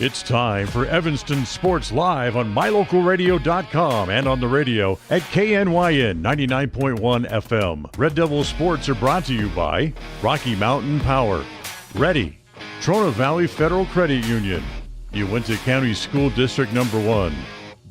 It's time for Evanston Sports Live on MyLocalRadio.com and on the radio at KNYN 99.1 FM. Red Devil Sports are brought to you by Rocky Mountain Power, Ready, Trona Valley Federal Credit Union, Uinta County School District No. 1,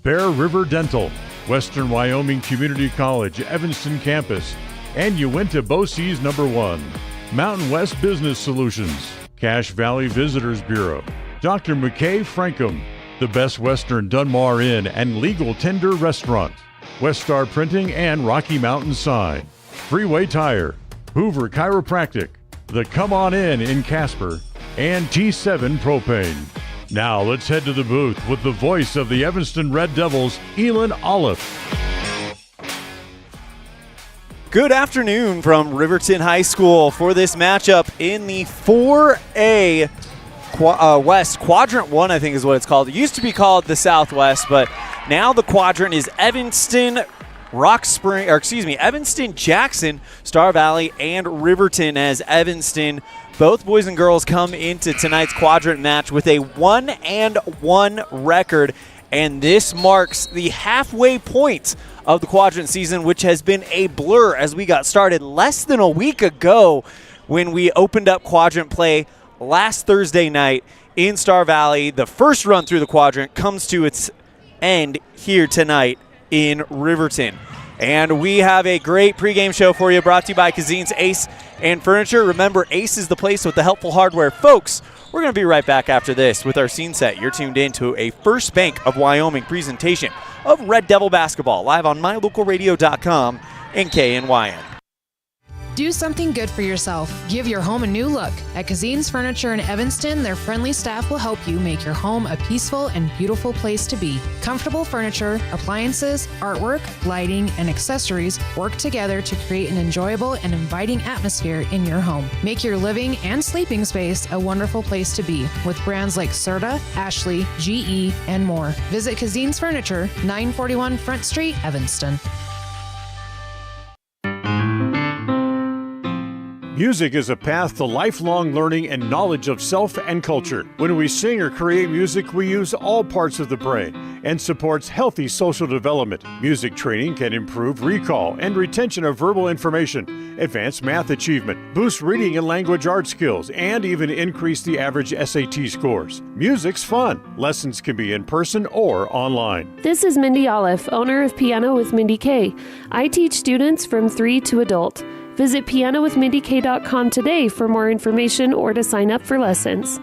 Bear River Dental, Western Wyoming Community College, Evanston Campus, and Uinta BOCES No. 1, Mountain West Business Solutions, Cache Valley Visitors Bureau, Dr. McKay Frankham, the Best Western Dunmar Inn and Legal Tender Restaurant, West Star Printing and Rocky Mountain Sign, Freeway Tire, Hoover Chiropractic, the Come On In Casper, and T7 Propane. Now let's head to the booth with the voice of the Evanston Red Devils, Elan Olliff. Good afternoon from Riverton High School for this matchup in the 4A West. Quadrant 1, I think is what it's called. It used to be called the Southwest, but now the quadrant is Evanston, Evanston, Jackson, Star Valley, and Riverton, as Evanston, both boys and girls, come into tonight's quadrant match with a 1-1 record, and this marks the halfway point of the quadrant season, which has been a blur as we got started less than a week ago when we opened up quadrant play last Thursday night in Star Valley. The first run through the quadrant comes to its end here tonight in Riverton. And we have a great pregame show for you, brought to you by Cazin's Ace and Furniture. Remember, Ace is the place with the helpful hardware. Folks, we're going to be right back after this with our scene set. You're tuned in to a First Bank of Wyoming presentation of Red Devil basketball, live on MyLocalRadio.com and KNYN. Do something good for yourself. Give your home a new look. At Cazin's Furniture in Evanston, their friendly staff will help you make your home a peaceful and beautiful place to be. Comfortable furniture, appliances, artwork, lighting, and accessories work together to create an enjoyable and inviting atmosphere in your home. Make your living and sleeping space a wonderful place to be with brands like Serta, Ashley, GE, and more. Visit Cazin's Furniture, 941 Front Street, Evanston. Music is a path to lifelong learning and knowledge of self and culture. When we sing or create music, we use all parts of the brain and supports healthy social development. Music training can improve recall and retention of verbal information, advance math achievement, boost reading and language arts skills, and even increase the average SAT scores. Music's fun. Lessons can be in person or online. This is Mindy Olliff, owner of Piano with Mindy K. I teach students from 3 to adult. Visit pianowithmindyk.com today for more information or to sign up for lessons.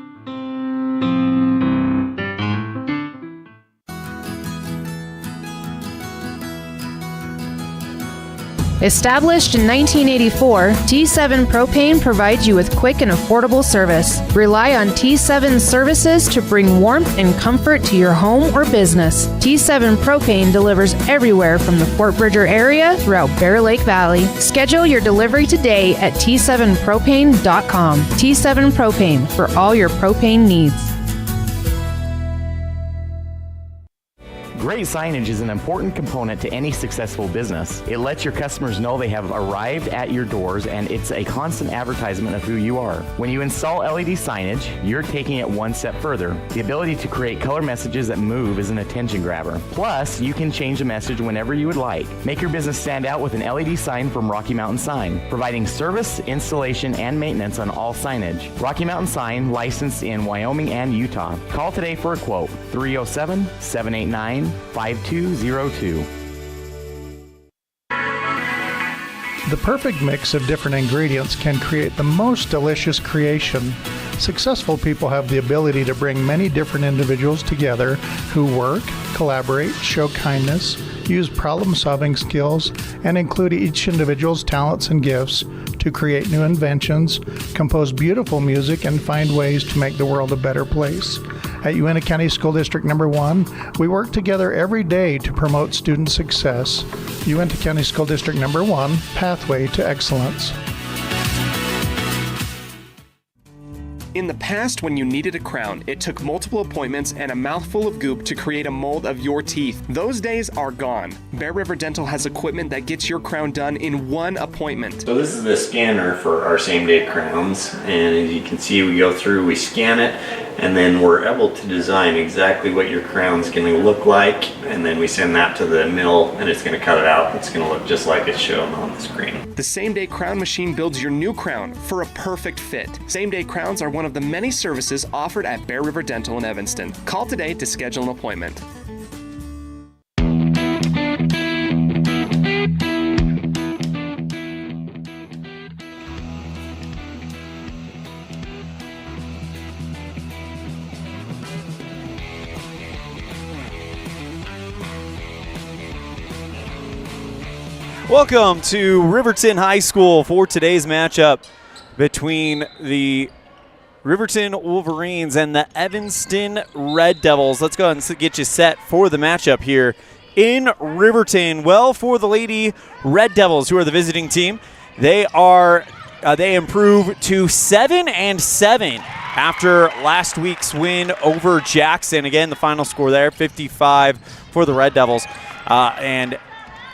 Established in 1984, T7 Propane provides you with quick and affordable service. Rely on T7 services to bring warmth and comfort to your home or business. T7 Propane delivers everywhere from the Fort Bridger area throughout Bear Lake Valley. Schedule your delivery today at T7Propane.com. T7 Propane, for all your propane needs. Great signage is an important component to any successful business. It lets your customers know they have arrived at your doors, and it's a constant advertisement of who you are. When you install LED signage, you're taking it one step further. The ability to create color messages that move is an attention grabber. Plus, you can change the message whenever you would like. Make your business stand out with an LED sign from Rocky Mountain Sign, providing service, installation, and maintenance on all signage. Rocky Mountain Sign, licensed in Wyoming and Utah. Call today for a quote, 307-789-5202. The perfect mix of different ingredients can create the most delicious creation. Successful people have the ability to bring many different individuals together who work, collaborate, show kindness, use problem-solving skills, and include each individual's talents and gifts to create new inventions, compose beautiful music, and find ways to make the world a better place. At Uinta County School District No. 1, we work together every day to promote student success. Uinta County School District No. 1, Pathway to Excellence. In the past, when you needed a crown, it took multiple appointments and a mouthful of goop to create a mold of your teeth. Those days are gone. Bear River Dental has equipment that gets your crown done in one appointment. So this is the scanner for our same-day crowns, and as you can see, we go through, we scan it, and then we're able to design exactly what your crown's going to look like, and then we send that to the mill and it's going to cut it out. It's going to look just like it's shown on the screen. The same-day crown machine builds your new crown for a perfect fit. Same-day crowns are one of the many services offered at Bear River Dental in Evanston. Call today to schedule an appointment. Welcome to Riverton High School for today's matchup between the Riverton Wolverines and the Evanston Red Devils. Let's go ahead and get you set for the matchup here in Riverton. Well, for the Lady Red Devils, who are the visiting team, they improve to 7-7 after last week's win over Jackson. Again, the final score there, 55 for the Red Devils, and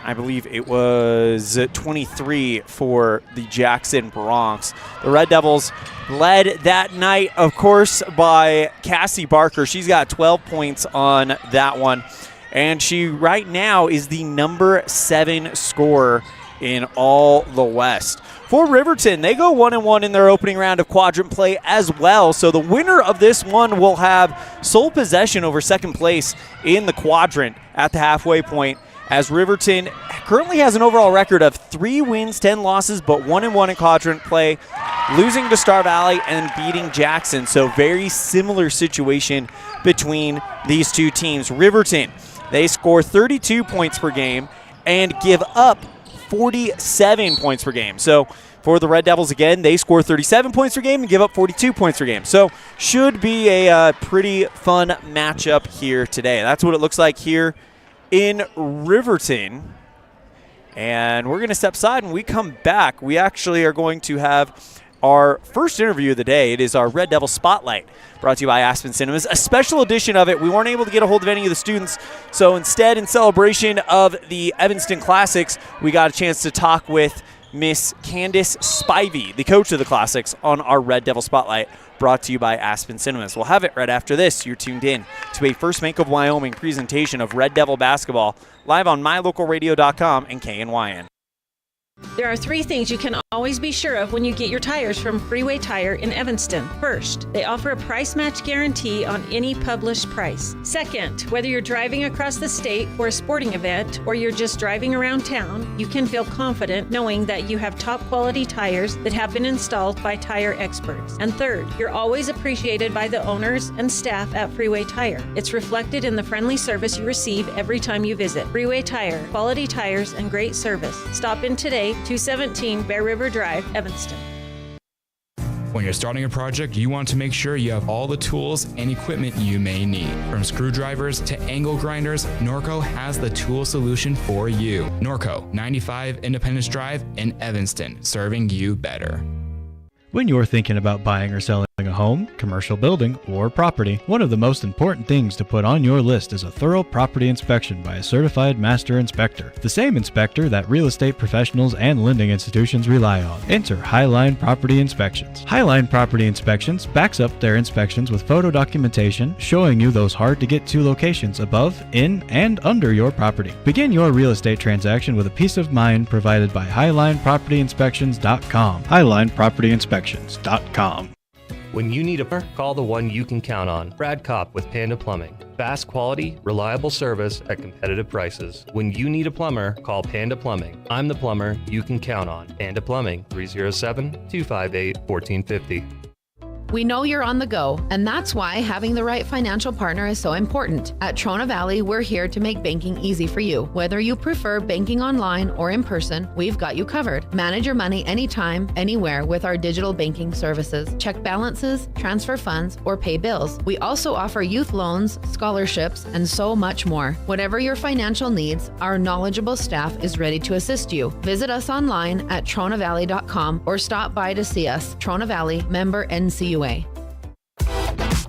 I believe it was 23 for the Jackson Bronx. The Red Devils led that night, of course, by Cassie Barker. She's got 12 points on that one, and she right now is the number 7 scorer in all the West. For Riverton, they go 1-1 in their opening round of quadrant play as well, so the winner of this one will have sole possession over second place in the quadrant at the halfway point, as Riverton currently has an overall record of 3 wins, 10 losses, but 1-1 in quadrant play, losing to Star Valley and beating Jackson. So very similar situation between these two teams. Riverton, they score 32 points per game and give up 47 points per game. So for the Red Devils, again, they score 37 points per game and give up 42 points per game. So should be a pretty fun matchup here today. That's what it looks like here in Riverton. And we're going to step aside. When we come back, we actually are going to have our first interview of the day. It is our Red Devil Spotlight, brought to you by Aspen Cinemas. A special edition of it. We weren't able to get a hold of any of the students, so instead, in celebration of the Evanston Classics, we got a chance to talk with Miss Candace Spivey, the coach of the Classics, on our Red Devil Spotlight, brought to you by Aspen Cinemas. We'll have it right after this. You're tuned in to a First Bank of Wyoming presentation of Red Devil basketball, live on mylocalradio.com and KNYN. There are 3 things you can always be sure of when you get your tires from Freeway Tire in Evanston. First, they offer a price match guarantee on any published price. Second, whether you're driving across the state for a sporting event or you're just driving around town, you can feel confident knowing that you have top quality tires that have been installed by tire experts. And third, you're always appreciated by the owners and staff at Freeway Tire. It's reflected in the friendly service you receive every time you visit. Freeway Tire, quality tires and great service. Stop in today, 217 Bear River Drive, Evanston. When you're starting a project, you want to make sure you have all the tools and equipment you may need. From screwdrivers to angle grinders, Norco has the tool solution for you. Norco, 95 Independence Drive in Evanston, serving you better. When you're thinking about buying or selling a home, commercial building, or property, one of the most important things to put on your list is a thorough property inspection by a certified master inspector. The same inspector that real estate professionals and lending institutions rely on. Enter Highline Property Inspections. Highline Property Inspections backs up their inspections with photo documentation showing you those hard-to-get-to locations above, in, and under your property. Begin your real estate transaction with a peace of mind provided by HighlinePropertyInspections.com. HighlinePropertyInspections.com. When you need a plumber, call the one you can count on. Brad Kopp with Panda Plumbing. Fast quality, reliable service at competitive prices. When you need a plumber, call Panda Plumbing. I'm the plumber you can count on. Panda Plumbing, 307-258-1450. We know you're on the go, and that's why having the right financial partner is so important. At Trona Valley, we're here to make banking easy for you. Whether you prefer banking online or in person, we've got you covered. Manage your money anytime, anywhere with our digital banking services. Check balances, transfer funds, or pay bills. We also offer youth loans, scholarships, and so much more. Whatever your financial needs, our knowledgeable staff is ready to assist you. Visit us online at tronavalley.com or stop by to see us. Trona Valley, member NCUA.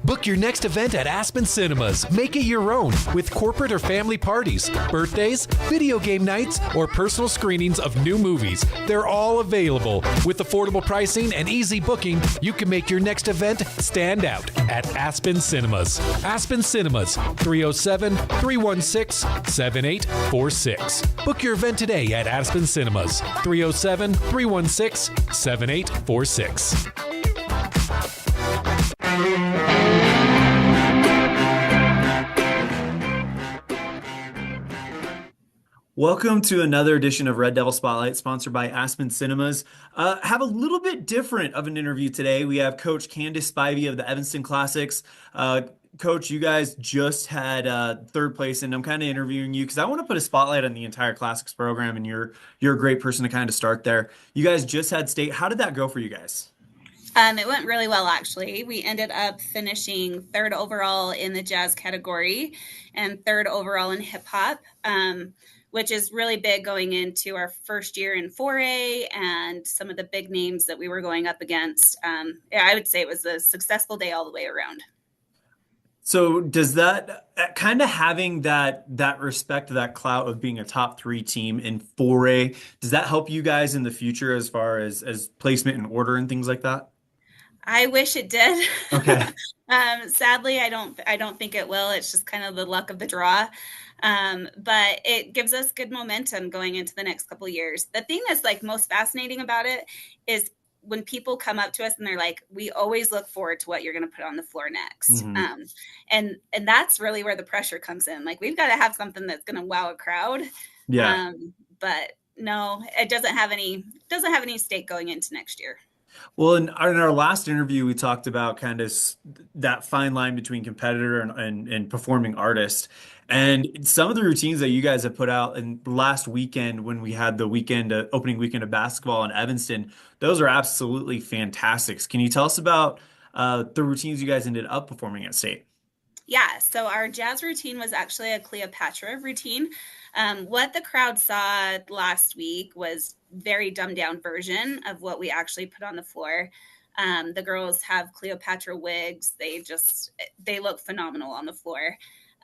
Book your next event at Aspen Cinemas. Make it your own with corporate or family parties, birthdays, video game nights, or personal screenings of new movies. They're all available. With affordable pricing and easy booking, you can make your next event stand out at Aspen Cinemas. Aspen Cinemas, 307-316-7846. Book your event today at Aspen Cinemas, 307-316-7846. Welcome to another edition of Red Devil Spotlight, sponsored by Aspen Cinemas. Have a little bit different of an interview today. We have Coach Candace Spivey of the Evanston Classics. Coach, you guys just had third place, and I'm kind of interviewing you because I want to put a spotlight on the entire Classics program, and you're a great person to kind of start there. You guys just had state. How did that go for you guys? It went really well, actually. We ended up finishing third overall in the jazz category and third overall in hip hop, which is really big going into our first year in 4A and some of the big names that we were going up against. I would say it was a successful day all the way around. So does that kind of having that respect, that clout of being a top 3 team in 4A, does that help you guys in the future as far as placement and order and things like that? I wish it did. Okay. Sadly, I don't think it will. It's just kind of the luck of the draw. But it gives us good momentum going into the next couple of years. The thing that's like most fascinating about it is when people come up to us and they're like, we always look forward to what you're going to put on the floor next. Mm-hmm. And that's really where the pressure comes in. Like, we've got to have something that's going to wow a crowd. Yeah. But no, it doesn't have any stake going into next year. Well, in our last interview, we talked about kind of that fine line between competitor and performing artist. And some of the routines that you guys have put out in last weekend when we had the opening weekend of basketball in Evanston, those are absolutely fantastic. Can you tell us about the routines you guys ended up performing at state? Yeah, so our jazz routine was actually a Cleopatra routine. What the crowd saw last week was very dumbed down version of what we actually put on the floor. The girls have Cleopatra wigs. They look phenomenal on the floor.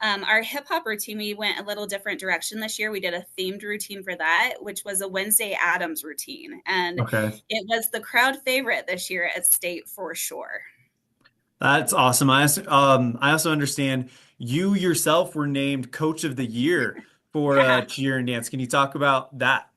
Our hip hop routine, we went a little different direction this year. We did a themed routine for that, which was a Wednesday Addams routine. And It was the crowd favorite this year at state for sure. That's awesome. I also understand you yourself were named Coach of the Year for cheer and dance. Can you talk about that?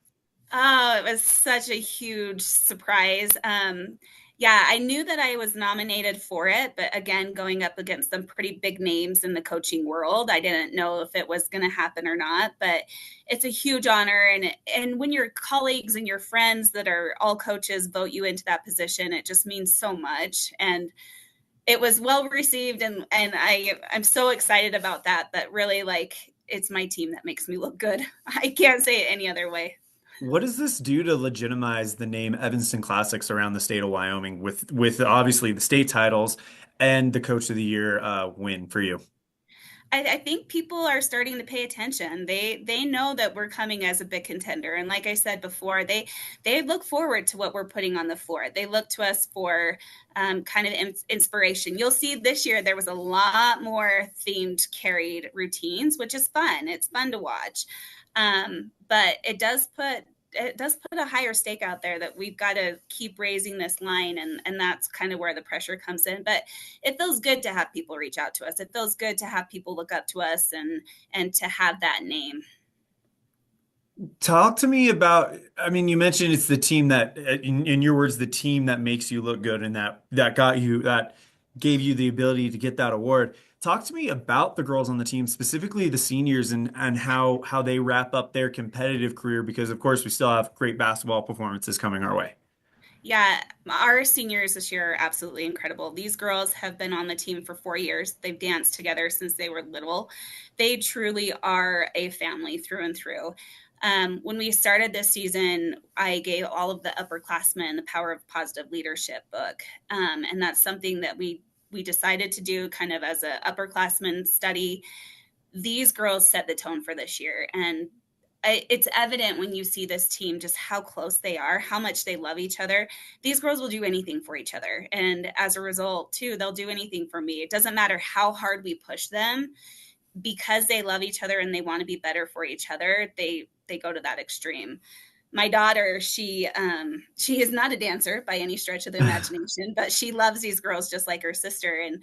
Oh, it was such a huge surprise. I knew that I was nominated for it, but again, going up against some pretty big names in the coaching world, I didn't know if it was going to happen or not, but it's a huge honor. And when your colleagues and your friends that are all coaches vote you into that position, it just means so much. And it was well received. And I'm so excited about that really, like, it's my team that makes me look good. I can't say it any other way. What does this do to legitimize the name Evanston Classics around the state of Wyoming with obviously the state titles and the Coach of the Year win for you? I think people are starting to pay attention. They know that we're coming as a big contender. And like I said before, they look forward to what we're putting on the floor. They look to us for kind of inspiration. You'll see this year there was a lot more themed carried routines, which is fun. It's fun to watch. But it does put a higher stake out there that we've got to keep raising this line. And that's kind of where the pressure comes in. But it feels good to have people reach out to us. It feels good to have people look up to us and to have that name. Talk to me about, I mean, you mentioned it's the team that, in your words, the team that makes you look good and that gave you the ability to get that award. Talk to me about the girls on the team, specifically the seniors, and how they wrap up their competitive career, because of course we still have great basketball performances coming our way. Yeah, our seniors this year are absolutely incredible. These girls have been on the team for 4 years. They've danced together since they were little. They truly are a family through and through. When we started this season, I gave all of the upperclassmen the Power of Positive Leadership book. And that's something that we decided to do kind of as an upperclassman study. These girls set the tone for this year. And it's evident when you see this team just how close they are, how much they love each other. These girls will do anything for each other. And as a result, too, they'll do anything for me. It doesn't matter how hard we push them, because they love each other and they want to be better for each other. They go to that extreme. My daughter, she is not a dancer by any stretch of the imagination, but she loves these girls just like her sister. And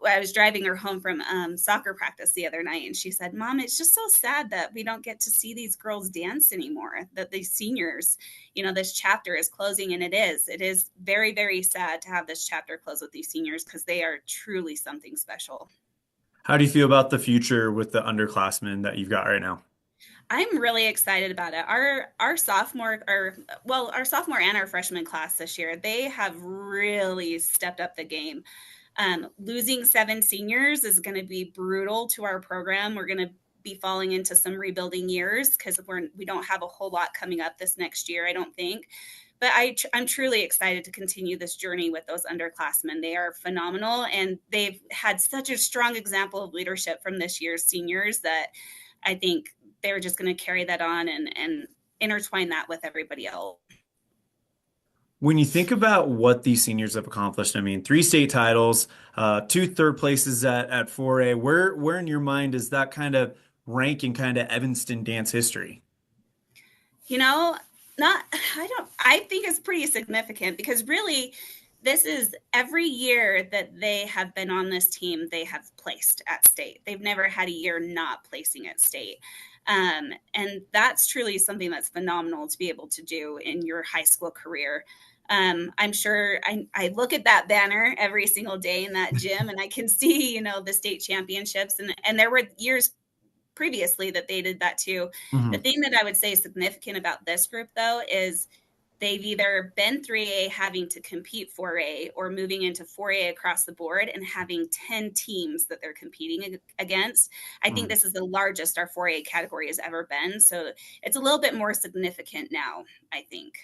I was driving her home from soccer practice the other night, and she said, "Mom, it's just so sad that we don't get to see these girls dance anymore, that these seniors, this chapter is closing." And it is very, very sad to have this chapter close with these seniors, because they are truly something special. How do you feel about the future with the underclassmen that you've got right now? I'm really excited about it. Our sophomore and our freshman class this year, they have really stepped up the game. Losing 7 seniors is going to be brutal to our program. We're going to be falling into some rebuilding years, because we don't have a whole lot coming up this next year, I don't think. But I'm truly excited to continue this journey with those underclassmen. They are phenomenal, and they've had such a strong example of leadership from this year's seniors that I think they're just going to carry that on and intertwine that with everybody else. When you think about what these seniors have accomplished, 3 state titles, 2 third places at 4A, where in your mind does that kind of rank in kind of Evanston dance history? I think it's pretty significant, because really this is every year that they have been on this team, they have placed at state. They've never had a year not placing at state. And that's truly something that's phenomenal to be able to do in your high school career. I'm sure I look at that banner every single day in that gym, and I can see, the state championships, and there were years previously that they did that too. Mm-hmm. The thing that I would say is significant about this group, though, is they've either been 3A having to compete 4A, or moving into 4A across the board and having 10 teams that they're competing against. I think this is the largest our 4A category has ever been. So it's a little bit more significant now, I think.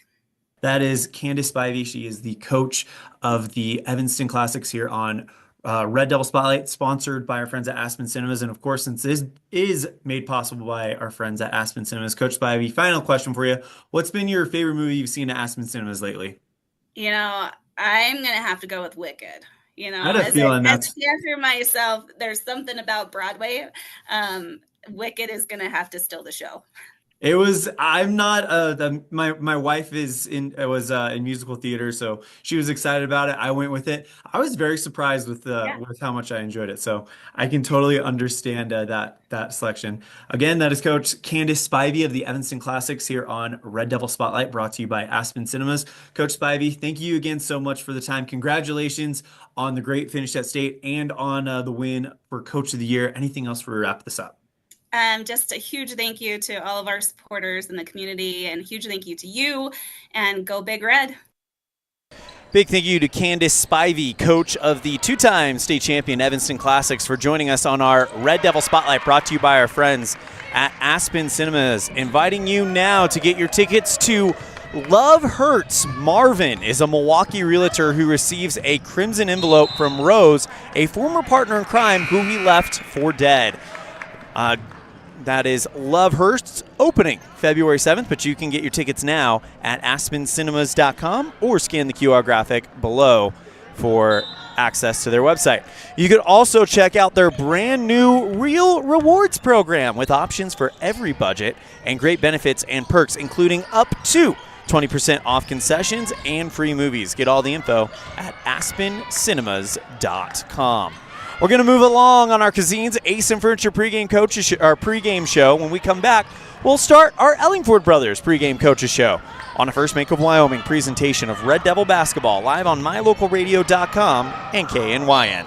That is Candace Spivey. She is the coach of the Evanston Classics here on Red Devil Spotlight, sponsored by our friends at Aspen Cinemas. And of course, since this is made possible by our friends at Aspen Cinemas, Coach Spivey, final question for you. What's been your favorite movie you've seen at Aspen Cinemas lately? I'm going to have to go with Wicked. I had a feeling as a dancer myself, there's something about Broadway. Wicked is going to have to steal the show. It was. I'm not. My wife was in musical theater, so she was excited about it. I went with it. I was very surprised with how much I enjoyed it. So I can totally understand that selection. Again, that is Coach Candace Spivey of the Evanston Classics here on Red Devil Spotlight, brought to you by Aspen Cinemas. Coach Spivey, thank you again so much for the time. Congratulations on the great finish at state and on the win for Coach of the Year. Anything else before we wrap this up? Just a huge thank you to all of our supporters in the community, and a huge thank you to you, and go Big Red. Big thank you to Candace Spivey, coach of the 2-time state champion Evanston Classics, for joining us on our Red Devil Spotlight, brought to you by our friends at Aspen Cinemas. Inviting you now to get your tickets to Love Hurts. Marvin is a Milwaukee realtor who receives a crimson envelope from Rose, a former partner in crime who he left for dead. That is Love Hurts, opening February 7th, but you can get your tickets now at aspencinemas.com or scan the QR graphic below for access to their website. You could also check out their brand new Real Rewards program with options for every budget and great benefits and perks, including up to 20% off concessions and free movies. Get all the info at aspencinemas.com. We're going to move along on our Cazin's Ace and Furniture pregame show. When we come back, we'll start our Ellingford Brothers pregame coaches show on a First Bank of Wyoming presentation of Red Devil basketball, live on mylocalradio.com and KNYN.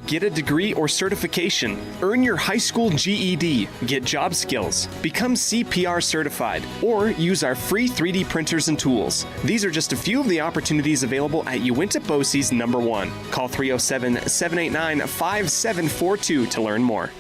Get a degree or certification. Earn your high school GED. Get job skills. Become CPR certified. Or use our free 3D printers and tools. These are just a few of the opportunities available at Uinta BOCES number 1. Call 307-789-5742 to learn more.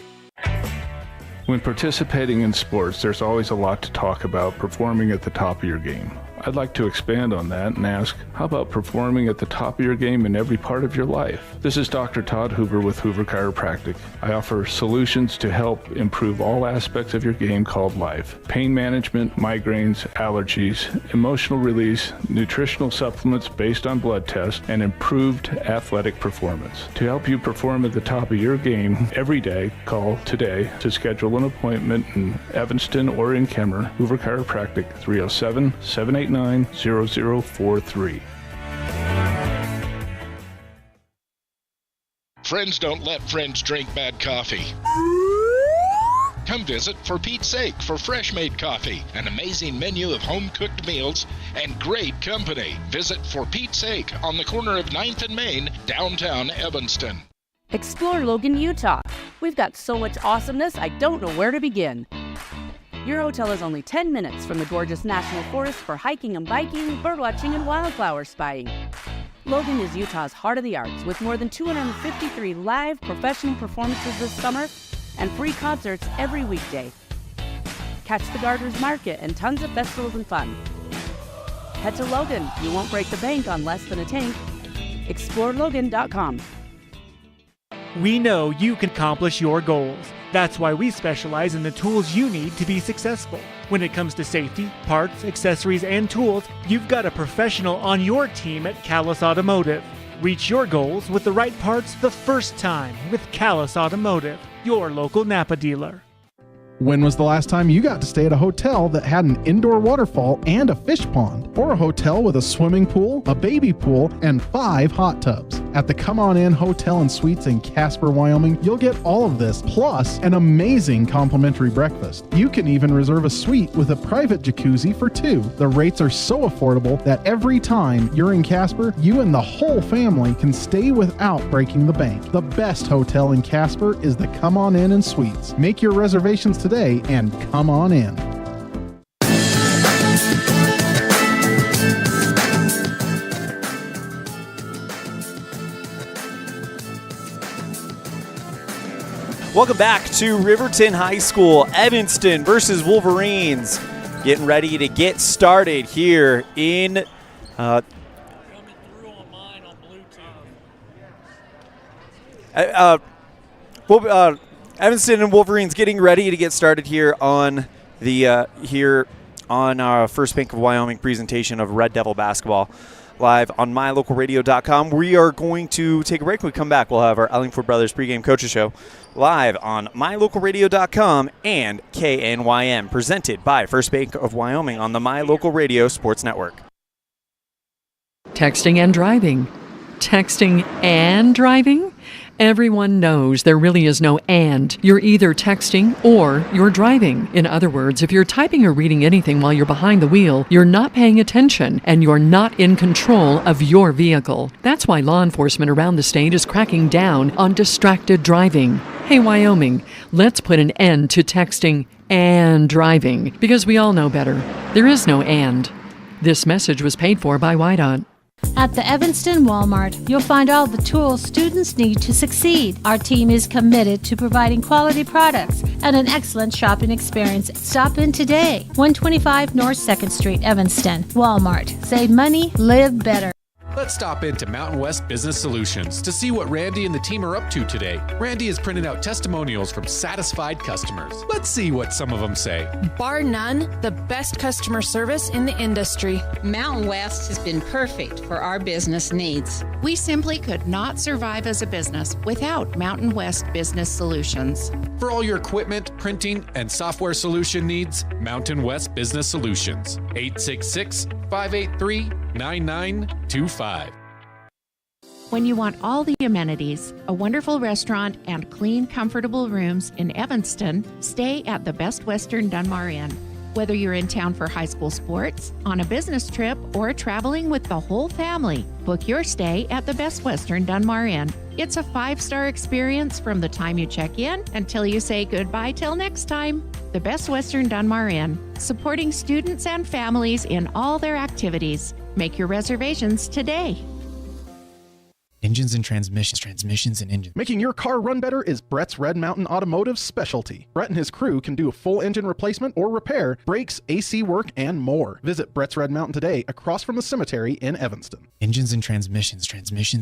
When participating in sports, there's always a lot to talk about performing at the top of your game. I'd like to expand on that and ask, how about performing at the top of your game in every part of your life? This is Dr. Todd Hoover with Hoover Chiropractic. I offer solutions to help improve all aspects of your game called life. Pain management, migraines, allergies, emotional release, nutritional supplements based on blood tests, and improved athletic performance. To help you perform at the top of your game every day, call today to schedule an appointment in Evanston or in Kemmer. Hoover Chiropractic, 307-789-0043. Friends don't let friends drink bad coffee. Come visit For Pete's Sake for fresh-made coffee, an amazing menu of home-cooked meals, and great company. Visit For Pete's Sake on the corner of 9th and Main, downtown Evanston. Explore Logan, Utah. We've got so much awesomeness, I don't know where to begin. Your hotel is only 10 minutes from the gorgeous National Forest for hiking and biking, birdwatching, and wildflower spying. Logan is Utah's heart of the arts, with more than 253 live professional performances this summer and free concerts every weekday. Catch the Gardeners Market and tons of festivals and fun. Head to Logan. You won't break the bank on less than a tank. ExploreLogan.com. We know you can accomplish your goals. That's why we specialize in the tools you need to be successful. When it comes to safety, parts, accessories, and tools, you've got a professional on your team at Callis Automotive. Reach your goals with the right parts the first time with Callis Automotive, your local Napa dealer. When was the last time you got to stay at a hotel that had an indoor waterfall and a fish pond? Or a hotel with a swimming pool, a baby pool, and 5 hot tubs? At the Come On In Hotel and Suites in Casper, Wyoming, you'll get all of this, plus an amazing complimentary breakfast. You can even reserve a suite with a private jacuzzi for 2. The rates are so affordable that every time you're in Casper, you and the whole family can stay without breaking the bank. The best hotel in Casper is the Come On In and Suites. Make your reservations today and come on in. Welcome back to Riverton High School. Evanston versus Wolverines. Getting ready to get started here in Evanston and Wolverines getting ready to get started here on the our First Bank of Wyoming presentation of Red Devil basketball live on mylocalradio.com. We are going to take a break. When we come back, we'll have our Ellingford Brothers pregame coaches show live on mylocalradio.com and KNYM, presented by First Bank of Wyoming on the My Local Radio Sports Network. Texting and driving. Texting and driving? Everyone knows there really is no and. You're either texting or you're driving. In other words, if you're typing or reading anything while you're behind the wheel, you're not paying attention and you're not in control of your vehicle. That's why law enforcement around the state is cracking down on distracted driving. Hey, Wyoming, let's put an end to texting and driving, because we all know better. There is no and. This message was paid for by WYDOT. At the Evanston Walmart, you'll find all the tools students need to succeed. Our team is committed to providing quality products and an excellent shopping experience. Stop in today. 125 North 2nd Street, Evanston. Walmart. Save money, live better. Let's stop into Mountain West Business Solutions to see what Randy and the team are up to today. Randy is printing out testimonials from satisfied customers. Let's see what some of them say. Bar none, the best customer service in the industry. Mountain West has been perfect for our business needs. We simply could not survive as a business without Mountain West Business Solutions. For all your equipment, printing, and software solution needs, Mountain West Business Solutions. 866-583-9925. When you want all the amenities, a wonderful restaurant, and clean, comfortable rooms in Evanston, stay at the Best Western Dunmar Inn. Whether you're in town for high school sports, on a business trip, or traveling with the whole family, book your stay at the Best Western Dunmar Inn. It's a 5-star experience from the time you check in until you say goodbye till next time. The Best Western Dunmar Inn, supporting students and families in all their activities. Make your reservations today. Engines and transmissions and engines. Making your car run better is Brett's Red Mountain Automotive's specialty. Brett and his crew can do a full engine replacement or repair, brakes, AC work, and more. Visit Brett's Red Mountain today across from the cemetery in Evanston. Engines and transmissions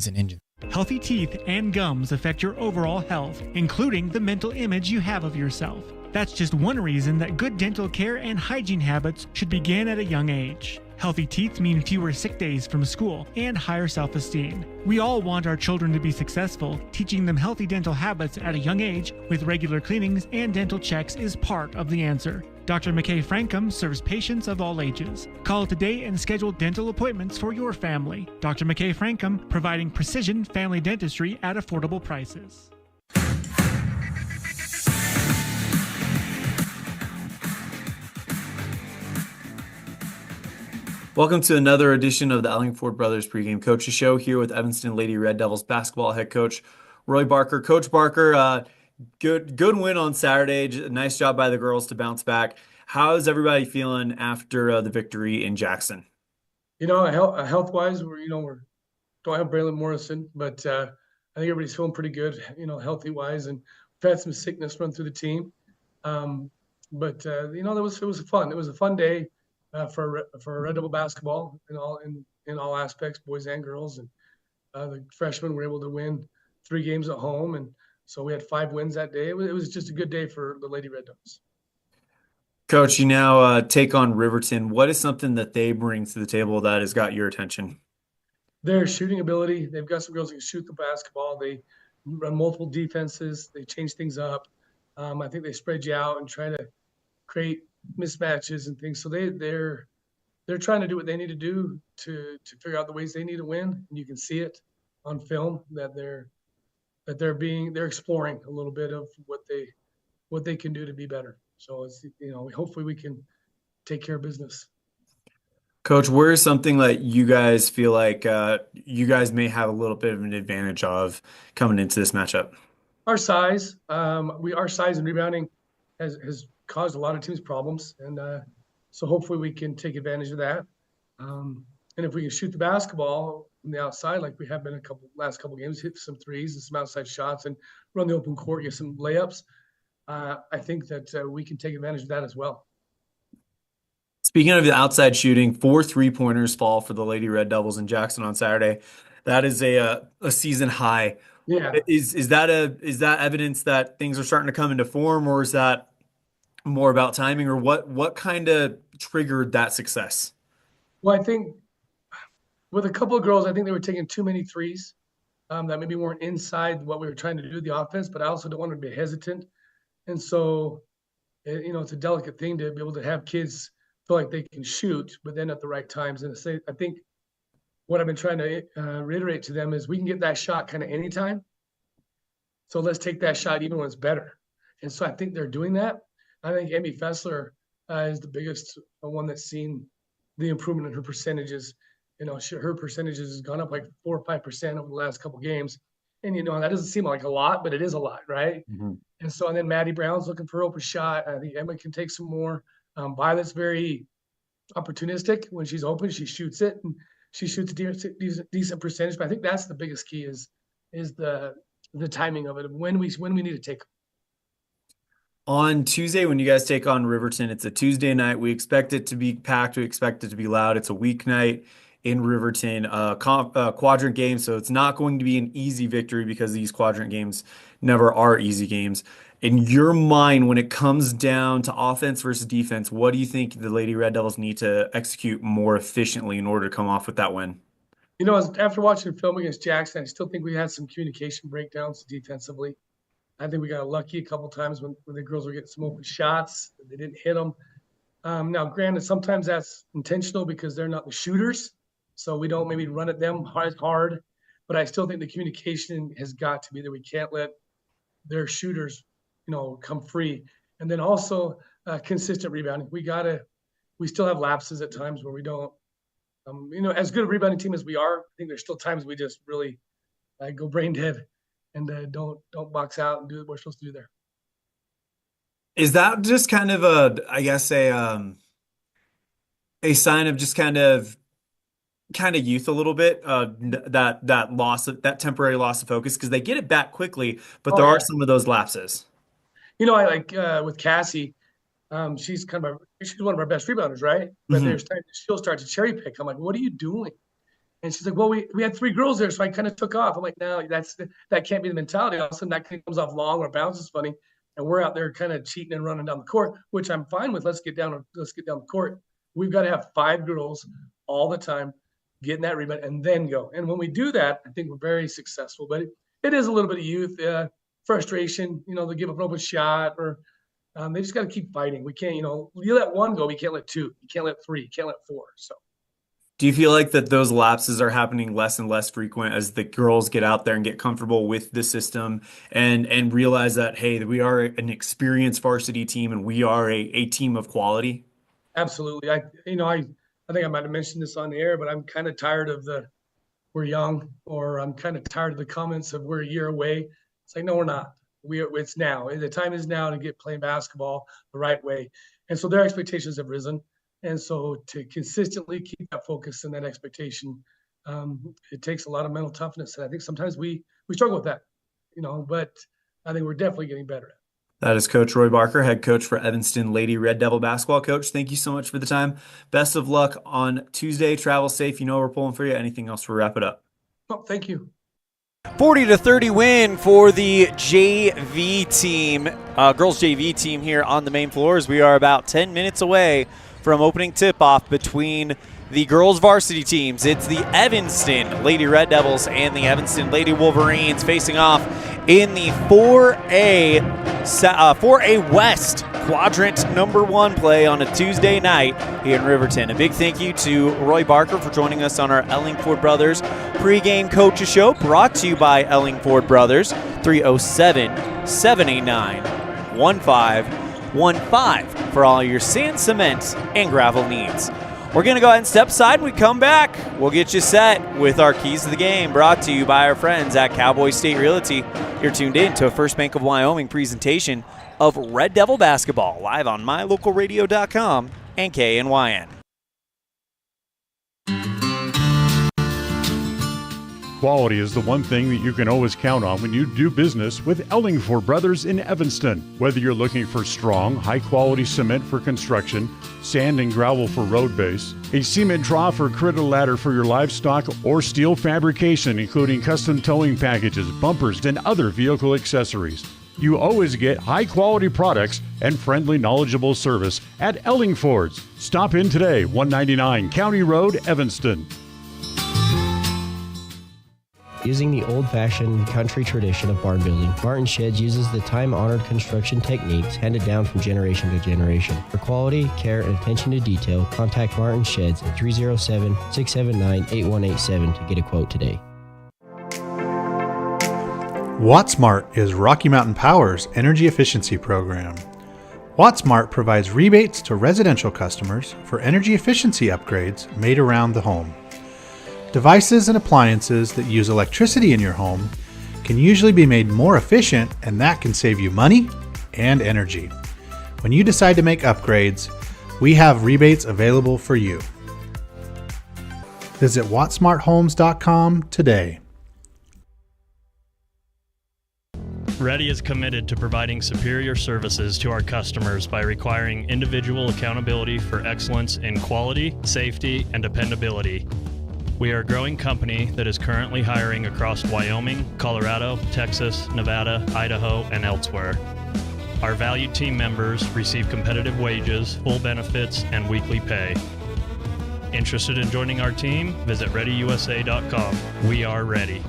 and engines. Healthy teeth and gums affect your overall health, including the mental image you have of yourself. That's just one reason that good dental care and hygiene habits should begin at a young age. Healthy teeth mean fewer sick days from school and higher self-esteem. We all want our children to be successful. Teaching them healthy dental habits at a young age with regular cleanings and dental checks is part of the answer. Dr. McKay Frankum serves patients of all ages. Call today and schedule dental appointments for your family. Dr. McKay Frankum, providing precision family dentistry at affordable prices. Welcome to another edition of the Ellingford Brothers Pregame Coaches Show here with Evanston Lady Red Devils basketball head coach Roy Barker. Coach Barker, good win on Saturday. Nice job by the girls to bounce back. How is everybody feeling after the victory in Jackson? Health-wise, we don't have Braylon Morrison, but I think everybody's feeling pretty good, healthy-wise, and we've had some sickness run through the team. It was fun. It was a fun day. For Red Devil basketball in all aspects, boys and girls, and the freshmen were able to win 3 games at home, and so we had 5 wins that day. It was just a good day for the Lady Red Devils. Coach, you now take on Riverton. What is something that they bring to the table that has got your attention? Their shooting ability. They've got some girls that can shoot the basketball. They run multiple defenses. They change things up. I think they spread you out and try to create mismatches and things. So they're trying to do what they need to do to figure out the ways they need to win. And you can see it on film that they're exploring a little bit of what they can do to be better. So it's hopefully we can take care of business. Coach, where is something that you guys feel like you guys may have a little bit of an advantage of coming into this matchup? Our size, our size and rebounding has caused a lot of teams problems, and so hopefully we can take advantage of that. And if we can shoot the basketball from the outside, like we have been last couple games, hit some threes and some outside shots, and run the open court, get some layups, I think that we can take advantage of that as well. Speaking of the outside shooting, 4 3-pointers fall for the Lady Red Devils in Jackson on Saturday. That is a season high. Yeah. Is that evidence that things are starting to come into form, or is that more about timing, or what kind of triggered that success? Well, I think with a couple of girls, I think they were taking too many threes that maybe weren't inside what we were trying to do the offense, but I also don't want them to be hesitant. And so, it's a delicate thing to be able to have kids feel like they can shoot, but then at the right times. And I think what I've been trying to reiterate to them is we can get that shot kind of anytime. So let's take that shot even when it's better. And so I think they're doing that. I think Amy Fessler is the biggest one that's seen the improvement in her percentages. Her percentages has gone up like 4 or 5% over the last couple games. And, that doesn't seem like a lot, but it is a lot, right? Mm-hmm. And so, and then Maddie Brown's looking for open shot. I think Emma can take some more. Violet's very opportunistic. When she's open, she shoots it, and she shoots a decent percentage. But I think that's the biggest key is the timing of it, when we need to take them. On Tuesday, when you guys take on Riverton, it's a Tuesday night. We expect it to be packed. We expect it to be loud. It's a weeknight in Riverton, quadrant game. So it's not going to be an easy victory because these quadrant games never are easy games. In your mind, when it comes down to offense versus defense, what do you think the Lady Red Devils need to execute more efficiently in order to come off with that win? After watching film against Jackson, I still think we had some communication breakdowns defensively. I think we got lucky a couple times when the girls were getting some open shots. They didn't hit them. Now, granted, sometimes that's intentional because they're not the shooters, so we don't maybe run at them hard. But I still think the communication has got to be that we can't let their shooters, come free. And then also consistent rebounding. We still have lapses at times where we don't, as good a rebounding team as we are, I think there's still times we just really go brain dead and don't box out and do what we're supposed to do there. Is that just kind of a sign of just kind of kind of youth a little bit, that temporary loss of focus, because they get it back quickly, but there are some of those lapses. You know, I like with Cassie, she's one of our best rebounders, right? But she'll start to cherry pick. I'm like, what are you doing? And she's like, well, we had 3 girls there, so I kind of took off. I'm like, no, that can't be the mentality. All of a sudden, that kind of comes off long or bounces funny, and we're out there kind of cheating and running down the court, which I'm fine with. Let's get down the court. We've got to have 5 girls all the time, getting that rebound, and then go. And when we do that, I think we're very successful. But it is a little bit of youth frustration. You know, they give up an open shot, or they just got to keep fighting. We can't, you let 1 go, we can't let 2, you can't let 3, you can't let 4. So. Do you feel like that those lapses are happening less and less frequent as the girls get out there and get comfortable with the system and realize that, hey, we are an experienced varsity team and we are a team of quality? Absolutely. I think I might have mentioned this on the air, but I'm kind of tired of we're young, or I'm kind of tired of the comments of we're a year away. It's like, no, we're not. It's now. The time is now to get playing basketball the right way. And so their expectations have risen. And so to consistently keep that focus and that expectation, it takes a lot of mental toughness. And I think sometimes we struggle with that, but I think we're definitely getting better at it. That is Coach Roy Barker, head coach for Evanston Lady Red Devil basketball. Coach, thank you so much for the time. Best of luck on Tuesday. Travel safe. We're pulling for you. Anything else to wrap it up? Oh, thank you. 40-30 win for the JV team, girls JV team here on the main floor, as we are about 10 minutes away from opening tip-off between the girls varsity teams. It's the Evanston Lady Red Devils and the Evanston Lady Wolverines facing off in the 4A West quadrant number 1 play on a Tuesday night here in Riverton. A big thank you to Roy Barker for joining us on our Ellingford Brothers pregame coaches show, brought to you by Ellingford Brothers, 307-789-1515 for all your sand, cement, and gravel needs. We're going to go ahead and step aside. When we come back, we'll get you set with our keys to the game, brought to you by our friends at Cowboy State Realty. You're tuned in to a First Bank of Wyoming presentation of Red Devil basketball, live on mylocalradio.com and KNYN. Quality is the one thing that you can always count on when you do business with Ellingford Brothers in Evanston. Whether you're looking for strong, high-quality cement for construction, sand and gravel for road base, a cement trough or critter ladder for your livestock, or steel fabrication including custom towing packages, bumpers, and other vehicle accessories, you always get high-quality products and friendly, knowledgeable service at Ellingford's. Stop in today, 199 County Road, Evanston. Using the old-fashioned country tradition of barn building, Martin Sheds uses the time-honored construction techniques handed down from generation to generation. For quality, care, and attention to detail, contact Martin Sheds at 307-679-8187 to get a quote today. WattSmart is Rocky Mountain Power's energy efficiency program. WattSmart provides rebates to residential customers for energy efficiency upgrades made around the home. Devices and appliances that use electricity in your home can usually be made more efficient, and that can save you money and energy. When you decide to make upgrades, we have rebates available for you. Visit wattsmarthomes.com today. Ready is committed to providing superior services to our customers by requiring individual accountability for excellence in quality, safety, and dependability. We are a growing company that is currently hiring across Wyoming, Colorado, Texas, Nevada, Idaho, and elsewhere. Our valued team members receive competitive wages, full benefits, and weekly pay. Interested in joining our team? Visit ReadyUSA.com. We are ready.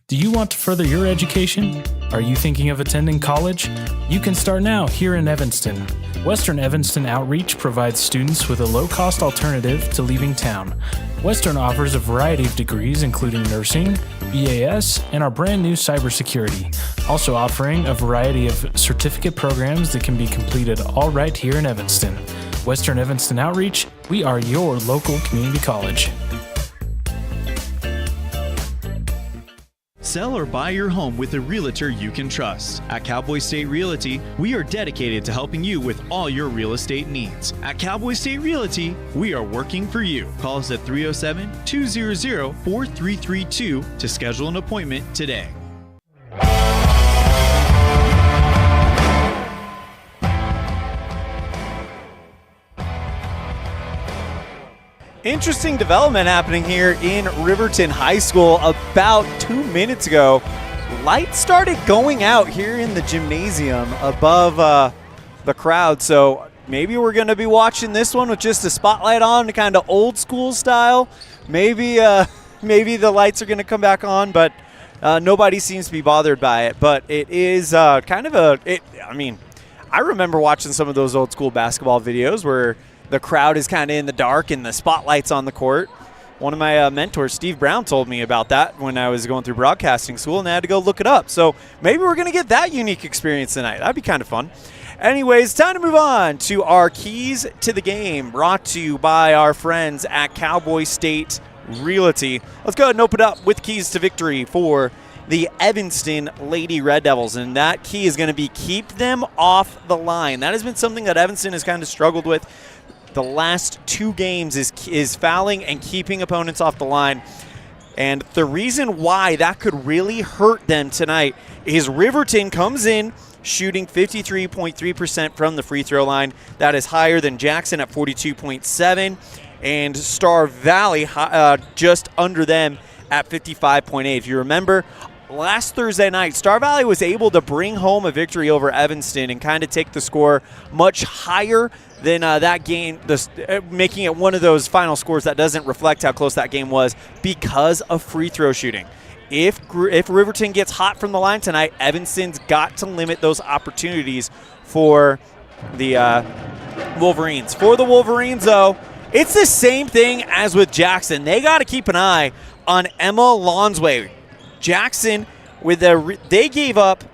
Do you want to further your education? Are you thinking of attending college? You can start now here in Evanston. Western Evanston Outreach provides students with a low-cost alternative to leaving town. Western offers a variety of degrees including nursing, BAS, and our brand new cybersecurity, also offering a variety of certificate programs that can be completed all right here in Evanston. Western Evanston Outreach, we are your local community college. Sell or buy your home with a realtor you can trust. At Cowboy State Realty, we are dedicated to helping you with all your real estate needs. At Cowboy State Realty, we are working for you. Call us at 307-200-4332 to schedule an appointment today. Interesting development happening here in Riverton High School. About 2 minutes ago, lights started going out here in the gymnasium above the crowd. So maybe we're going to be watching this one with just a spotlight on, kind of old school style. Maybe the lights are going to come back on, but nobody seems to be bothered by it. But it is kind of I remember watching some of those old school basketball videos where the crowd is kind of in the dark and the spotlight's on the court. One of my mentors, Steve Brown, told me about that when I was going through broadcasting school, and I had to go look it up. So maybe we're going to get that unique experience tonight. That'd be kind of fun. Anyways, time to move on to our keys to the game, brought to you by our friends at Cowboy State Realty. Let's go ahead and open up with keys to victory for the Evanston Lady Red Devils, and that key is going to be keep them off the line. That has been something that Evanston has kind of struggled with the last 2 games, is fouling and keeping opponents off the line. And the reason why that could really hurt them tonight is Riverton comes in shooting 53.3% from the free throw line. That is higher than Jackson at 42.7%, and Star Valley just under them at 55.8%. If you remember, last Thursday night, Star Valley was able to bring home a victory over Evanston and kind of take the score much higher than that game, making it one of those final scores that doesn't reflect how close that game was because of free throw shooting. If Riverton gets hot from the line tonight, Evanston's got to limit those opportunities for the Wolverines. For the Wolverines, though, it's the same thing as with Jackson. They got to keep an eye on Emma Lonsway. Jackson, they gave up,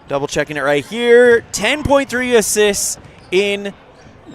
double checking it right here, 10.3 assists in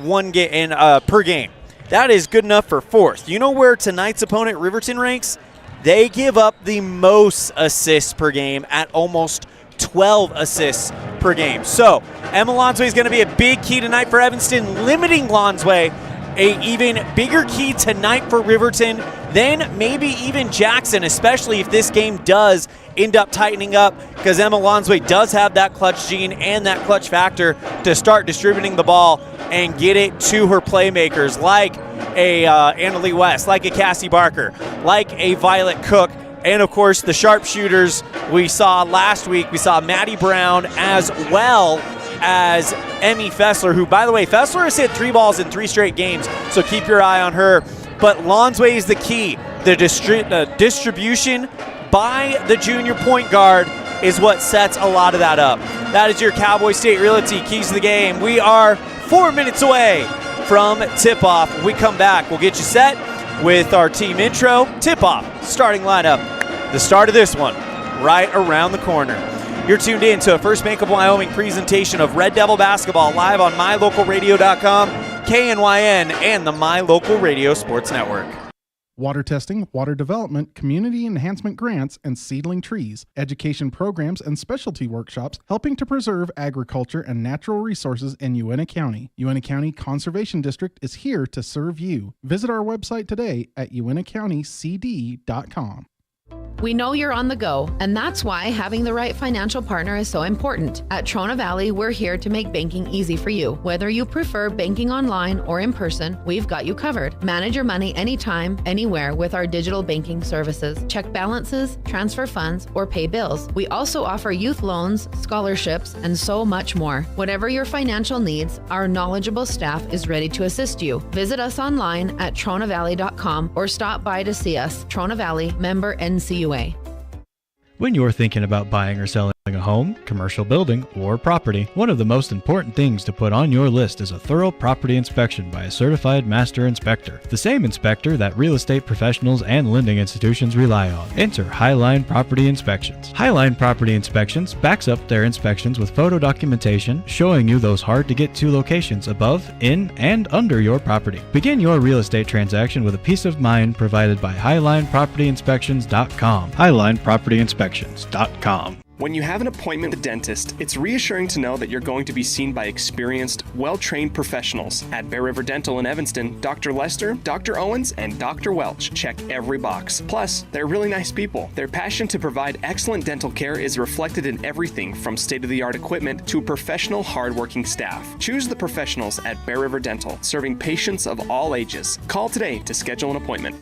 one game per game. That is good enough for 4th. You know where tonight's opponent Riverton ranks? They give up the most assists per game at almost 12 assists per game. So Emma Lonsway is going to be a big key tonight for Evanston, limiting Lonsway. A even bigger key tonight for Riverton than maybe even Jackson, especially if this game does end up tightening up, because Emma Lonsway does have that clutch gene and that clutch factor to start distributing the ball and get it to her playmakers like a Annalie West, like a Cassie Barker, like a Violet Cook, and of course the sharpshooters we saw last week. We saw Maddie Brown as well as Emmy Fessler, who, by the way, Fessler has hit 3 balls in 3 straight games, so keep your eye on her. But Lonsway is the key. The distribution by the junior point guard is what sets a lot of that up. That is your Cowboy State Realty keys to the game. We are 4 minutes away from tip-off. When we come back, we'll get you set with our team intro, tip-off, starting lineup. The start of this one right around the corner. You're tuned in to a First Bank of Wyoming presentation of Red Devil basketball live on mylocalradio.com, KNYN, and the My Local Radio Sports Network. Water testing, water development, community enhancement grants, and seedling trees, education programs, and specialty workshops helping to preserve agriculture and natural resources in Uintah County. Uintah County Conservation District is here to serve you. Visit our website today at uintahcountycd.com. We know you're on the go, and that's why having the right financial partner is so important. At Trona Valley, we're here to make banking easy for you. Whether you prefer banking online or in person, we've got you covered. Manage your money anytime, anywhere with our digital banking services. Check balances, transfer funds, or pay bills. We also offer youth loans, scholarships, and so much more. Whatever your financial needs, our knowledgeable staff is ready to assist you. Visit us online at tronavalley.com or stop by to see us. Trona Valley, member NCUA. When you're thinking about buying or selling a home, commercial building, or property, one of the most important things to put on your list is a thorough property inspection by a certified master inspector. The same inspector that real estate professionals and lending institutions rely on. Enter Highline Property Inspections. Highline Property Inspections backs up their inspections with photo documentation showing you those hard-to-get-to locations above, in, and under your property. Begin your real estate transaction with a peace of mind provided by HighlinePropertyInspections.com. HighlinePropertyInspections.com. When you have an appointment with a dentist, it's reassuring to know that you're going to be seen by experienced, well-trained professionals. At Bear River Dental in Evanston, Dr. Lester, Dr. Owens, and Dr. Welch check every box. Plus, they're really nice people. Their passion to provide excellent dental care is reflected in everything from state-of-the-art equipment to professional, hardworking staff. Choose the professionals at Bear River Dental, serving patients of all ages. Call today to schedule an appointment.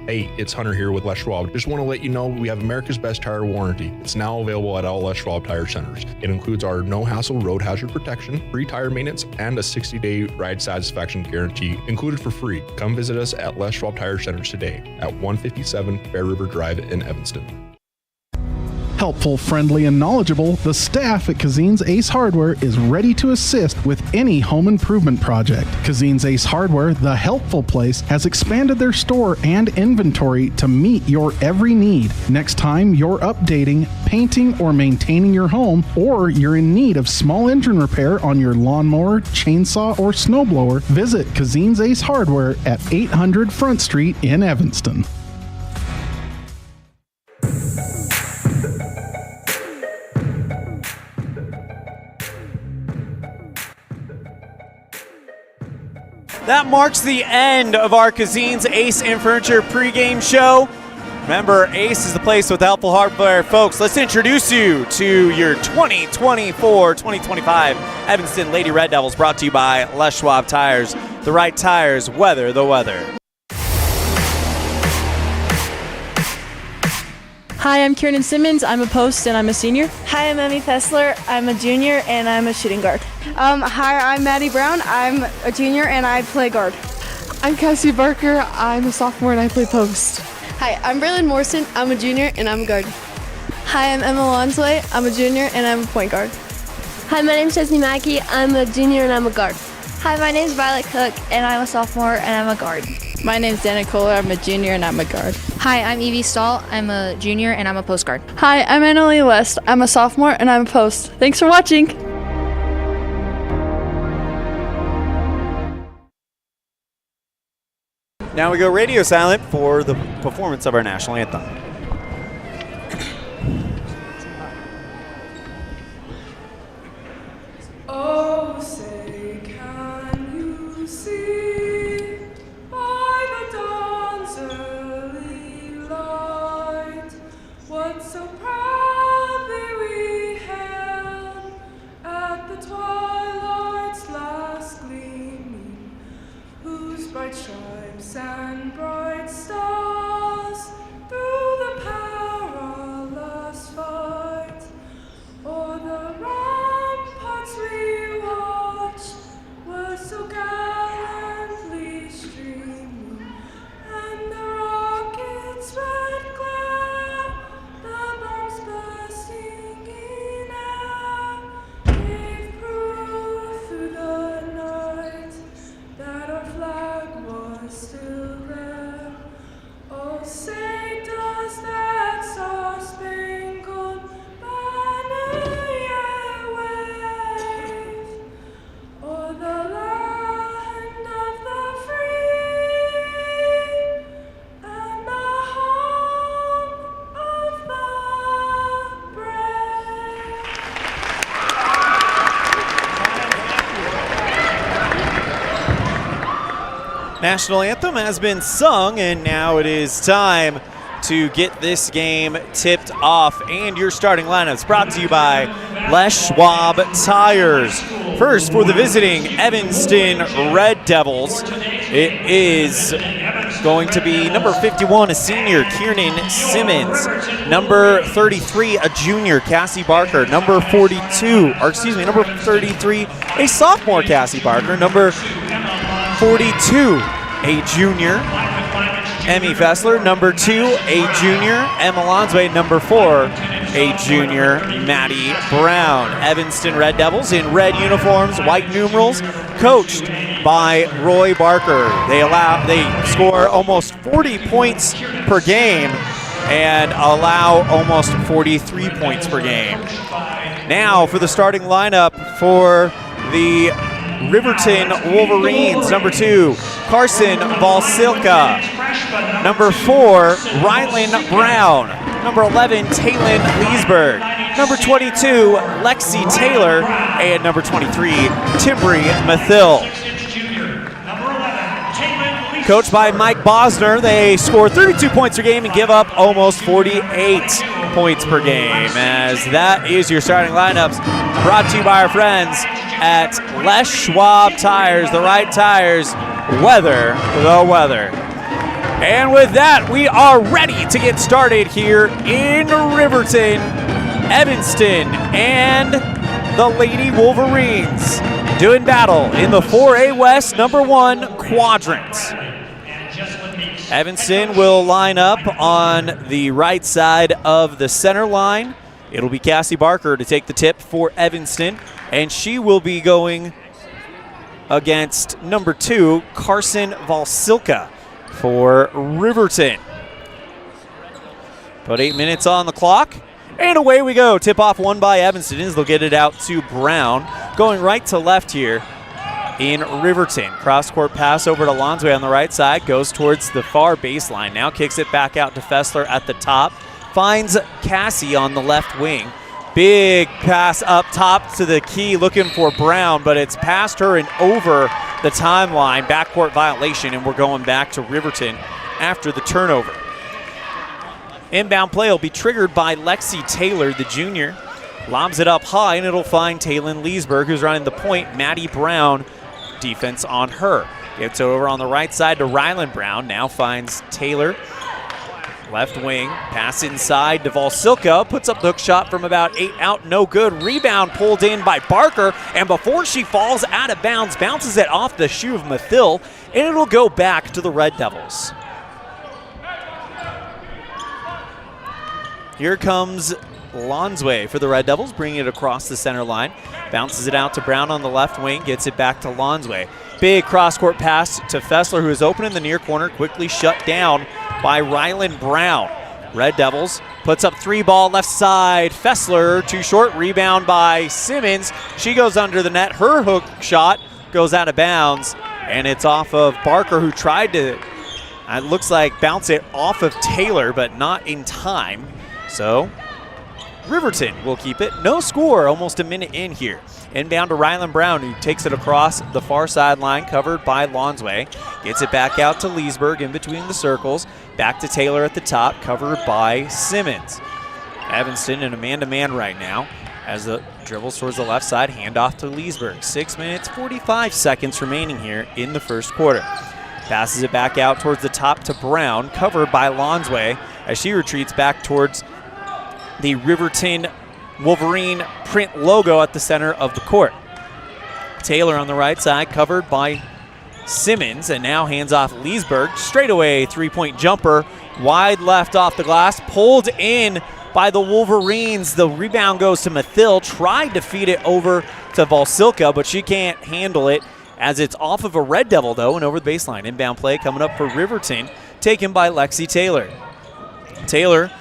Hey, it's Hunter here with Les Schwab. Just want to let you know we have America's Best Tire Warranty. It's now available at all Les Schwab Tire Centers. It includes our no-hassle road hazard protection, free tire maintenance, and a 60-day ride satisfaction guarantee included for free. Come visit us at Les Schwab Tire Centers today at 157 Bear River Drive in Evanston. Helpful, friendly, and knowledgeable, the staff at Cazin's Ace Hardware is ready to assist with any home improvement project. Cazin's Ace Hardware, the helpful place, has expanded their store and inventory to meet your every need. Next time you're updating, painting, or maintaining your home, or you're in need of small engine repair on your lawnmower, chainsaw, or snowblower, visit Cazin's Ace Hardware at 800 Front Street in Evanston. That marks the end of our Cazin's Ace and Furniture pregame show. Remember, Ace is the place with helpful hardware. Folks, let's introduce you to your 2024-2025 Evanston Lady Red Devils, brought to you by Les Schwab Tires. The right tires weather the weather. Hi, I'm Kieran Simmons. I'm a post and I'm a senior. Hi, I'm Emmy Fessler. I'm a junior and I'm a shooting guard. Hi, I'm Maddie Brown. I'm a junior and I play guard. I'm Cassie Barker. I'm a sophomore and I play post. Hi, I'm Braylon Morrison. I'm a junior and I'm a guard. Hi, I'm Emma Lonsway. I'm a junior and I'm a point guard. Hi, my name's Chesney Mackey. I'm a junior and I'm a guard. Hi, my name's Violet Cook and I'm a sophomore and I'm a guard. My name's Dana Kohler. I'm a junior and I'm a guard. Hi, I'm Evie Stahl. I'm a junior and I'm a post guard. Hi, I'm Annalie West. I'm a sophomore and I'm a post. Thanks for watching. Now we go radio silent for the performance of our national anthem. Oh, say, can you see by the dawn's early light what so proudly we hailed at the twilight's last gleaming, whose bright stripes and bright stars through the perilous fight o'er the ramparts we watched were so gallantly streaming, and the rockets' red glare, the bombs bursting in air, gave proof through the night that our flag was still there. Oh, say does that star-spangled banner yet wave o'er the land of the free and the home of the brave? National anthem has been sung, and now it is time to get this game tipped off. And your starting lineups brought to you by Les Schwab Tires. First, for the visiting Evanston Red Devils, it is going to be number 51, a senior, Kieran Simmons. Number 33, a junior, Cassie Barker. Number 33, a sophomore, Cassie Barker. Number 42, a junior, Emmy Fessler. Number 2, a junior, Emma Lonsway. Number 4, a junior, Maddie Brown. Evanston Red Devils in red uniforms, white numerals, coached by Roy Barker. They score almost 40 points per game and allow almost 43 points per game. Now for the starting lineup for the Riverton Wolverines. Number 2, Carson Valsilka. Number 4, Rylan Brown. Number 11, Taylin Leesburg. Number 22, Lexi Taylor. And number 23, Timbri Mathill. Coached by Mike Bosner, they score 32 points per game and give up almost 48 points per game. As that is your starting lineups, brought to you by our friends at Les Schwab Tires, the right tires, weather the weather. And with that, we are ready to get started here in Riverton, Evanston, and the Lady Wolverines doing battle in the 4A West number 1 quadrant. Evanston will line up on the right side of the center line. It'll be Cassie Barker to take the tip for Evanston, and she will be going against number 2, Carson Valsilka for Riverton. Put 8 minutes on the clock, and away we go. Tip-off won by Evanston as they'll get it out to Brown. Going right to left here in Riverton. Cross-court pass over to Lonsway on the right side, goes towards the far baseline. Now kicks it back out to Fessler at the top. Finds Cassie on the left wing. Big pass up top to the key, looking for Brown, but it's past her and over the timeline. Backcourt violation, and we're going back to Riverton after the turnover. Inbound play will be triggered by Lexi Taylor, the junior. Lobs it up high, and it'll find Taylin Leesburg, who's running the point. Maddie Brown, defense on her. Gets over on the right side to Rylan Brown. Now finds Taylor. Left wing, pass inside to Valsilka, puts up the hook shot from about 8 out, no good. Rebound pulled in by Barker, and before she falls out of bounds, bounces it off the shoe of Mathill, and it'll go back to the Red Devils. Here comes Lonsway for the Red Devils, bringing it across the center line. Bounces it out to Brown on the left wing, gets it back to Lonsway. Big cross-court pass to Fessler, who is open in the near corner, quickly shut down by Rylan Brown. Red Devils puts up 3 ball left side. Fessler, too short, rebound by Simmons. She goes under the net. Her hook shot goes out of bounds, and it's off of Barker, who tried to, it looks like, bounce it off of Taylor, but not in time. So Riverton will keep it. No score, almost a minute in here. Inbound to Rylan Brown, who takes it across the far sideline, covered by Lonsway. Gets it back out to Leesburg in between the circles. Back to Taylor at the top, covered by Simmons. Evanston in a man-to-man right now as the dribbles towards the left side, handoff to Leesburg. 6 minutes, 45 seconds remaining here in the first quarter. Passes it back out towards the top to Brown, covered by Lonsway as she retreats back towards the Riverton Wolverine print logo at the center of the court. Taylor on the right side, covered by Simmons, and now hands off Leesburg. Straightaway three-point jumper, wide left off the glass, pulled in by the Wolverines. The rebound goes to Mathill, tried to feed it over to Valsilka, but she can't handle it as it's off of a Red Devil, though, and over the baseline. Inbound play coming up for Riverton, taken by Lexi Taylor. Taylor,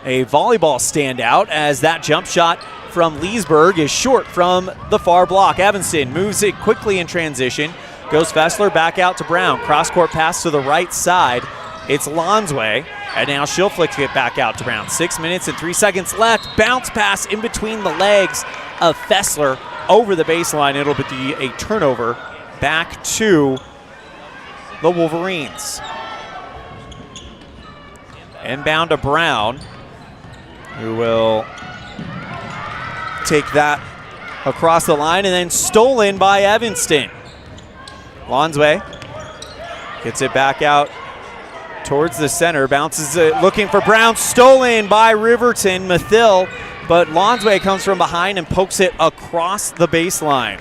a volleyball standout, as that jump shot from Leesburg is short from the far block. Evanston moves it quickly in transition. Goes Fessler back out to Brown. Cross-court pass to the right side. It's Lonsway, and now she'll flick it back out to Brown. 6 minutes and 3 seconds left. Bounce pass in between the legs of Fessler over the baseline. It'll be a turnover back to the Wolverines. Inbound to Brown, who will take that across the line, and then stolen by Evanston. Lonsway gets it back out towards the center, bounces it, looking for Brown, stolen by Riverton, Mathill, but Lonsway comes from behind and pokes it across the baseline.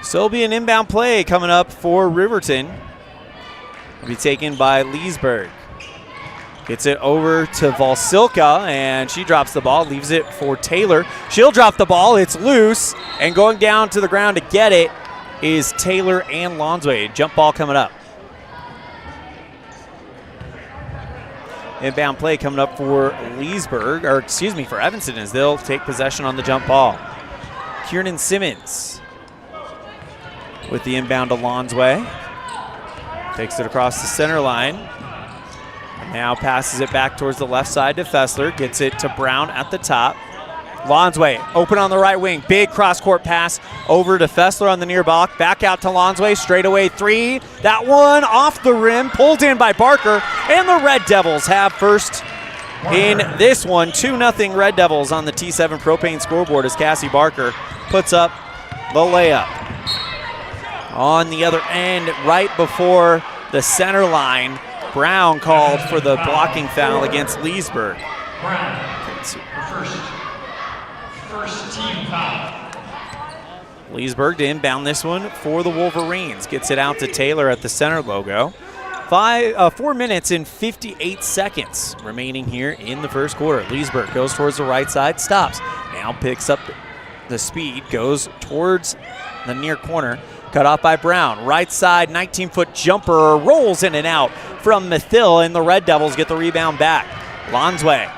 So it'll be an inbound play coming up for Riverton. Be taken by Leesburg. Gets it over to Valsilka, and she drops the ball, leaves it for Taylor. She'll drop the ball. It's loose, and going down to the ground to get it is Taylor and Lonsway. Jump ball coming up. Inbound play coming up for Leesburg, or excuse me, for Evanston, as they'll take possession on the jump ball. Kiernan Simmons with the inbound to Lonsway. Takes it across the center line. And now passes it back towards the left side to Fessler. Gets it to Brown at the top. Lonsway open on the right wing. Big cross-court pass over to Fessler on the near block. Back out to Lonsway. Straightaway three. That one off the rim. Pulled in by Barker. And the Red Devils have first in this one. 2-0 Red Devils on the T7 Propane scoreboard as Cassie Barker puts up the layup. On the other end, right before the center line, Brown called for the blocking foul against Leesburg. First team foul. Leesburg to inbound this one for the Wolverines. Gets it out to Taylor at the center logo. 4 minutes and 58 seconds remaining here in the first quarter. Leesburg goes towards the right side, stops. Now picks up the speed, goes towards the near corner. Cut off by Brown. Right side, 19-foot jumper rolls in and out from Mathil, and the Red Devils get the rebound back. Lonsway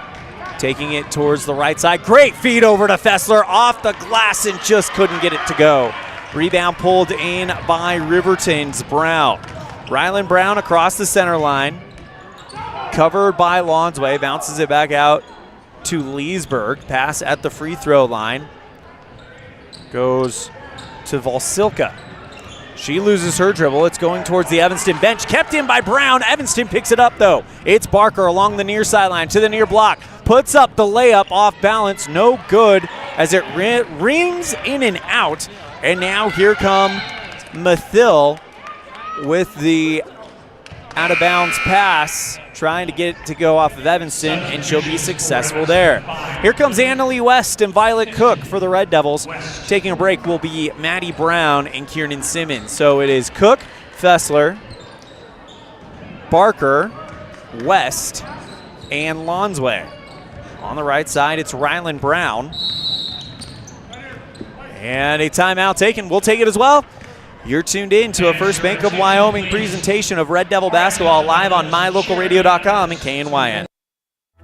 taking it towards the right side. Great feed over to Fessler off the glass and just couldn't get it to go. Rebound pulled in by Riverton's Brown. Rylan Brown across the center line. Covered by Lonsway. Bounces it back out to Leesburg. Pass at the free throw line. Goes to Valsilka. She loses her dribble. It's going towards the Evanston bench. Kept in by Brown. Evanston picks it up, though. It's Barker along the near sideline to the near block. Puts up the layup off balance. No good as it rings in and out. And now here come Mathil with the out-of-bounds pass, trying to get it to go off of Evanston, and she'll be successful there. Here comes Annalie West and Violet Cook for the Red Devils. Taking a break will be Maddie Brown and Kiernan Simmons. So it is Cook, Fessler, Barker, West, and Lonsway. On the right side, it's Rylan Brown. And a timeout taken. We'll take it as well. You're tuned in to a First Bank of Wyoming presentation of Red Devil basketball live on mylocalradio.com and KNYN.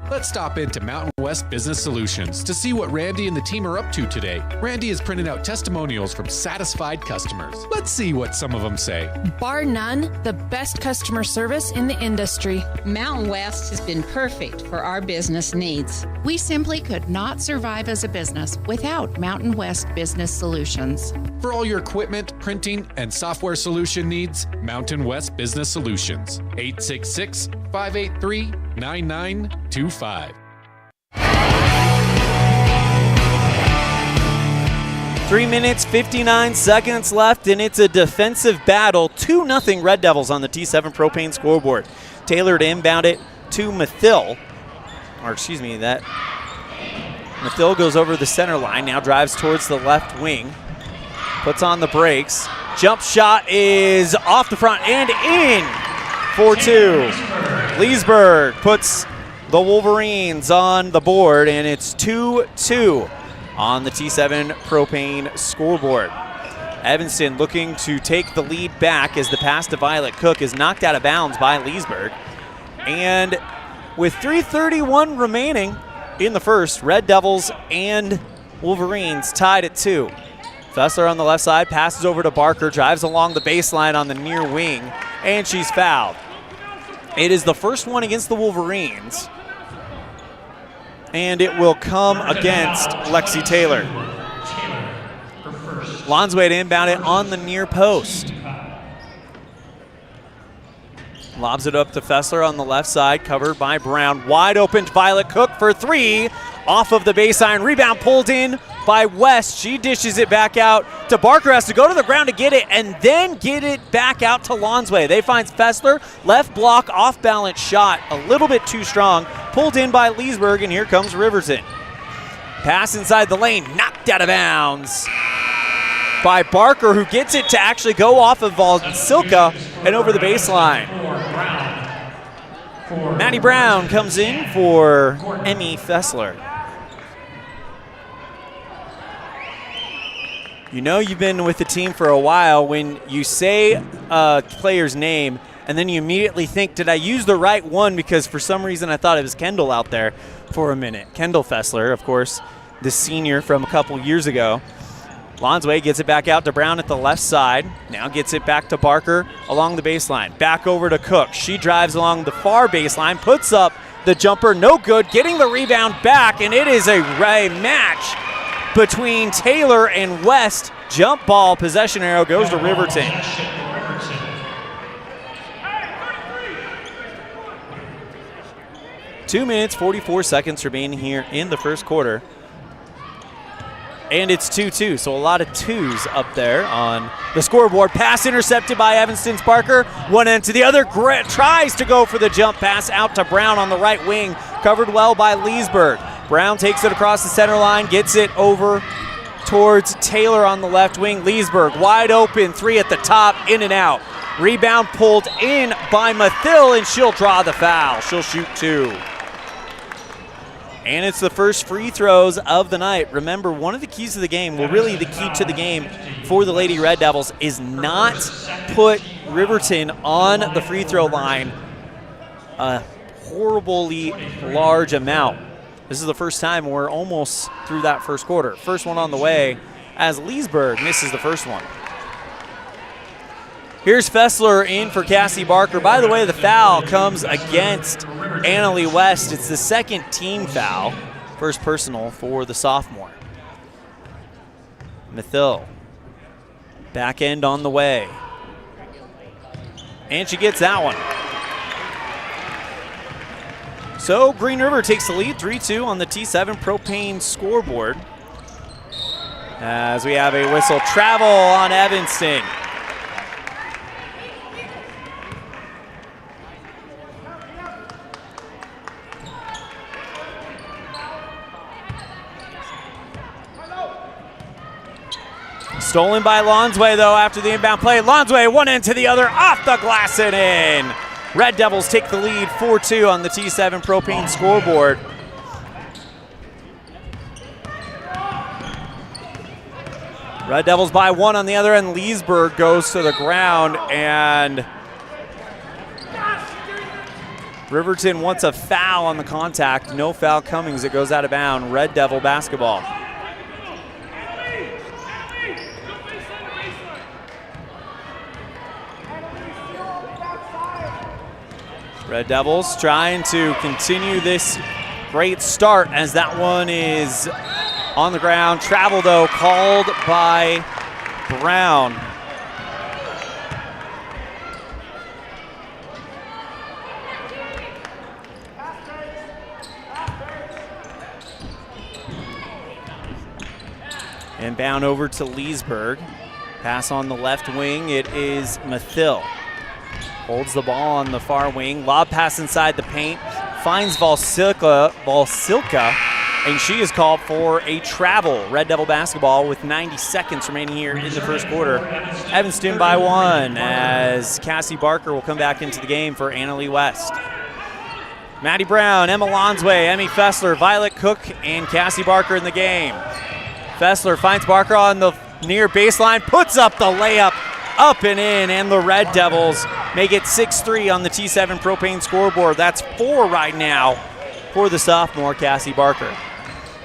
Let's stop into Mountain West Business Solutions to see what Randy and the team are up to today. Randy is printing out testimonials from satisfied customers. Let's see what some of them say. Bar none, the best customer service in the industry. Mountain West has been perfect for our business needs. We simply could not survive as a business without Mountain West Business Solutions. For all your equipment, printing, and software solution needs, Mountain West Business Solutions. 866-583-9925. 3 minutes, 59 seconds left, and it's a defensive battle. 2-0 Red Devils on the T7 Propane scoreboard. Taylor to inbound it to Mathil. Or excuse me, that Mathil goes over the center line, now drives towards the left wing. Puts on the brakes. Jump shot is off the front and in for two. Leesburg puts the Wolverines on the board, and it's 2-2 on the T7 Propane scoreboard. Evanston looking to take the lead back as the pass to Violet Cook is knocked out of bounds by Leesburg. And with 3:31 remaining in the first, Red Devils and Wolverines tied at 2. Fessler on the left side, passes over to Barker, drives along the baseline on the near wing, and she's fouled. It is the first one against the Wolverines, and it will come against Lexi Taylor. Lonsway to inbound it on the near post. Lobs it up to Fessler on the left side, covered by Brown. Wide open, Violet Cook for three. Off of the baseline, rebound pulled in by West. She dishes it back out to Barker, has to go to the ground to get it, and then get it back out to Lonsway. They find Fessler, left block, off balance shot, a little bit too strong. Pulled in by Leesburg, and here comes Riverton. Pass inside the lane, knocked out of bounds. by Barker, who gets it to actually go off of Silka and over the baseline. Maddie Brown comes in for Emmy Fessler. You know you've been with the team for a while when you say a player's name and then you immediately think, did I use the right one? Because for some reason I thought it was Kendall out there for a minute. Kendall Fessler, of course, the senior from a couple years ago. Lonsway gets it back out to Brown at the left side. Now gets it back to Barker along the baseline. Back over to Cook. She drives along the far baseline, puts up the jumper, no good, getting the rebound back, and it is a match between Taylor and West. Jump ball, possession arrow goes to Riverton. Two minutes, 44 seconds remaining here in the first quarter. And it's 2-2, so a lot of twos up there on the scoreboard. Pass intercepted by Evanston's Barker. One end to the other. Tries to go for the jump pass out to Brown on the right wing. Covered well by Leesburg. Brown takes it across the center line, gets it over towards Taylor on the left wing. Leesburg wide open, three at the top, in and out. Rebound pulled in by Mathil, and she'll draw the foul. She'll shoot two. And it's the first free throws of the night. Remember, one of the keys to the game, well, really the key to the game for the Lady Red Devils is not put Riverton on the free throw line a horribly large amount. This is the first time we're almost through that first quarter. First one on the way as Leesburg misses the first one. Here's Fessler in for Cassie Barker. By the way, the foul comes against Annalie West. It's the second team foul, first personal for the sophomore. Mathil, back end on the way. And she gets that one. So Green River takes the lead, 3-2 on the T7 Propane scoreboard. As we have a whistle travel on Evanston. Stolen by Lonsway, though, after the inbound play. Lonsway, one end to the other, off the glass and in. Red Devils take the lead, 4-2 on the T7 Propane scoreboard. Red Devils by one on the other end. Leesburg goes to the ground, and Riverton wants a foul on the contact. No foul coming as it goes out of bounds. Red Devil basketball. Red Devils trying to continue this great start as that one is on the ground. Travel, though, called by Brown. Inbound over to Leesburg. Pass on the left wing. It is Mathil. Holds the ball on the far wing. Lob pass inside the paint. Finds Valsilka, and she is called for a travel. Red Devil basketball with 90 seconds remaining here in the first quarter. Evanston by one as Cassie Barker will come back into the game for Annalie West. Maddie Brown, Emma Lonsway, Emmy Fessler, Violet Cook, and Cassie Barker in the game. Fessler finds Barker on the near baseline, puts up the layup, up and in, and the Red Devils make it 6-3 on the T7 Propane scoreboard. That's 4 right now for the sophomore, Cassie Barker.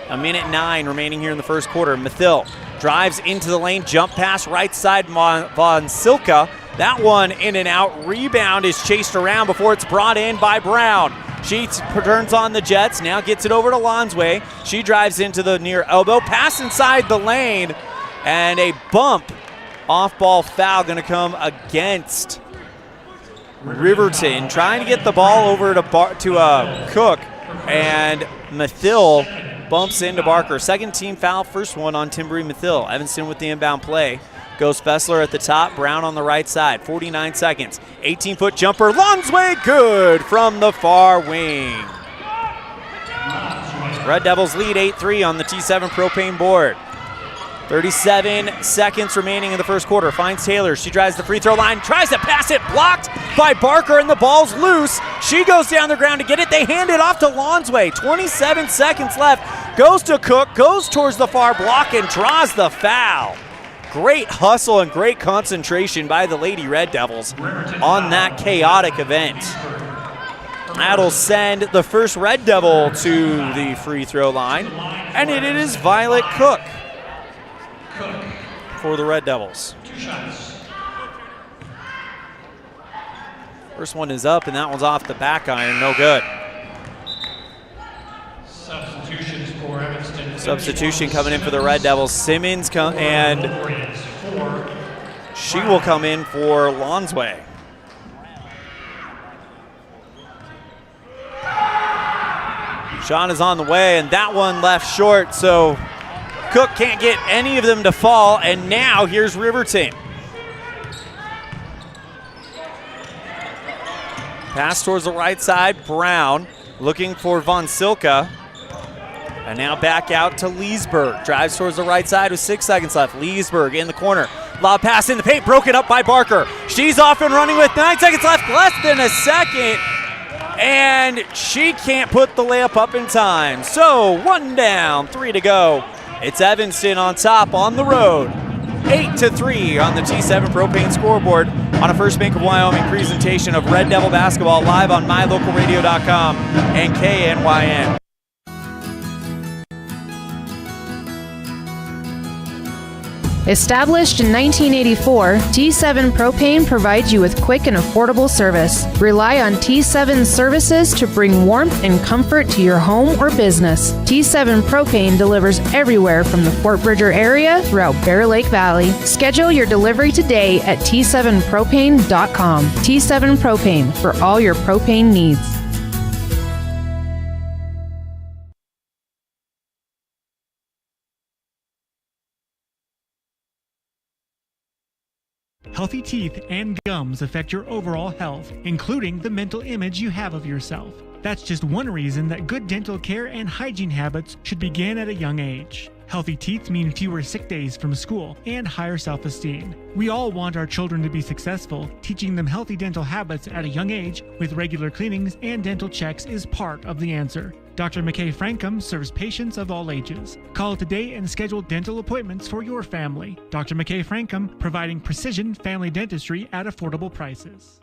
1:09 remaining here in the first quarter. Mathil drives into the lane, jump pass right side, Von Silka. That one in and out. Rebound is chased around before it's brought in by Brown. She turns on the Jets, now gets it over to Lonsway. She drives into the near elbow, pass inside the lane, and a bump. Off-ball foul going to come against Riverton. Trying to get the ball over to Cook, and Mathil bumps into Barker. Second team foul, first one on Timbery Mathil. Evanston with the inbound play. Goes Fessler at the top, Brown on the right side. 49 seconds. 18-foot jumper. Lonsway, good from the far wing. Red Devils lead 8-3 on the T7 Propane board. 37 seconds remaining in the first quarter. Finds Taylor. She drives the free throw line, tries to pass it, blocked by Barker, and the ball's loose. She goes down the ground to get it. They hand it off to Lonsway. 27 seconds left. Goes to Cook, goes towards the far block, and draws the foul. Great hustle and great concentration by the Lady Red Devils on that chaotic event. That'll send the first Red Devil to the free throw line, and it is Violet Cook for the Red Devils. First one is up, and that one's off the back iron, no good. Substitutions for Evanston. Substitution coming in for the Red Devils. Simmons and she will come in for Lonsway. Shot is on the way, and that one left short, so Cook can't get any of them to fall, and now here's Riverton. Pass towards the right side, Brown looking for Von Silka. And now back out to Leesburg. Drives towards the right side with 6 seconds left. Leesburg in the corner. Lob pass in the paint, broken up by Barker. She's off and running with 9 seconds left, less than a second. And she can't put the layup up in time. So 1 down, 3 to go. It's Evanston on top on the road. 8-3 on the T7 Propane scoreboard on a First Bank of Wyoming presentation of Red Devil basketball live on mylocalradio.com and KNYN. Established in 1984, T7 Propane provides you with quick and affordable service. Rely on T7 services to bring warmth and comfort to your home or business. T7 Propane delivers everywhere from the Fort Bridger area throughout Bear Lake Valley. Schedule your delivery today at T7propane.com. T7 Propane for all your propane needs. Healthy teeth and gums affect your overall health, including the mental image you have of yourself. That's just one reason that good dental care and hygiene habits should begin at a young age. Healthy teeth mean fewer sick days from school and higher self-esteem. We all want our children to be successful. Teaching them healthy dental habits at a young age with regular cleanings and dental checks is part of the answer. Dr. McKay Frankum serves patients of all ages. Call today and schedule dental appointments for your family. Dr. McKay Frankum, providing precision family dentistry at affordable prices.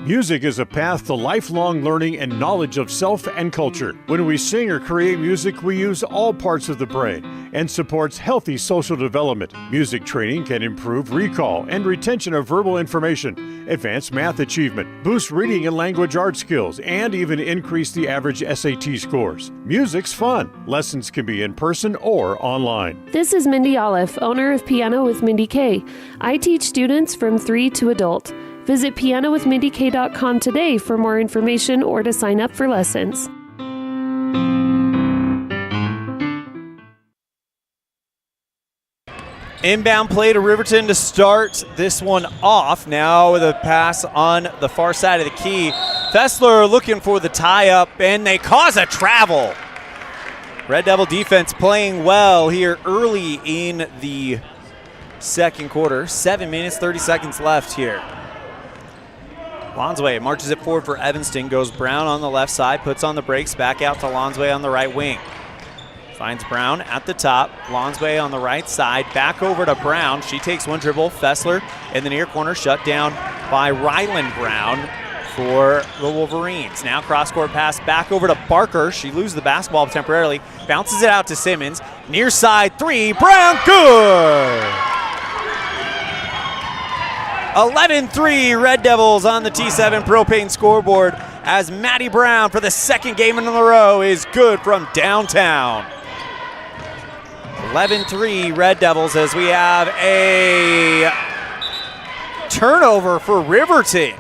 Music is a path to lifelong learning and knowledge of self and culture. When we sing or create music, we use all parts of the brain and supports healthy social development. Music training can improve recall and retention of verbal information, advance math achievement, boost reading and language arts skills, and even increase the average SAT scores. Music's fun. Lessons can be in person or online. This is Mindy Olliff, owner of Piano with Mindy K. I teach students from 3 to adult. Visit pianowithmindyk.com today for more information or to sign up for lessons. Inbound play to Riverton to start this one off. Now with a pass on the far side of the key. Fessler looking for the tie-up, and they cause a travel. Red Devil defense playing well here early in the second quarter. 7 minutes, 30 seconds left here. Lonsway marches it forward for Evanston, goes Brown on the left side, puts on the brakes, back out to Lonsway on the right wing. Finds Brown at the top, Lonsway on the right side, back over to Brown. She takes one dribble, Fessler in the near corner, shut down by Ryland Brown for the Wolverines. Now cross-court pass back over to Barker. She loses the basketball temporarily, bounces it out to Simmons. Near side three, Brown, good! 11-3 Red Devils on the T7 Propane scoreboard as Maddie Brown for the second game in a row is good from downtown. 11-3 Red Devils as we have a turnover for Riverton.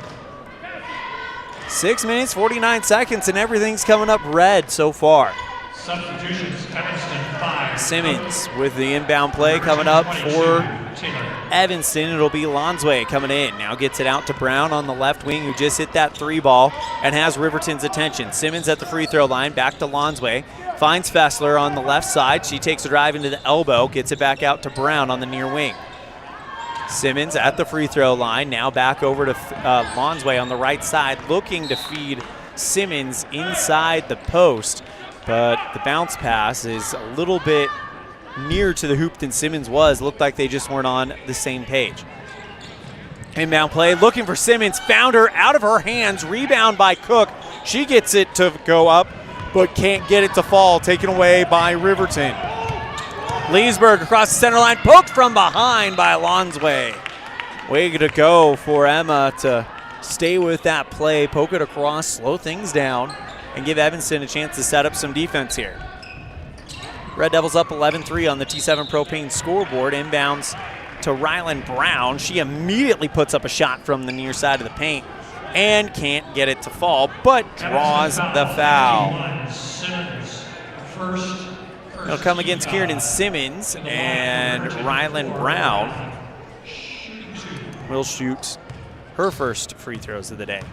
6 minutes, 49 seconds, and everything's coming up red so far. Substitutions, Evanston 5. Simmons with the inbound play coming up for Evanston, it'll be Lonsway coming in. Now gets it out to Brown on the left wing, who just hit that 3 ball and has Riverton's attention. Simmons at the free throw line, back to Lonsway. Finds Fessler on the left side. She takes a drive into the elbow, gets it back out to Brown on the near wing. Simmons at the free throw line, now back over to Lonsway on the right side, looking to feed Simmons inside the post, but the bounce pass is a little bit nearer to the hoop than Simmons was. Looked like they just weren't on the same page. Inbound play, looking for Simmons, found her out of her hands, rebound by Cook. She gets it to go up, but can't get it to fall, taken away by Riverton. Leesburg across the center line, poked from behind by Lonsway. Way to go for Emma to stay with that play, poke it across, slow things down, and give Evanston a chance to set up some defense here. Red Devils up 11-3 on the T7 Propane scoreboard. Inbounds to Rylan Brown. She immediately puts up a shot from the near side of the paint and can't get it to fall, but draws the foul. It'll come against Kieran Simmons, and Rylan Brown will shoot her first free throws of the day.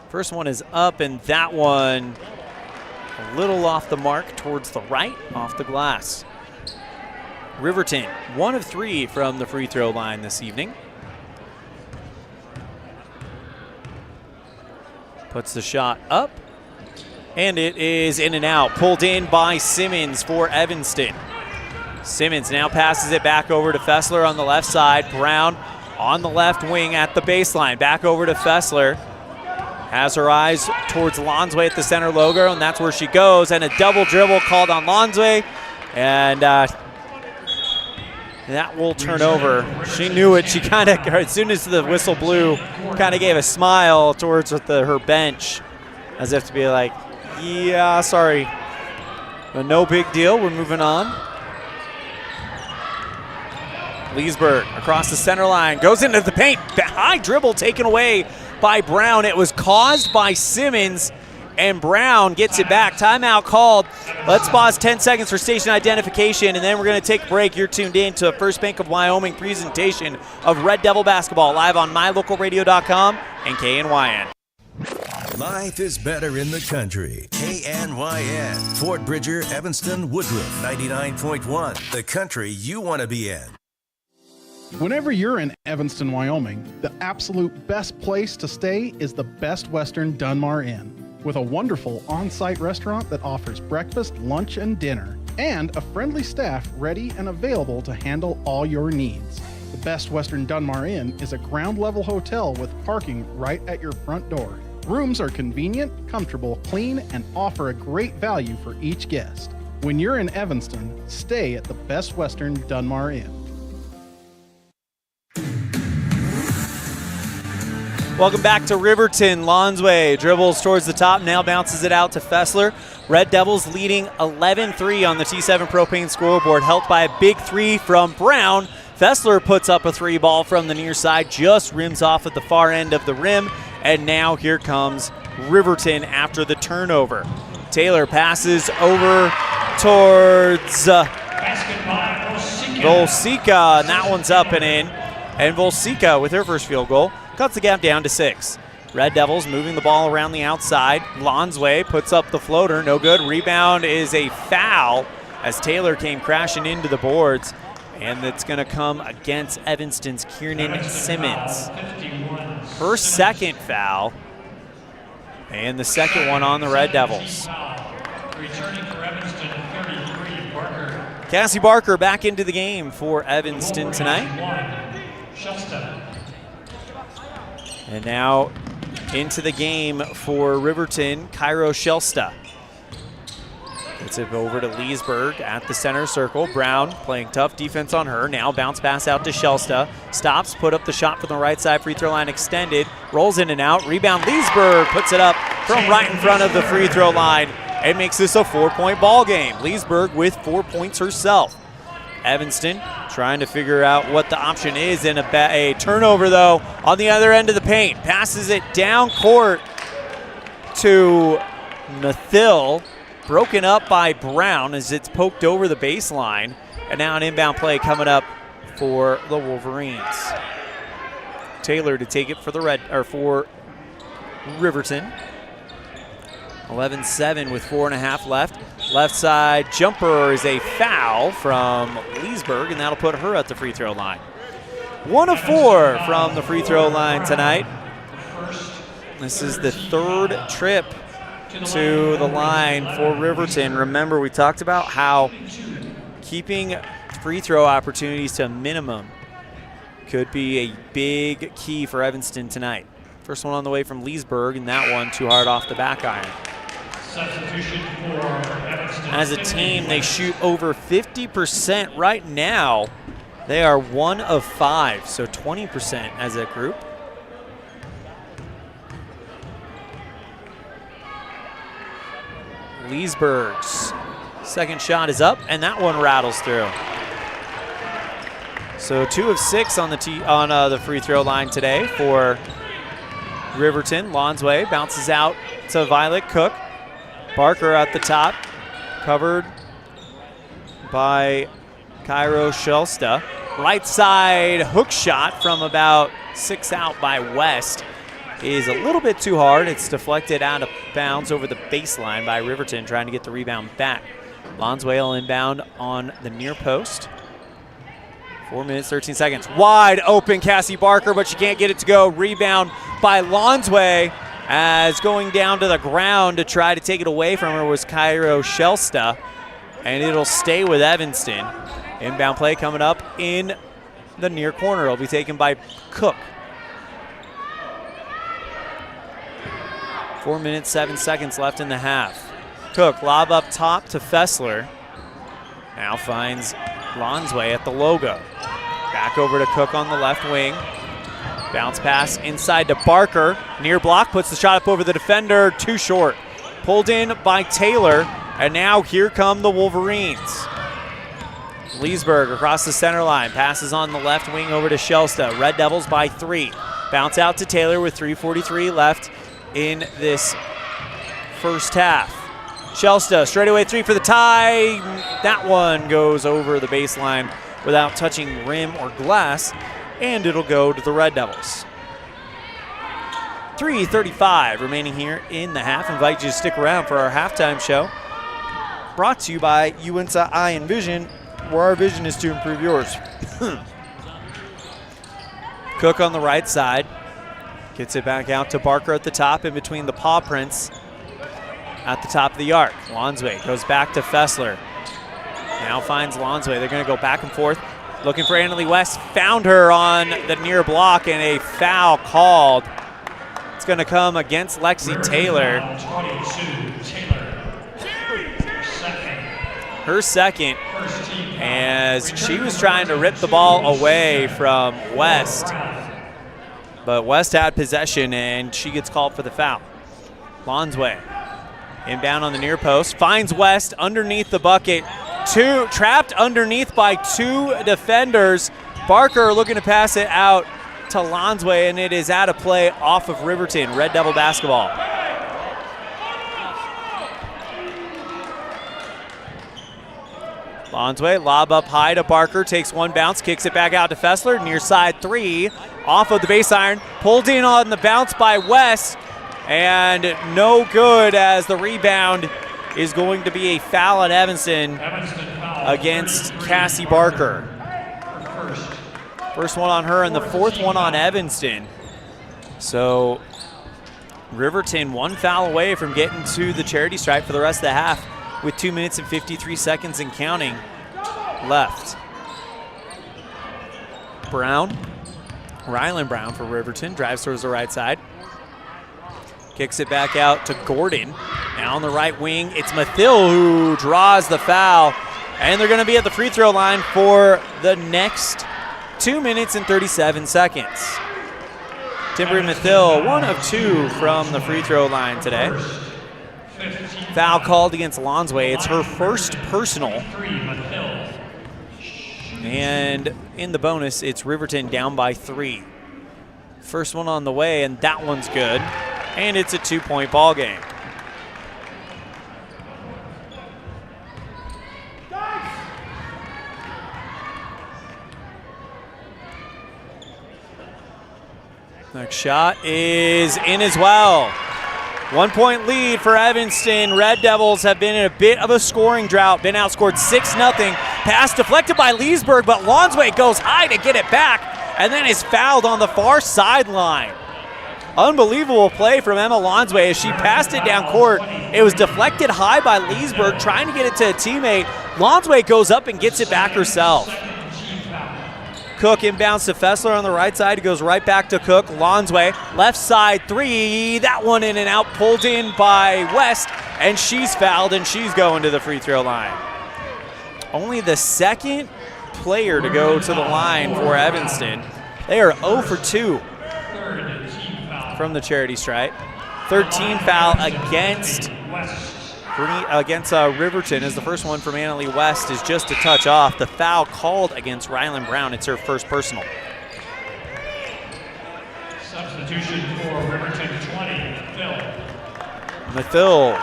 First one is up, and that one a little off the mark towards the right, off the glass. Riverton, 1 of 3 from the free throw line this evening. Puts the shot up, and it is in and out. Pulled in by Simmons for Evanston. Simmons now passes it back over to Fessler on the left side. Brown on the left wing at the baseline. Back over to Fessler. Has her eyes towards Lonsway at the center logo, and that's where she goes. And a double dribble called on Lonsway, and that will turn over. She knew it. She kind of, as soon as the whistle blew, kind of gave a smile towards her bench, as if to be like, yeah, sorry. But no big deal. We're moving on. Leesburg across the center line, goes into the paint. High dribble taken away by Brown. It was caused by Simmons, and Brown gets it back. Timeout called. Let's pause 10 seconds for station identification, and then we're going to take a break. You're tuned in to a First Bank of Wyoming presentation of Red Devil basketball, live on mylocalradio.com and KNYN. Life is better in the country. KNYN. Fort Bridger, Evanston, Woodruff, 99.1. The country you want to be in. Whenever you're in Evanston, Wyoming, the absolute best place to stay is the Best Western Dunmar Inn, with a wonderful on-site restaurant that offers breakfast, lunch, and dinner, and a friendly staff ready and available to handle all your needs. The Best Western Dunmar Inn is a ground-level hotel with parking right at your front door. Rooms are convenient, comfortable, clean, and offer a great value for each guest. When you're in Evanston, stay at the Best Western Dunmar Inn. Welcome back to Riverton. Lonsway dribbles towards the top, now bounces it out to Fessler. Red Devils leading 11-3 on the T7 Propane scoreboard, helped by a big 3 from Brown. Fessler puts up a 3 ball from the near side, just rims off at the far end of the rim, and now here comes Riverton after the turnover. Taylor passes over towards Volsika, and that one's up and in. And Volsika, with her first field goal, cuts the gap down to 6. Red Devils moving the ball around the outside. Lonsway puts up the floater, no good. Rebound is a foul as Taylor came crashing into the boards, and it's going to come against Evanston's Kieran Simmons. Her second foul, and the second one on the Red Devils. Cassie Barker back into the game for Evanston tonight. And now into the game for Riverton, Cairo Shelsta. Gets it over to Leesburg at the center circle. Brown playing tough defense on her. Now bounce pass out to Shelsta. Stops, put up the shot from the right side. Free throw line extended. Rolls in and out. Rebound Leesburg puts it up from right in front of the free throw line. It makes this a 4-point ball game. Leesburg with 4 points herself. Evanston trying to figure out what the option is, and a turnover, though, on the other end of the paint. Passes it down court to Nathil, broken up by Brown as it's poked over the baseline. And now an inbound play coming up for the Wolverines. Taylor to take it for for Riverton. 11-7 with 4.5 left. Left side jumper is a foul from Leesburg, and that'll put her at the free throw line. 1 of 4 from the free throw line tonight. This is the third trip to the line for Riverton. Remember, we talked about how keeping free throw opportunities to a minimum could be a big key for Evanston tonight. First one on the way from Leesburg, and that one too hard off the back iron. Substitution for Evanston. As a team, they shoot over 50% right now. They are 1 of 5, so 20% as a group. Leesburg's second shot is up, and that one rattles through. So 2 of 6 on the free throw line today for Riverton. Lonsway bounces out to Violet Cook. Barker at the top, covered by Cairo Shelsta. Right side hook shot from about 6 out by West is a little bit too hard. It's deflected out of bounds over the baseline by Riverton, trying to get the rebound back. Lonsway will inbound on the near post. 4 minutes, 13 seconds. Wide open, Cassie Barker, but she can't get it to go. Rebound by Lonsway, as going down to the ground to try to take it away from her was Cairo Shelsta, and it'll stay with Evanston. Inbound play coming up in the near corner. It'll be taken by Cook. 4 minutes, 7 seconds left in the half. Cook, lob up top to Fessler. Now finds Lonsway at the logo. Back over to Cook on the left wing. Bounce pass inside to Barker. Near block, puts the shot up over the defender. Too short. Pulled in by Taylor, and now here come the Wolverines. Leesburg across the center line. Passes on the left wing over to Shelsta. Red Devils by 3. Bounce out to Taylor with 3:43 left in this first half. Shelsta, straightaway 3 for the tie. That one goes over the baseline without touching rim or glass, and it'll go to the Red Devils. 3:35 remaining here in the half. Invite you to stick around for our halftime show. Brought to you by UNSA Eye and Vision, where our vision is to improve yours. Cook on the right side. Gets it back out to Barker at the top, in between the paw prints at the top of the arc. Lonsway goes back to Fessler. Now finds Lonsway. They're going to go back and forth. Looking for Annalie West. Found her on the near block, and a foul called. It's going to come against Lexi Taylor. Her second, as she was trying to rip the ball away from West. But West had possession, and she gets called for the foul. Lonsway inbound on the near post. Finds West underneath the bucket. Trapped underneath by 2 defenders. Barker looking to pass it out to Lonsway, and it is out of play off of Riverton. Red Devil basketball. Lonsway, lob up high to Barker, takes one bounce, kicks it back out to Fessler. Near side 3, off of the base iron. Pulled in on the bounce by West, and no good, as the rebound is going to be a foul at Evanston against Cassie Barker. First one on her and the fourth one on Evanston. So Riverton 1 foul away from getting to the charity stripe for the rest of the half, with 2 minutes and 53 seconds and counting left. Brown, Rylan Brown for Riverton, drives towards the right side. Kicks it back out to Gordon. Now on the right wing, it's Mathill who draws the foul. And they're going to be at the free throw line for the next 2 minutes and 37 seconds. Timber Mathill, 1 of 2 from the free throw line today. Foul called against Lonsway. It's her first personal. And in the bonus, it's Riverton down by 3. First one on the way, and that one's good. And it's a 2-point ball game. Next shot is in as well. 1 point lead for Evanston. Red Devils have been in a bit of a scoring drought, been outscored 6-0. Pass deflected by Leesburg, but Lonsway goes high to get it back and then is fouled on the far sideline. Unbelievable play from Emma Lonsway as she passed it down court. It was deflected high by Leesburg, trying to get it to a teammate. Lonsway goes up and gets it back herself. Cook inbounds to Fessler on the right side. He goes right back to Cook. Lonsway, left side three. That one in and out, pulled in by West, and she's fouled, and she's going to the free throw line. Only the second player to go to the line for Evanston. They are 0 for 2 from the charity stripe. 13 foul against Riverton, as the first one from Annalie West is just a touch off. The foul called against Rylan Brown. It's her first personal. Substitution for Riverton 20, Mathil.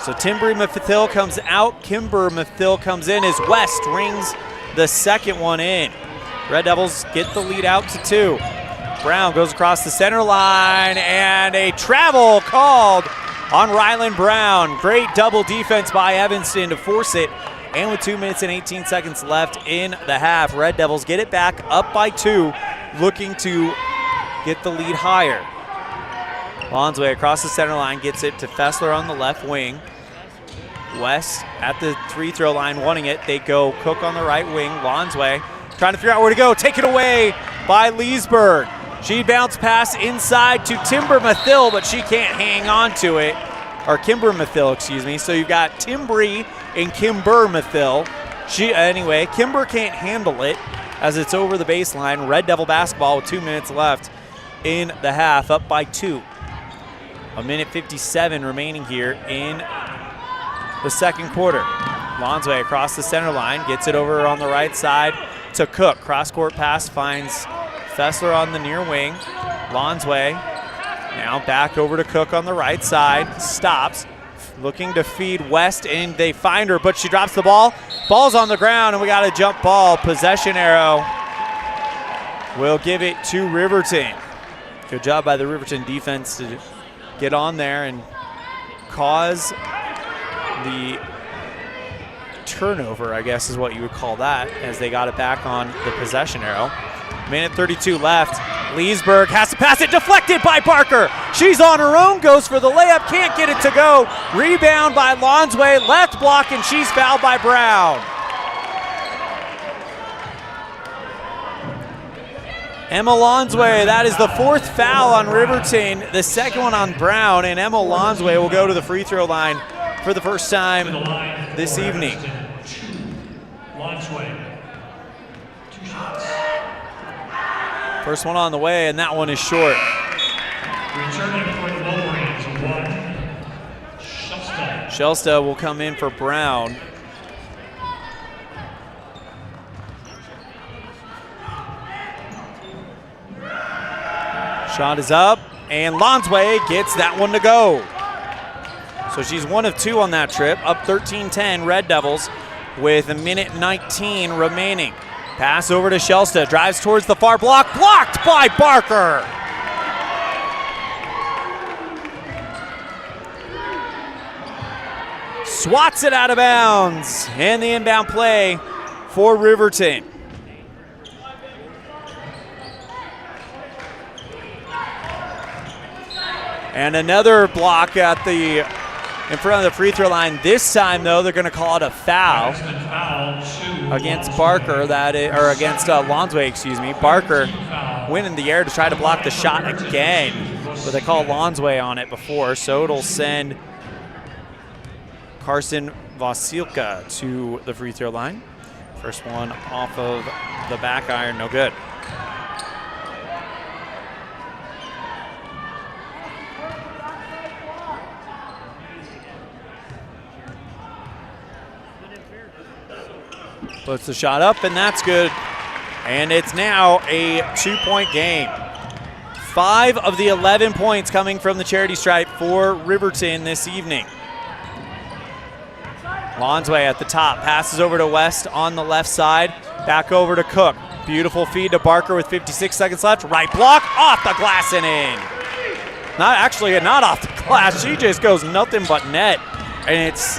So Timbri Mathil comes out. Kimber Mathil comes in as West rings the second one in. Red Devils get the lead out to 2. Brown goes across the center line, and a travel called on Rylan Brown. Great double defense by Evanston to force it. And with 2 minutes and 18 seconds left in the half, Red Devils get it back up by 2, looking to get the lead higher. Lonsway across the center line gets it to Fessler on the left wing. West at the free throw line wanting it. They go Cook on the right wing. Lonsway trying to figure out where to go. Take it away by Leesburg. She bounced pass inside to Timber Mathil, but she can't hang on to it. Or Kimber Mathil, excuse me. So you've got Timbri and Kimber Mathil. Anyway, Kimber can't handle it as it's over the baseline. Red Devil basketball with 2 minutes left in the half, up by 2. 1:57 remaining here in the second quarter. Lonsway across the center line, gets it over on the right side to Cook. Cross-court pass finds Fessler on the near wing. Lonsway now back over to Cook on the right side. Stops, looking to feed West, and they find her, but she drops the ball. Ball's on the ground, and we got a jump ball. Possession arrow will give it to Riverton. Good job by the Riverton defense to get on there and cause the turnover, I guess is what you would call that, as they got it back on the possession arrow. Minute 32 left. Leesburg has to pass it, deflected by Barker. She's on her own, goes for the layup, can't get it to go. Rebound by Lonsway, left block, and she's fouled by Brown. Emma Lonsway, that is the 4th foul on Riverton, the second one on Brown, and Emma Lonsway will go to the free throw line for the first time this evening. Lonsway, 2 shots. First one on the way, and that one is short. Returning for the Wolverines, 1, Shelsta. Shelsta will come in for Brown. Shot is up, and Lonsway gets that one to go. So she's 1 of 2 on that trip, up 13-10 Red Devils with 1:19 remaining. Pass over to Shelsta, drives towards the far block, blocked by Barker. Swats it out of bounds, and the inbound play for Riverton. And another block at in front of the free throw line. This time, though, they're going to call it a foul against Barker, or against Lonsway, excuse me. Barker went in the air to try to block the shot again, but they called Lonsway on it before, so it'll send Carson Vasilka to the free throw line. First one off of the back iron, no good. Puts the shot up, and that's good. And it's now a 2-point game. 5 of the 11 points coming from the charity stripe for Riverton this evening. Lonsway at the top, passes over to West on the left side, back over to Cook. Beautiful feed to Barker with 56 seconds left. Right block, off the glass and in. Not off the glass. She just goes nothing but net. And it's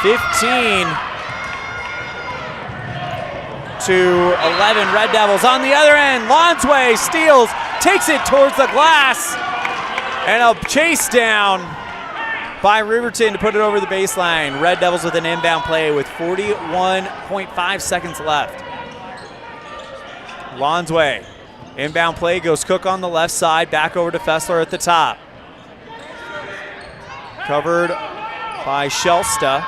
15 to 11 Red Devils. On the other end, Lonsway steals, takes it towards the glass, and a chase down by Riverton to put it over the baseline. Red Devils with an inbound play with 41.5 seconds left. Lonsway, inbound play, goes Cook on the left side, back over to Fessler at the top. Covered by Shelsta.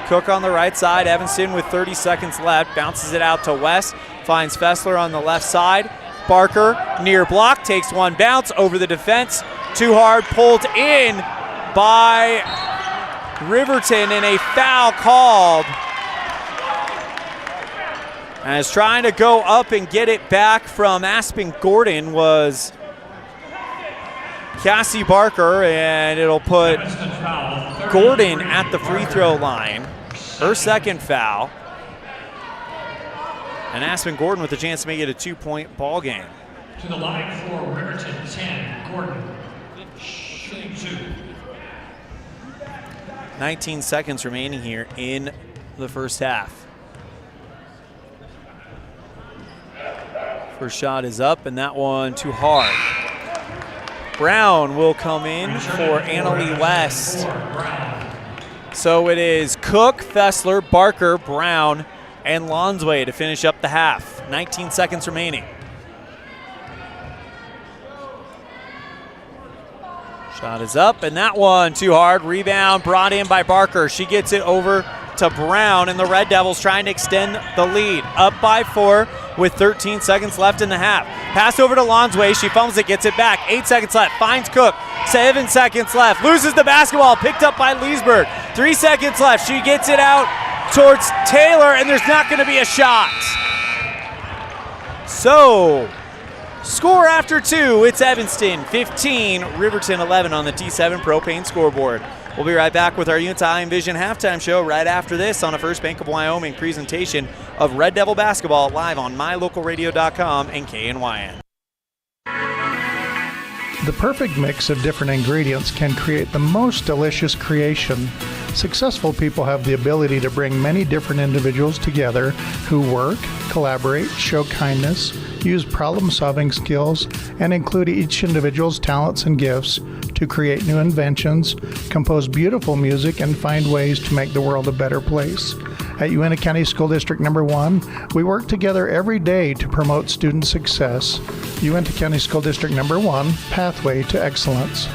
Cook on the right side, Evanston with 30 seconds left, bounces it out to West, finds Fessler on the left side. Barker, near block, takes one bounce over the defense. Too hard, pulled in by Riverton, and a foul called. As trying to go up and get it back from Aspen Gordon was Cassie Barker, and it'll put Gordon at the free throw line. Her second foul. And Aspen Gordon with a chance to make it a 2-point ball game. To the line for Riverton, 10, Gordon, shooting 2. 19 seconds remaining here in the first half. First shot is up, and that one too hard. Brown will come in for Annalie West. So it is Cook, Fessler, Barker, Brown, and Lonsway to finish up the half. 19 seconds remaining. Shot is up, and that one too hard. Rebound brought in by Barker. She gets it over to Brown, and the Red Devils trying to extend the lead. Up by 4 with 13 seconds left in the half. Pass over to Lonsway. She fumbles it, gets it back. 8 seconds left. Finds Cook. 7 seconds left. Loses the basketball. Picked up by Leesburg. 3 seconds left. She gets it out towards Taylor, and there's not going to be a shot. So, score after 2. It's Evanston 15, Riverton 11 on the T7 Propane scoreboard. We'll be right back with our Unity Envision halftime show right after this on a First Bank of Wyoming presentation of Red Devil basketball live on mylocalradio.com and KNYN. The perfect mix of different ingredients can create the most delicious creation. Successful people have the ability to bring many different individuals together who work, collaborate, show kindness, use problem-solving skills, and include each individual's talents and gifts to create new inventions, compose beautiful music, and find ways to make the world a better place. At Uintah County School District Number 1, we work together every day to promote student success. Uintah County School District Number 1, Pathway to Excellence.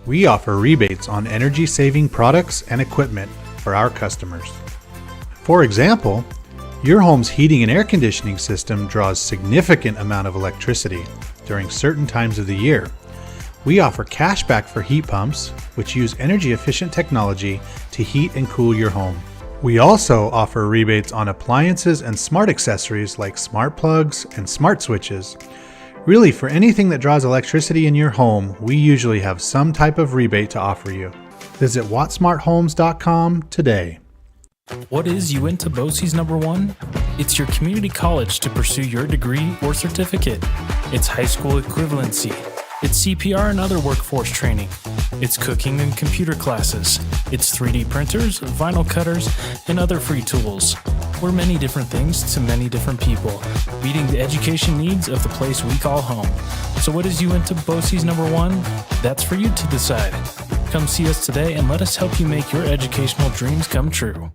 We offer rebates on energy-saving products and equipment for our customers. For example, your home's heating and air conditioning system draws significant amount of electricity during certain times of the year. We offer cash back for heat pumps, which use energy-efficient technology to heat and cool your home. We also offer rebates on appliances and smart accessories like smart plugs and smart switches. Really, for anything that draws electricity in your home, we usually have some type of rebate to offer you. Visit wattsmarthomes.com today. What is Uintah BOCES Number 1? It's your community college to pursue your degree or certificate. It's high school equivalency. It's CPR and other workforce training. It's cooking and computer classes. It's 3D printers, vinyl cutters, and other free tools. We're many different things to many different people, meeting the education needs of the place we call home. So what is Uintah BOCES Number 1? That's for you to decide. Come see us today and let us help you make your educational dreams come true.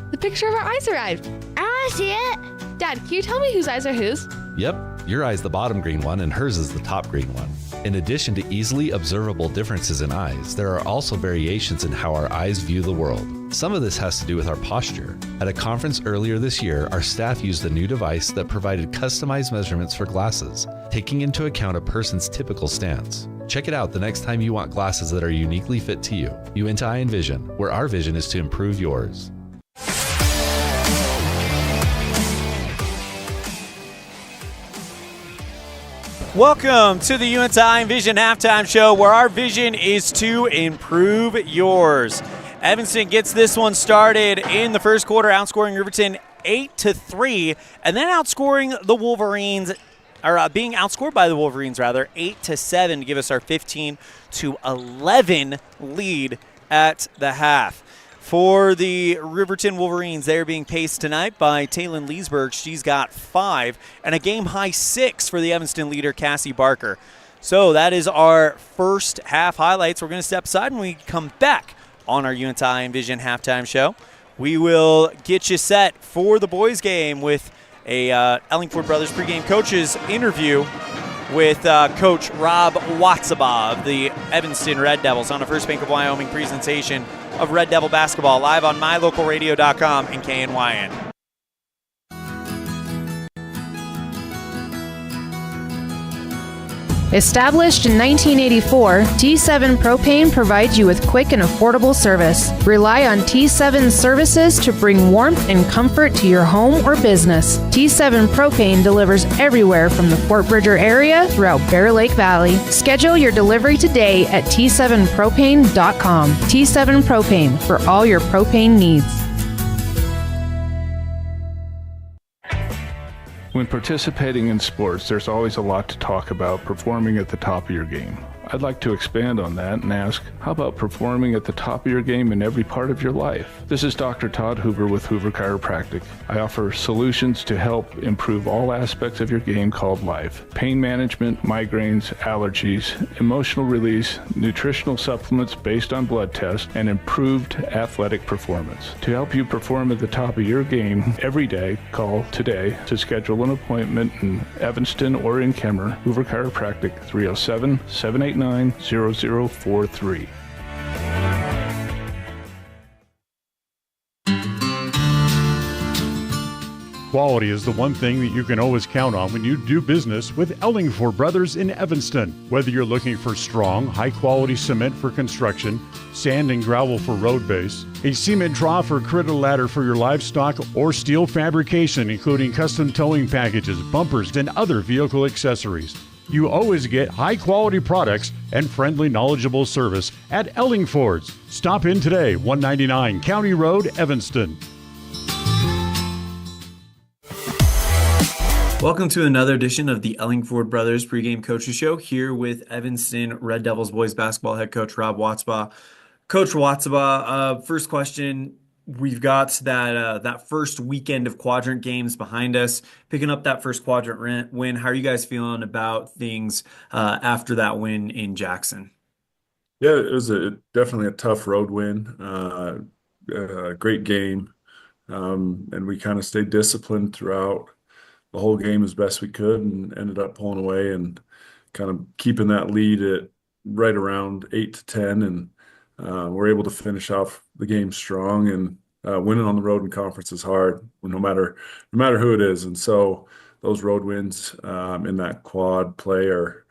The picture of our eyes arrived. I want to see it. Dad, can you tell me whose eyes are whose? Yep, your eye's the bottom green one and hers is the top green one. In addition to easily observable differences in eyes, there are also variations in how our eyes view the world. Some of this has to do with our posture. At a conference earlier this year, our staff used a new device that provided customized measurements for glasses, taking into account a person's typical stance. Check it out the next time you want glasses that are uniquely fit to you. Uintah Eye and Vision, where our vision is to improve yours. Welcome to the UNTI Vision Halftime Show, where our vision is to improve yours. Evanston gets this one started in the first quarter, outscoring Riverton 8-3, and then outscoring the Wolverines, or being outscored by the Wolverines, rather, 8-7 to give us our 15-11 lead at the half. For the Riverton Wolverines, they're being paced tonight by Taylin Leesburg. She's got 5, and a game-high 6 for the Evanston leader, Cassie Barker. So that is our first half highlights. We're going to step aside when we come back on our UNTI Vision Halftime Show. We will get you set for the boys' game with a Ellingford Brothers pregame coaches interview with Coach Rob Watzaba of the Evanston Red Devils on a First Bank of Wyoming presentation of Red Devil basketball live on mylocalradio.com and KNYN. Established in 1984, T7 Propane provides you with quick and affordable service. Rely on T7's services to bring warmth and comfort to your home or business. T7 Propane delivers everywhere from the Fort Bridger area throughout Bear Lake Valley. Schedule your delivery today at T7propane.com. T7 Propane, for all your propane needs. When participating in sports, there's always a lot to talk about performing at the top of your game. I'd like to expand on that and ask, how about performing at the top of your game in every part of your life? This is Dr. Todd Hoover with Hoover Chiropractic. I offer solutions to help improve all aspects of your game called life. Pain management, migraines, allergies, emotional release, nutritional supplements based on blood tests, and improved athletic performance. To help you perform at the top of your game every day, call today to schedule an appointment in Evanston or in Kemmer. Hoover Chiropractic, 307-789-0043. Quality is the one thing that you can always count on when you do business with Ellingford Brothers in Evanston. Whether you're looking for strong, high-quality cement for construction, sand and gravel for road base, a cement trough or critter ladder for your livestock, or steel fabrication, including custom towing packages, bumpers, and other vehicle accessories, you always get high-quality products and friendly, knowledgeable service at Ellingford's. Stop in today, 199 County Road, Evanston. Welcome to another edition of the Ellingford Brothers pregame coaches show, here with Evanston Red Devils boys basketball head coach Rob Watzaba. Coach Watzaba, first question. We've got that first weekend of quadrant games behind us, picking up that first quadrant win. How are you guys feeling about things after that win in Jackson? Yeah, it was definitely a tough road win. Great game, and we kind of stayed disciplined throughout the whole game as best we could, and ended up pulling away and kind of keeping that lead at right around 8-10, and we're able to finish off the game strong. And winning on the road in conference is hard, no matter who it is. And so those road wins in that quad play are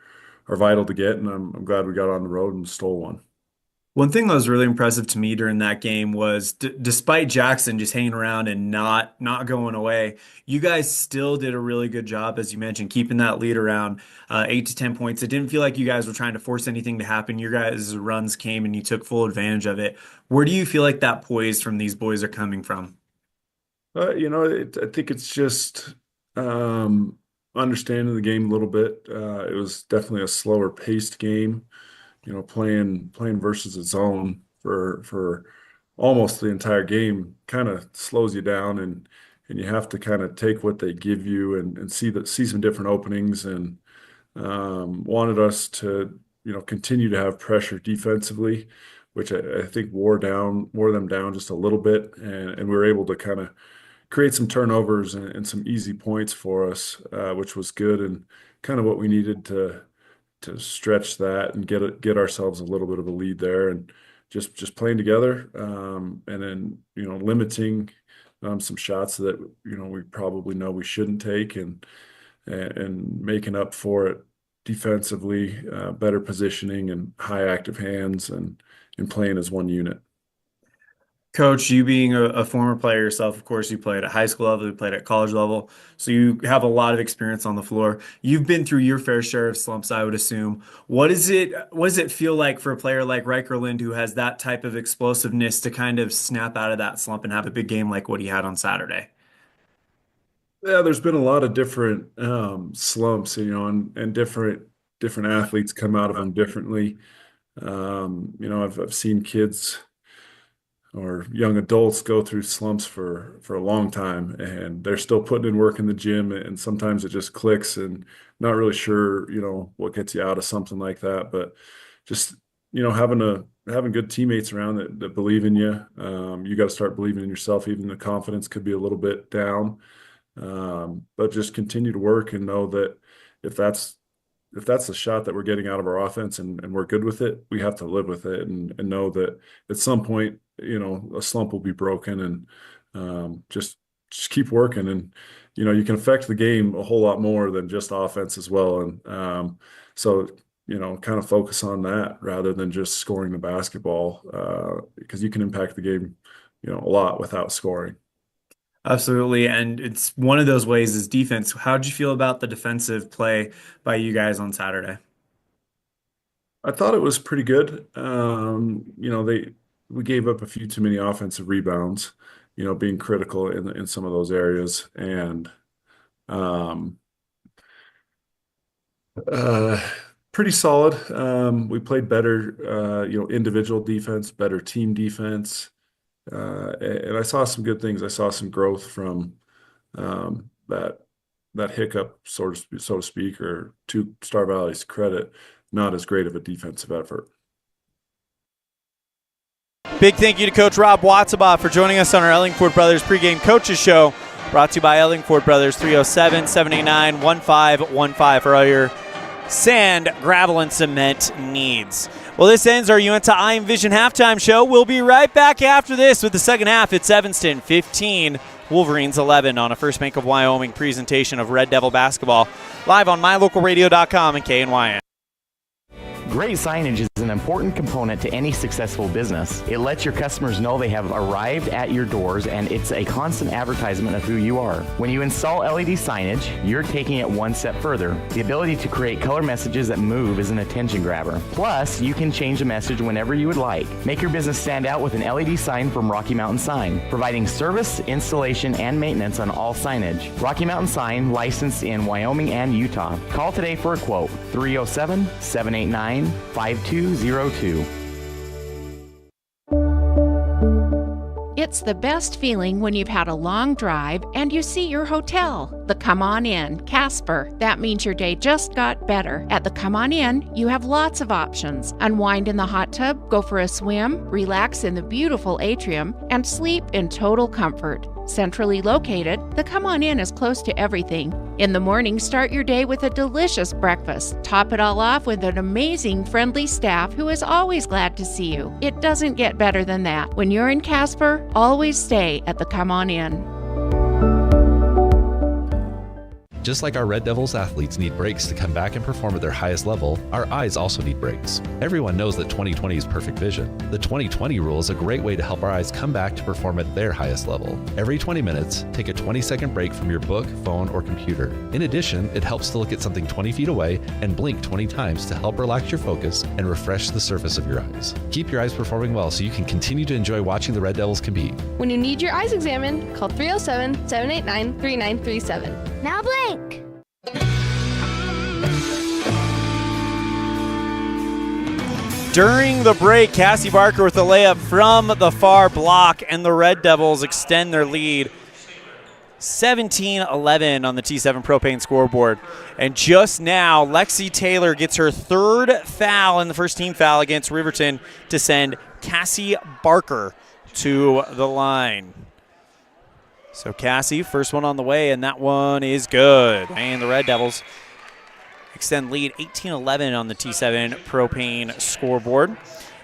vital to get, and I'm glad we got on the road and stole one. One thing that was really impressive to me during that game was despite Jackson just hanging around and not going away, you guys still did a really good job, as you mentioned, keeping that lead around 8 to 10 points. It didn't feel like you guys were trying to force anything to happen. Your guys' runs came and you took full advantage of it. Where do you feel like that poise from these boys are coming from? I think it's just understanding the game a little bit. It was definitely a slower paced game. Playing versus a zone for almost the entire game kind of slows you down, and you have to kind of take what they give you and see some different openings, and wanted us to continue to have pressure defensively, which I think wore them down just a little bit, and we were able to kind of create some turnovers and some easy points for us, which was good, and kind of what we needed to stretch that and get ourselves a little bit of a lead there, and just playing together, and then limiting some shots that we probably know we shouldn't take, and making up for it defensively, better positioning and high active hands, and playing as one unit. Coach, you being a former player yourself, of course, you played at high school level, you played at college level, so you have a lot of experience on the floor. You've been through your fair share of slumps, I would assume. What does it feel like for a player like Riker Lind who has that type of explosiveness to kind of snap out of that slump and have a big game like what he had on Saturday? Yeah, there's been a lot of different slumps, and different athletes come out of them differently. I've seen kids or young adults go through slumps for a long time, and they're still putting in work in the gym, and sometimes it just clicks, and not really sure, what gets you out of something like that. But just, having good teammates around that believe in you. You got to start believing in yourself. Even the confidence could be a little bit down. But just continue to work and know that if that's the shot that we're getting out of our offense and we're good with it, we have to live with it and know that at some point, a slump will be broken, and just keep working. And, you can affect the game a whole lot more than just offense as well. And so, kind of focus on that rather than just scoring the basketball, because you can impact the game, a lot without scoring. Absolutely. And it's one of those ways is defense. How'd you feel about the defensive play by you guys on Saturday? I thought it was pretty good. We gave up a few too many offensive rebounds, being critical in some of those areas, and pretty solid. We played better, individual defense, better team defense. And I saw some good things. I saw some growth from that hiccup, so to speak, or to Star Valley's credit, not as great of a defensive effort. Big thank you to Coach Rob Watzabah for joining us on our Ellingford Brothers pregame coaches show, brought to you by Ellingford Brothers, 307-789-1515 for all your sand, gravel, and cement needs. Well, this ends our Uinta Iron Vision halftime show. We'll be right back after this with the second half. It's Evanston 15, Wolverines 11 on a First Bank of Wyoming presentation of Red Devil basketball, live on mylocalradio.com and KNYN. Great signage is an important component to any successful business. It lets your customers know they have arrived at your doors, and it's a constant advertisement of who you are. When you install LED signage, you're taking it one step further. The ability to create color messages that move is an attention grabber. Plus, you can change the message whenever you would like. Make your business stand out with an LED sign from Rocky Mountain Sign, providing service, installation, and maintenance on all signage. Rocky Mountain Sign, licensed in Wyoming and Utah. Call today for a quote, 307-789-5202. It's the best feeling when you've had a long drive and you see your hotel, the Come On Inn, Casper. That means your day just got better. At the Come On Inn, you have lots of options. Unwind in the hot tub, go for a swim, relax in the beautiful atrium, and sleep in total comfort. Centrally located, the Come On Inn is close to everything. In the morning, start your day with a delicious breakfast. Top it all off with an amazing, friendly staff who is always glad to see you. It doesn't get better than that. When you're in Casper, always stay at the Come On Inn. Just like our Red Devils athletes need breaks to come back and perform at their highest level, our eyes also need breaks. Everyone knows that 20/20 is perfect vision. The 20/20 rule is a great way to help our eyes come back to perform at their highest level. Every 20 minutes, take a 20-second break from your book, phone, or computer. In addition, it helps to look at something 20 feet away and blink 20 times to help relax your focus and refresh the surface of your eyes. Keep your eyes performing well so you can continue to enjoy watching the Red Devils compete. When you need your eyes examined, call 307-789-3937. Now blink! During the break, Cassie Barker with a layup from the far block, and the Red Devils extend their lead 17-11 on the T7 Propane scoreboard. And just now, Lexi Taylor gets her third foul and the first team foul against Riverton to send Cassie Barker to the line. So Cassie, first one on the way, and that one is good. And the Red Devils extend lead 18-11 on the T7 Propane scoreboard.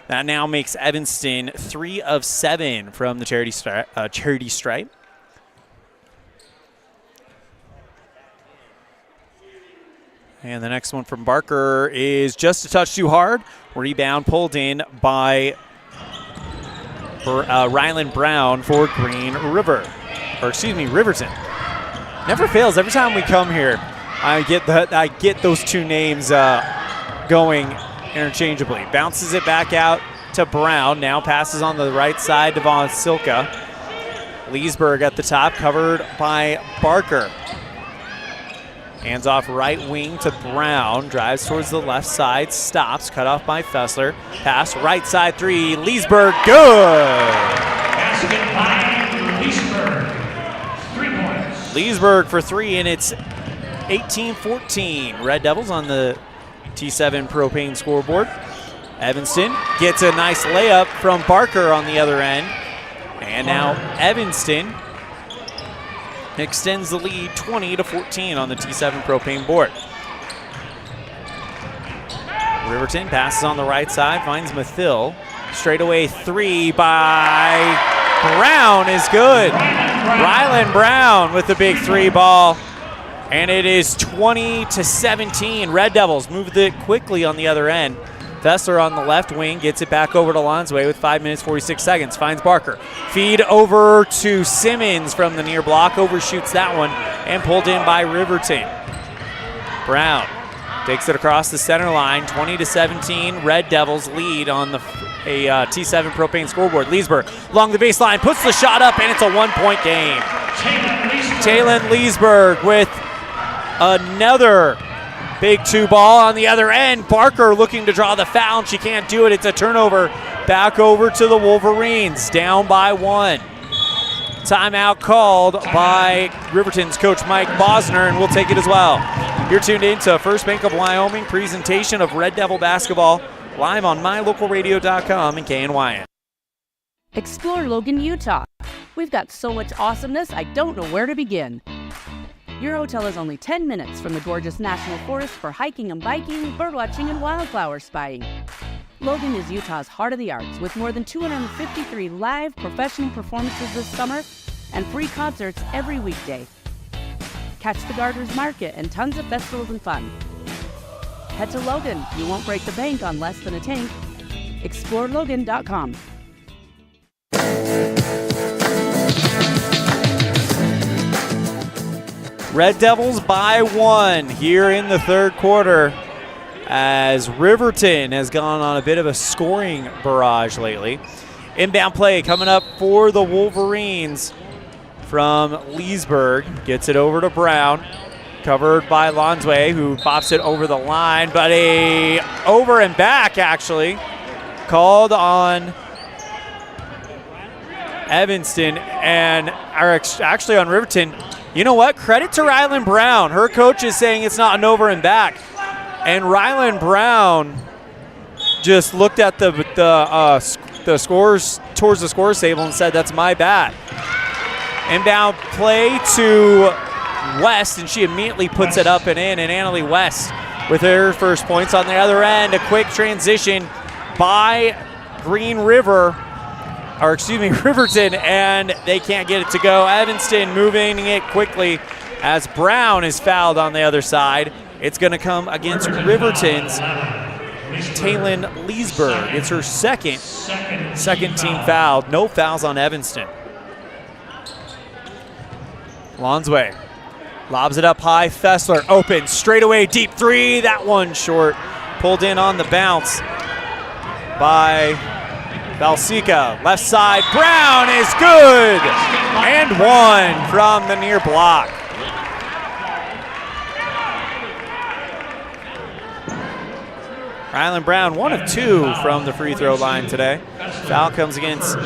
That now makes Evanston 3 of 7 from the charity stripe. And the next one from Barker is just a touch too hard. Rebound pulled in by Ryland Brown for Riverton. Never fails. Every time we come here, I get those two names going interchangeably. Bounces it back out to Brown. Now passes on the right side to Von Silka. Leesburg at the top, covered by Barker. Hands off right wing to Brown. Drives towards the left side. Stops. Cut off by Fessler. Pass right side three. Leesburg. Good. Basket by Leesburg. 3 points. Leesburg for 3, and it's 18-14. Red Devils on the T7 propane scoreboard. Evanston gets a nice layup from Barker on the other end. And now Evanston extends the lead 20-14 on the T7 propane board. Riverton passes on the right side, finds Mathill. Straightaway 3 by Brown is good. Ryland Brown with the big 3 ball. And it is 20-17. Red Devils moved it quickly on the other end. Fessler on the left wing gets it back over to Lonsway with 5 minutes, 46 seconds. Finds Barker. Feed over to Simmons from the near block. Overshoots that one and pulled in by Riverton. Brown takes it across the center line. 20-17. Red Devils lead on the T7 propane scoreboard. Leesburg along the baseline puts the shot up, and it's a 1-point game. Taylon Leesburg with another big 2 ball on the other end. Barker looking to draw the foul, and she can't do it. It's a turnover back over to the Wolverines, down by 1. Timeout called by Riverton's coach Mike Bosner, and we'll take it as well. You're tuned in to First Bank of Wyoming presentation of Red Devil basketball live on mylocalradio.com and KNYN. Explore Logan, Utah. We've got so much awesomeness, I don't know where to begin. Your hotel is only 10 minutes from the gorgeous National Forest for hiking and biking, birdwatching, and wildflower spying. Logan is Utah's heart of the arts with more than 253 live professional performances this summer and free concerts every weekday. Catch the Gardeners Market and tons of festivals and fun. Head to Logan. You won't break the bank on less than a tank. ExploreLogan.com. Red Devils by 1 here in the third quarter as Riverton has gone on a bit of a scoring barrage lately. Inbound play coming up for the Wolverines from Leesburg. Gets it over to Brown. Covered by Lonsway, who pops it over the line, but a over and back actually called on Evanston and actually on Riverton. You know what? Credit to Ryland Brown. Her coach is saying it's not an over and back. And Ryland Brown just looked at the scores towards the scores table and said, "That's my bad." Inbound play to West, and she immediately puts it up and in. And Annalie West with her first points on the other end. A quick transition by Riverton, and they can't get it to go. Evanston moving it quickly as Brown is fouled on the other side. It's going to come against Riverton's Taylon Leesburg. It's her second team foul. No fouls on Evanston. Lonsway lobs it up high. Fessler open, straightaway deep 3. That one short. Pulled in on the bounce by Valsica. Left side, Brown is good. And 1 from the near block. Ryland Brown, 1 of 2 from the free throw line today. Foul comes against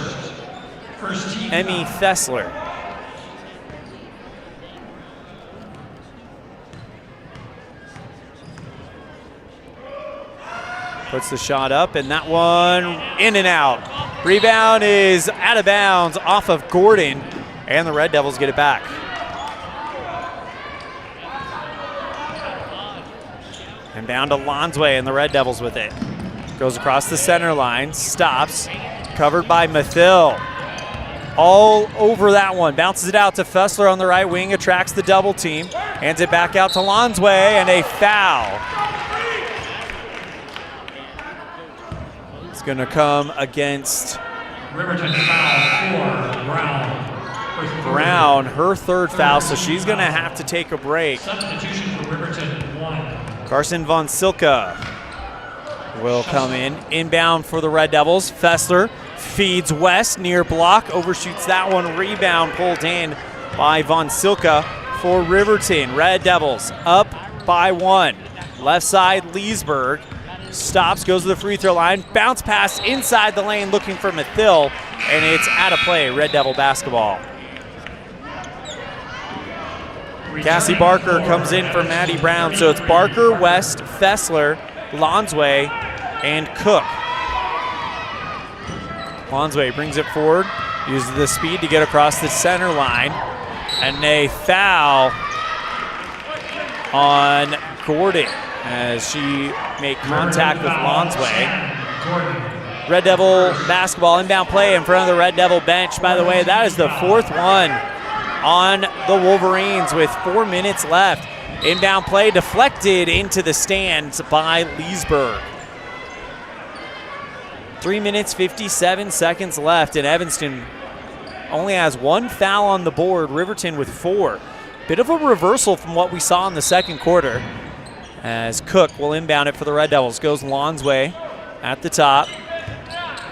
Emmy Fessler. Puts the shot up, and that one in and out. Rebound is out of bounds off of Gordon, and the Red Devils get it back. And down to Lonsway, and the Red Devils with it. Goes across the center line, stops, covered by Mathill. All over that one, bounces it out to Fessler on the right wing, attracts the double team, hands it back out to Lonsway, and a foul. It's going to come against Riverton foul 4, Brown. Brown, her third foul, so she's going to have to take a break. Substitution for Riverton 1. Carson Von Silka will come in. Inbound for the Red Devils. Fessler feeds West, near block, overshoots that one. Rebound pulled in by Von Silka for Riverton. Red Devils up by 1. Left side, Leesburg stops, goes to the free throw line. Bounce pass inside the lane looking for Mathill, and it's out of play. Red Devil basketball. Cassie Barker comes in for Maddie Brown. So it's Barker, West, Fessler, Lonsway, and Cook. Lonsway brings it forward, uses the speed to get across the center line, and a foul on Gordon as she made contact with Lonsway. Red Devil basketball, inbound play in front of the Red Devil bench. By the way, that is the 4th one on the Wolverines with 4 minutes left. Inbound play deflected into the stands by Leesburg. 3 minutes, 57 seconds left, and Evanston only has 1 foul on the board. Riverton with 4. Bit of a reversal from what we saw in the second quarter as Cook will inbound it for the Red Devils. Goes Lonsway at the top.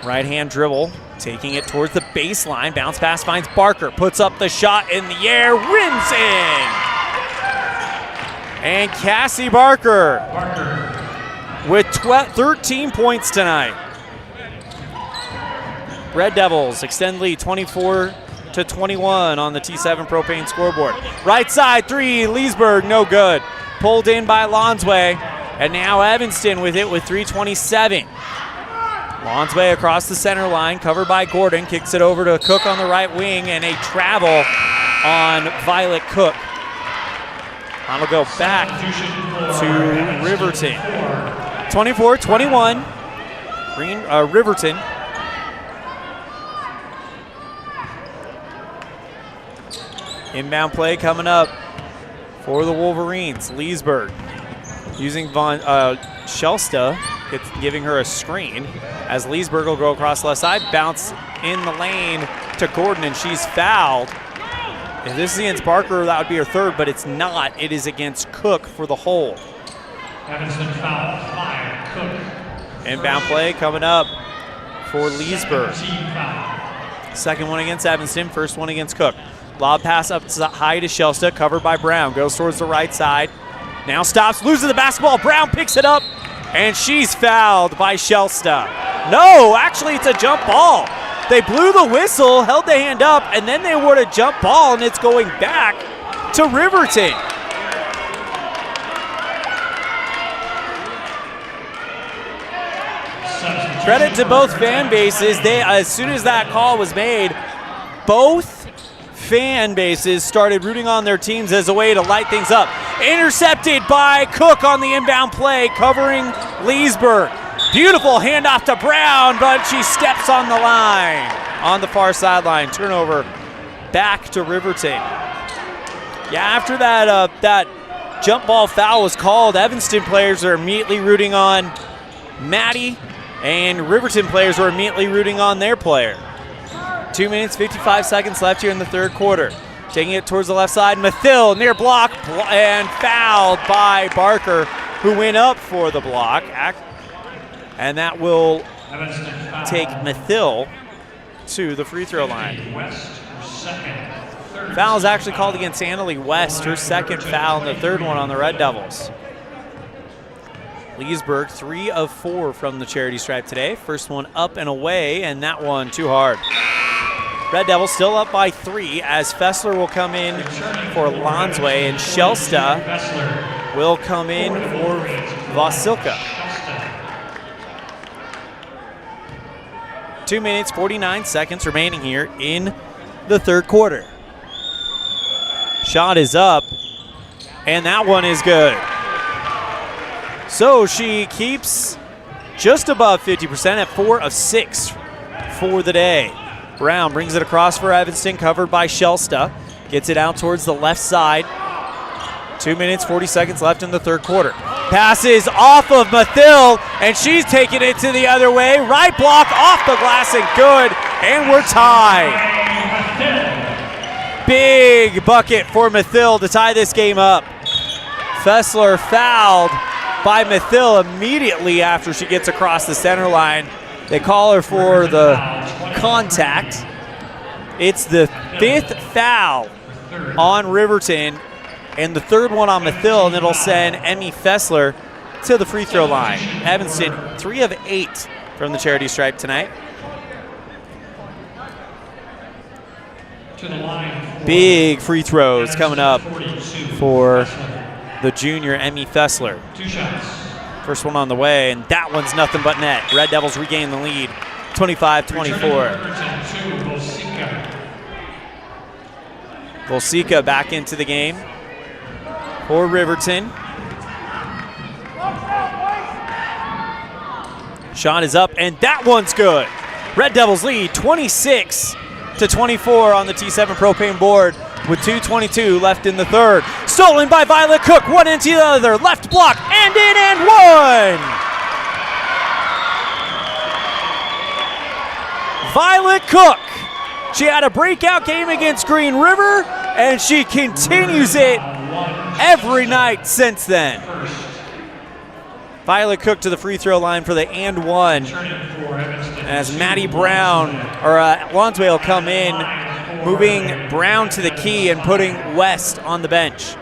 Right-hand dribble, taking it towards the baseline. Bounce pass finds Barker, puts up the shot in the air, rims in! And Cassie Barker with 13 points tonight. Red Devils extend lead 24-21 on the T7 Propane scoreboard. Right side 3, Leesburg, no good. Pulled in by Lonsway, and now Evanston with it with 3:27. Lonsway across the center line, covered by Gordon, kicks it over to Cook on the right wing, and a travel on Violet Cook. That'll go back to Riverton. 24-21, Riverton. Inbound play coming up for the Wolverines. Leesburg using Shelsta, giving her a screen as Leesburg will go across the left side, bounce in the lane to Gordon, and she's fouled. If this is against Barker, that would be her 3rd, but it's not. It is against Cook for the hold. Evanston foul 5, Cook. Inbound play coming up for Leesburg. Second one against Evanston, first one against Cook. Lob pass up high to Shelsta, covered by Brown. Goes towards the right side. Now stops, loses the basketball. Brown picks it up, and she's fouled by Shelsta. No, actually it's a jump ball. They blew the whistle, held the hand up, and then they award a jump ball, and it's going back to Riverton. Credit to both fan bases. As soon as that call was made, both fan bases started rooting on their teams as a way to light things up. Intercepted by Cook on the inbound play, covering Leesburg. Beautiful handoff to Brown, but she steps on the line on the far sideline. Turnover back to Riverton. Yeah, after that jump ball foul was called, Evanston players are immediately rooting on Maddie, and Riverton players were immediately rooting on their player. 2 minutes, 55 seconds left here in the third quarter. Taking it towards the left side, Mathill near block, and fouled by Barker, who went up for the block. And that will take Mathill to the free throw line. Foul is actually called against Annalie West, her 2nd foul, and the 3rd one on the Red Devils. Leesburg, 3 of 4 from the charity stripe today. First one up and away, and that one too hard. Red Devils still up by 3 as Fessler will come in for Lonsway, and Shelsta will come in for Vasilka. 2 minutes, 49 seconds remaining here in the third quarter. Shot is up, and that one is good. So she keeps just above 50% at 4 of 6 for the day. Brown brings it across for Evanston, covered by Shelsta. Gets it out towards the left side. 2 minutes, 40 seconds left in the third quarter. Passes off of Mathill, and she's taking it to the other way. Right block off the glass and good. And we're tied. Big bucket for Mathill to tie this game up. Fessler fouled by Mathill immediately after she gets across the center line. They call her for the contact. It's the 5th foul on Riverton and the 3rd one on Mathill, and it'll send Emmy Fessler to the free throw line. Evanston, 3 of 8 from the charity stripe tonight. Big free throws coming up for the junior Emmy Fessler. First one on the way, and that one's nothing but net. Red Devils regain the lead, 25-24. Volsika back into the game for Riverton. Shot is up, and that one's good. Red Devils lead 26-24 on the T7 Propane board with 2:22 left in the third. Stolen by Violet Cook, one into the other, left block, and in and one! Violet Cook, she had a breakout game against Green River, and she continues it every night since then. Violet Cook to the free throw line for the and one. As Maddie Brown, or Lonsway will come in, moving Brown to the key and putting West on the bench.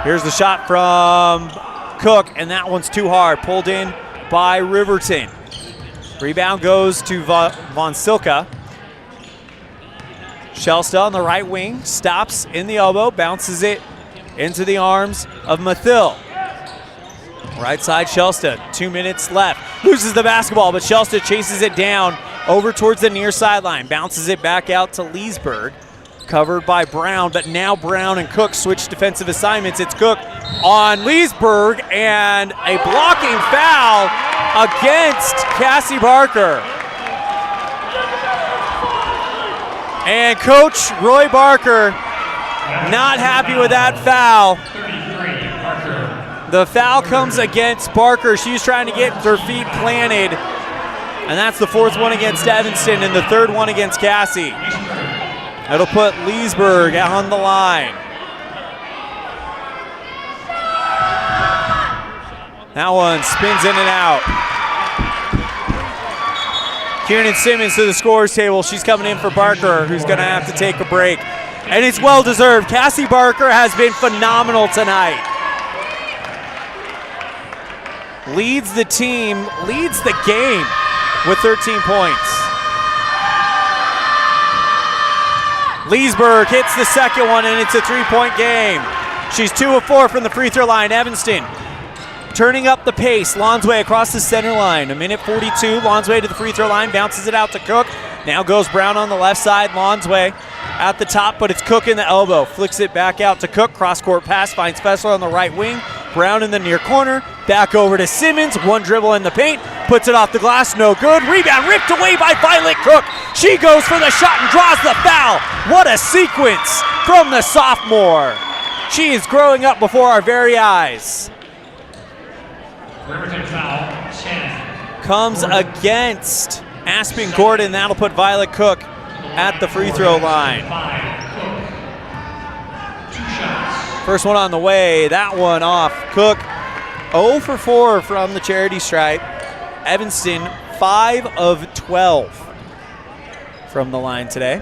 Here's the shot from Cook, and that one's too hard. Pulled in by Riverton. Rebound goes to Von Silka. Shelsta on the right wing, stops in the elbow, bounces it into the arms of Mathill. Right side, Shelsta, 2 minutes left. Loses the basketball, but Shelsta chases it down over towards the near sideline. Bounces it back out to Leesburg. Covered by Brown, but now Brown and Cook switch defensive assignments. It's Cook on Leesburg, and a blocking foul against Cassie Barker. And Coach Roy Barker not happy with that foul. The foul comes against Barker. She's trying to get her feet planted. And that's the 4th one against Evanston and the 3rd one against Cassie. It'll put Leesburg on the line. That one spins in and out. Kieran Simmons to the scorer's table. She's coming in for Barker, who's going to have to take a break. And it's well-deserved. Cassie Barker has been phenomenal tonight. Leads the team, leads the game with 13 points. Leesburg hits the second one, and it's a 3-point game. She's 2 of 4 from the free throw line. Evanston turning up the pace. Lonsway across the center line. 1:42. Lonsway to the free throw line, bounces it out to Cook. Now goes Brown on the left side. Lonsway at the top, but it's Cook in the elbow. Flicks it back out to Cook. Cross-court pass finds Fessler on the right wing. Brown in the near corner. Back over to Simmons. One dribble in the paint. Puts it off the glass. No good. Rebound ripped away by Violet Cook. She goes for the shot and draws the foul. What a sequence from the sophomore. She is growing up before our very eyes. Riverton foul, 10. Comes against Aspen Gordon. That'll put Violet Cook at the free throw line. First one on the way. That one off. Cook 0 for 4 from the charity stripe. Evanston 5 of 12 from the line today.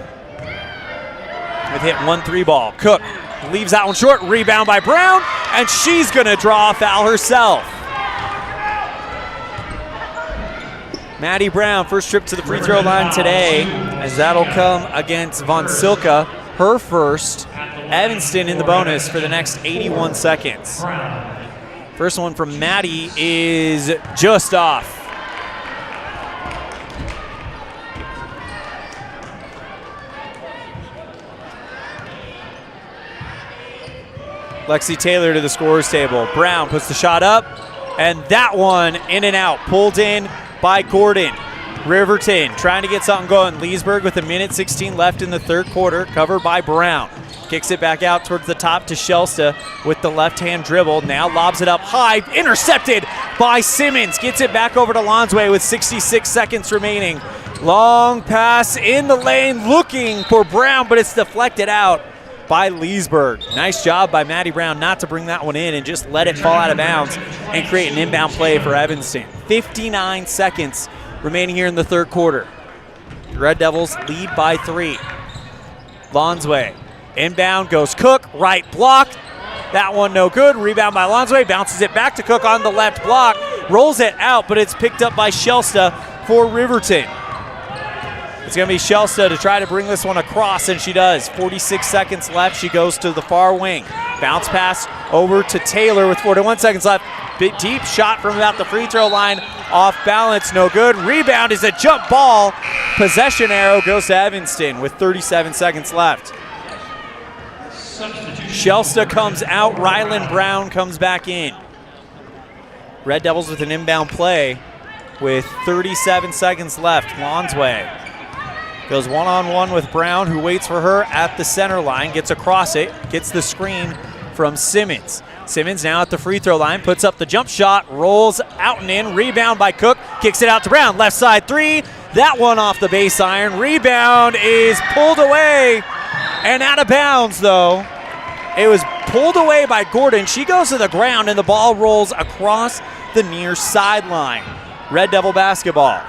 With hit 1-3 ball. Cook leaves that one short. Rebound by Brown, and she's going to draw a foul herself. Maddie Brown, first trip to the free throw line today, as that'll come against Von Silka, her first. Evanston in the bonus for the next 81 seconds. First one from Maddie is just off. Lexi Taylor to the scorer's table. Brown puts the shot up, and that one in and out. Pulled in by Gordon. Riverton trying to get something going. Leesburg with 1:16 left in the third quarter, covered by Brown. Kicks it back out towards the top to Shelsta with the left-hand dribble. Now lobs it up high, intercepted by Simmons. Gets it back over to Lonsway with 66 seconds remaining. Long pass in the lane looking for Brown, but it's deflected out by Leesburg. Nice job by Maddie Brown not to bring that one in and just let it fall out of bounds and create an inbound play for Evanston. 59 seconds remaining here in the third quarter. The Red Devils lead by 3. Lonsway. Inbound goes Cook, right block. That one no good. Rebound by Lonsway, bounces it back to Cook on the left block, rolls it out, but it's picked up by Shelsta for Riverton. It's going to be Shelsta to try to bring this one across, and she does. 46 seconds left. She goes to the far wing. Bounce pass over to Taylor with 41 seconds left. Big deep shot from about the free throw line. Off balance, no good. Rebound is a jump ball. Possession arrow goes to Evanston with 37 seconds left. Shelsta comes out. Rylan Brown comes back in. Red Devils with an inbound play with 37 seconds left. Lonsway goes one-on-one with Brown, who waits for her at the center line, gets across it, gets the screen from Simmons. Simmons now at the free throw line, puts up the jump shot, rolls out and in, rebound by Cook, kicks it out to Brown, left side 3, that one off the base iron. Rebound is pulled away and out of bounds though. It was pulled away by Gordon. She goes to the ground and the ball rolls across the near sideline. Red Devil basketball.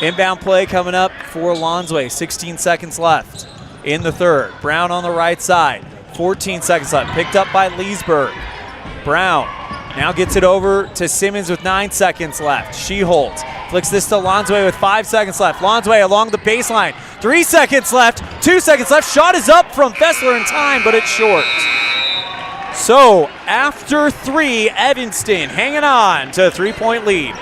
Inbound play coming up for Lonsway. 16 seconds left in the third. Brown on the right side. 14 seconds left. Picked up by Leesburg. Brown now gets it over to Simmons with 9 seconds left. She holds. Flicks this to Lonsway with 5 seconds left. Lonsway along the baseline. 3 seconds left. 2 seconds left. Shot is up from Fessler in time, but it's short. So after 3, Evanston hanging on to a 3-point lead.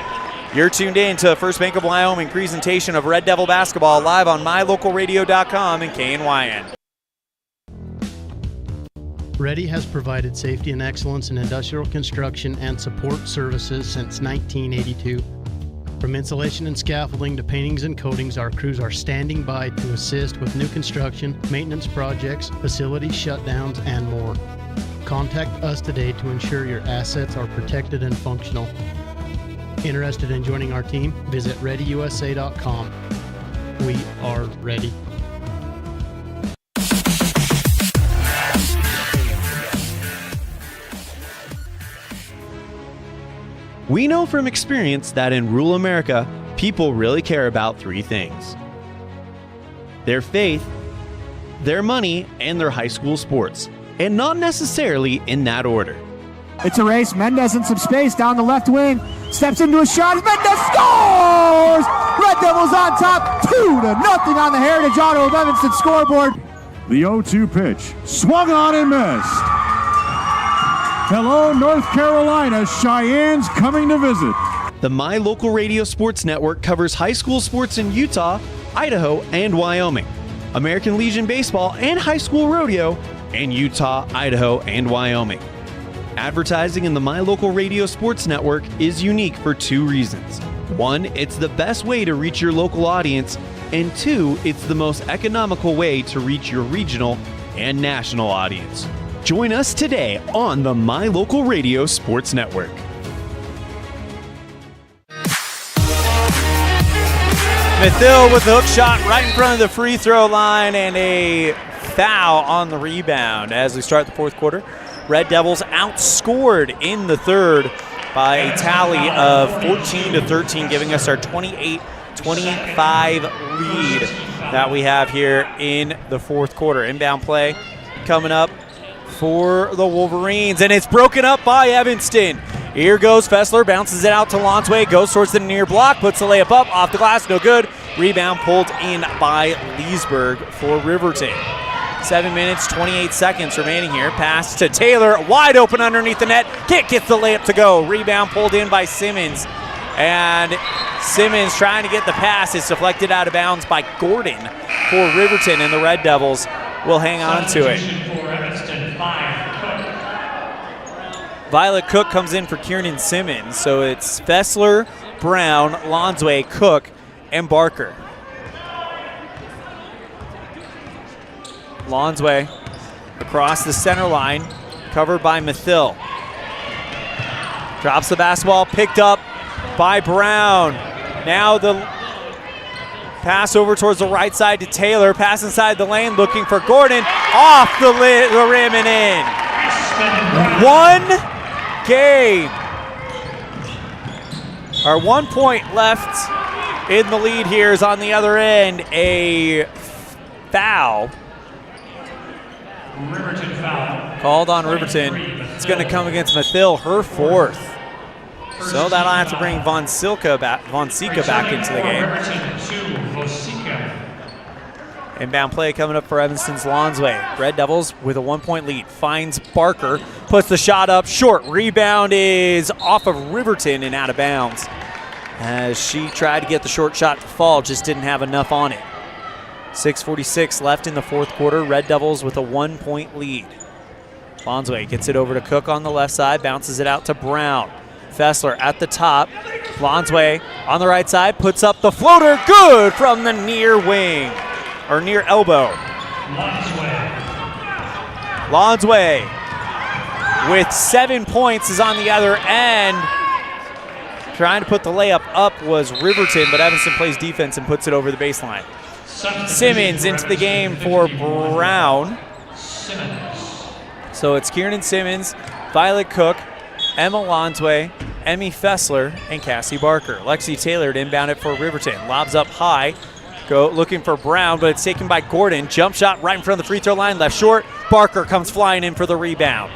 You're tuned in to First Bank of Wyoming presentation of Red Devil basketball live on mylocalradio.com and KNYN. Ready has provided safety and excellence in industrial construction and support services since 1982. From insulation and scaffolding to paintings and coatings, our crews are standing by to assist with new construction, maintenance projects, facility shutdowns, and more. Contact us today to ensure your assets are protected and functional. Interested in joining our team? Visit ReadyUSA.com. We are ready. We know from experience that in rural America, people really care about 3 things: their faith, their money, and their high school sports, and not necessarily in that order. It's a race. Mendez in some space down the left wing. Steps into a shot. Mendez scores! Red Devils on top, 2-0 on the Heritage Auto of Evanston scoreboard. The 0-2 pitch. Swung on and missed. Hello, North Carolina. Cheyenne's coming to visit. The My Local Radio Sports Network covers high school sports in Utah, Idaho, and Wyoming. American Legion Baseball and high school rodeo in Utah, Idaho, and Wyoming. Advertising in the My Local Radio Sports Network is unique for 2 reasons. 1, it's the best way to reach your local audience, and 2, it's the most economical way to reach your regional and national audience. Join us today on the My Local Radio Sports Network. Mathill with the hook shot right in front of the free throw line and a foul on the rebound as we start the fourth quarter. Red Devils outscored in the third by a tally of 14-13, giving us our 28-25 lead that we have here in the fourth quarter. Inbound play coming up for the Wolverines, and it's broken up by Evanston. Here goes Fessler, bounces it out to Lonsway, goes towards the near block, puts the layup up, off the glass, no good. Rebound pulled in by Leesburg for Riverton. 7 minutes, 28 seconds remaining here. Pass to Taylor, wide open underneath the net. Kick gets the layup to go. Rebound pulled in by Simmons. And Simmons trying to get the pass. It's deflected out of bounds by Gordon for Riverton, and the Red Devils will hang on to it. Violet Cook comes in for Kiernan Simmons. So it's Fessler, Brown, Lonsway, Cook, and Barker. Lonsway across the center line, covered by Mathill. Drops the basketball, picked up by Brown. Now the Pass over towards the right side to Taylor. Pass inside the lane, looking for Gordon. Off the rim and in. 1 game. Our 1 point left in the lead here is on the other end. A foul. Riverton foul. Called on Riverton. It's going to come against Mathil, her 4th. So that'll have to bring Von Sika back into the game. Inbound play coming up for Evanston's Lonsway. Red Devils with a 1 point lead. Finds Barker, puts the shot up short. Rebound is off of Riverton and out of bounds. As she tried to get the short shot to fall, just didn't have enough on it. 6:46 left in the 4th quarter. Red Devils with a 1 point lead. Lonsway gets it over to Cook on the left side, bounces it out to Brown. Fessler at the top. Lonsway on the right side, puts up the floater. Good from the near wing, or near elbow. Lonsway with 7 points is on the other end. Trying to put the layup up was Riverton, but Evanston plays defense and puts it over the baseline. Simmons into the game for Brown. So it's Kieran Simmons, Violet Cook, Emma Lonsway, Emmy Fessler, and Cassie Barker. Lexi Taylor to inbound it for Riverton. Lobs up high. Looking for Brown, but it's taken by Gordon. Jump shot right in front of the free throw line, left short. Barker comes flying in for the rebound.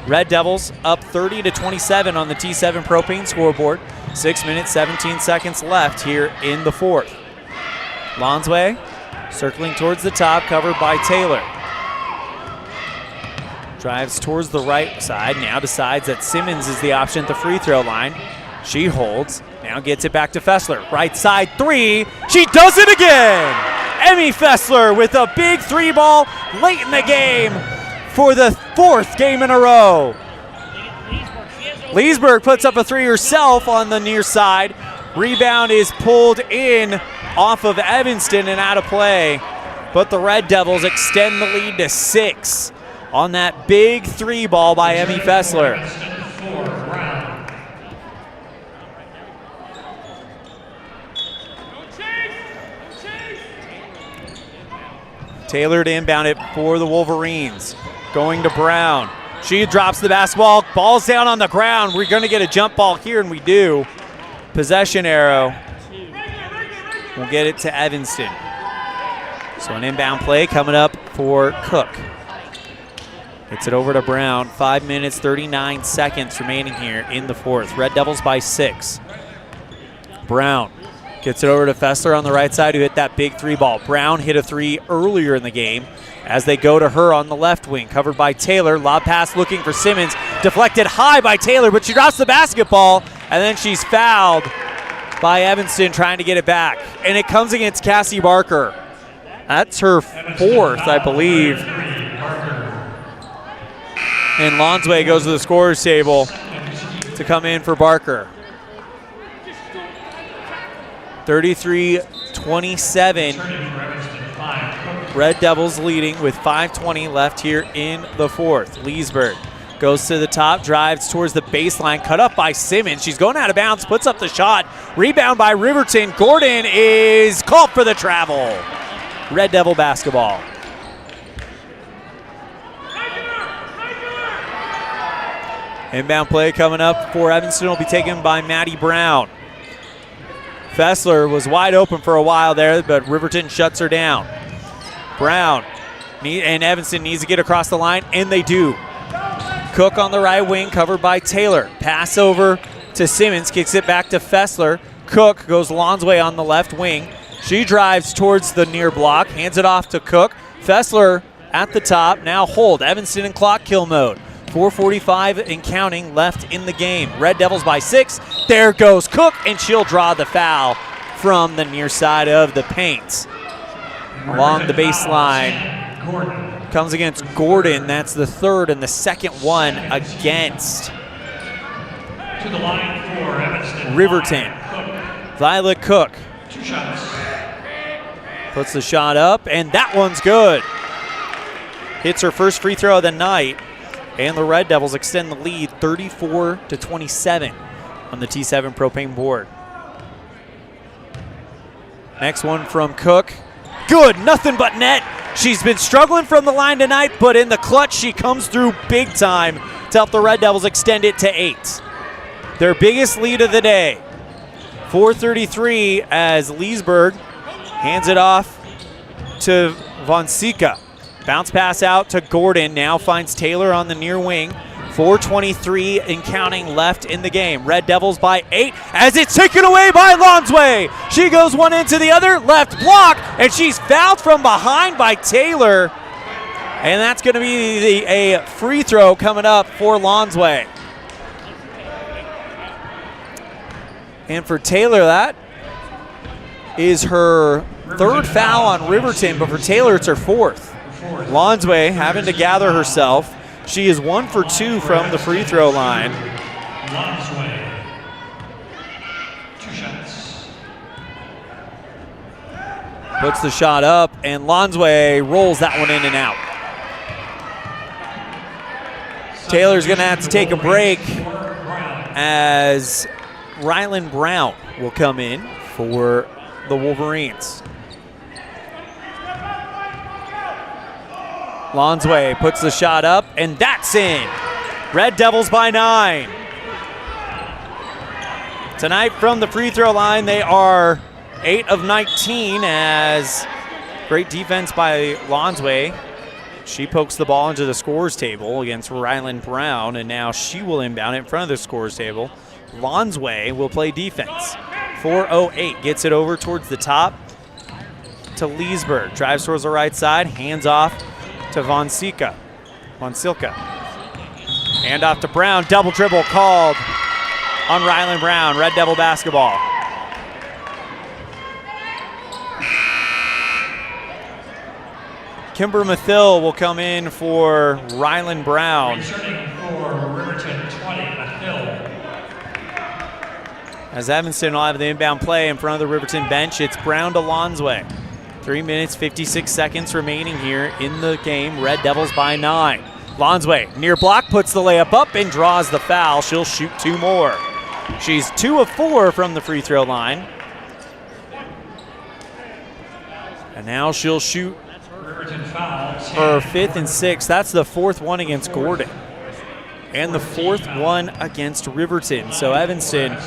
Red Devils up 30-27 on the T7 Propane scoreboard. 6 minutes, 17 seconds left here in the 4th. Lonsway circling towards the top, covered by Taylor. Drives towards the right side, now decides that Simmons is the option at the free throw line. She holds, now gets it back to Fessler. Right side 3, she does it again! Emmy Fessler with a big 3-ball late in the game for the 4th game in a row. Leesburg puts up a 3 herself on the near side. Rebound is pulled in off of Evanston and out of play. But the Red Devils extend the lead to 6 on that big 3-ball by Emmy Fessler. Taylor to inbound it for the Wolverines. Going to Brown. She drops the basketball. Ball's down on the ground. We're going to get a jump ball here, and we do. Possession arrow. We'll get it to Evanston. So an inbound play coming up for Cook. Gets it over to Brown. 5 minutes, 39 seconds remaining here in the 4th. Red Devils by 6. Brown gets it over to Fessler on the right side, who hit that big 3-ball. Brown hit a 3 earlier in the game as they go to her on the left wing, covered by Taylor. Lob pass looking for Simmons. Deflected high by Taylor, but she drops the basketball, and then she's fouled by Evanston trying to get it back. And it comes against Cassie Barker. That's her 4th, I believe. And Lonsway goes to the scorer's table to come in for Barker. 33-27. Red Devils leading with 5:20 left here in the 4th. Leesburg goes to the top, drives towards the baseline, cut up by Simmons. She's going out of bounds, puts up the shot. Rebound by Riverton. Gordon is called for the travel. Red Devil basketball. Inbound play coming up for Evanston will be taken by Maddie Brown. Fessler was wide open for a while there, but Riverton shuts her down. Brown and Evanston needs to get across the line, and they do. Cook on the right wing, covered by Taylor. Pass over to Simmons, kicks it back to Fessler. Cook goes Lonsway on the left wing. She drives towards the near block, hands it off to Cook. Fessler at the top, now hold. Evanston in clock kill mode. 4:45 and counting left in the game. Red Devils by 6. There goes Cook, and she'll draw the foul from the near side of the paint. Along the baseline. Comes against Gordon. That's the 3rd and the 2nd one against To the line for Evanston. Riverton. Violet Cook. 2 shots. Puts the shot up, and that one's good. Hits her first free throw of the night. And the Red Devils extend the lead 34-27 on the T7 Propane board. Next one from Cook. Good, nothing but net. She's been struggling from the line tonight, but in the clutch, she comes through big time to help the Red Devils extend it to 8. Their biggest lead of the day. 4:33 as Leesburg hands it off to Vonsika. Bounce pass out to Gordon, now finds Taylor on the near wing. 4:23 and counting left in the game. Red Devils by 8 as it's taken away by Lonsway. She goes one into the other, left block, and she's fouled from behind by Taylor. And that's going to be a free throw coming up for Lonsway. And for Taylor, that is her third foul on Riverton, but for Taylor, it's her 4th. Lonsway having to gather herself. She is 1 for 2 from the free throw line. Lonsway. 2 shots. Puts the shot up, and Lonsway rolls that one in and out. Taylor's going to have to take a break as Rylan Brown will come in for the Wolverines. Lonsway puts the shot up, and that's in. Red Devils by 9. Tonight from the free throw line, they are 8 of 19 as great defense by Lonsway. She pokes the ball into the scores table against Rylan Brown, and now she will inbound it in front of the scores table. Lonsway will play defense. 4:08 gets it over towards the top to Leesburg. Drives towards the right side, hands off to Vonsilka. Hand off to Brown. Double dribble called on Rylan Brown. Red Devil basketball. Kimber Mathill will come in for Rylan Brown. Returning for Riverton, 20, Mathill. As Evanston will have the inbound play in front of the Riverton bench, it's Brown to Lonsway. 3 minutes, 56 seconds remaining here in the game. Red Devils by 9. Lonsway, near block, puts the layup up and draws the foul. She'll shoot 2 more. She's 2 of 4 from the free throw line. And now she'll shoot her 5th and 6th. That's the 4th one against Gordon. And the 4th one against Riverton. So Evanston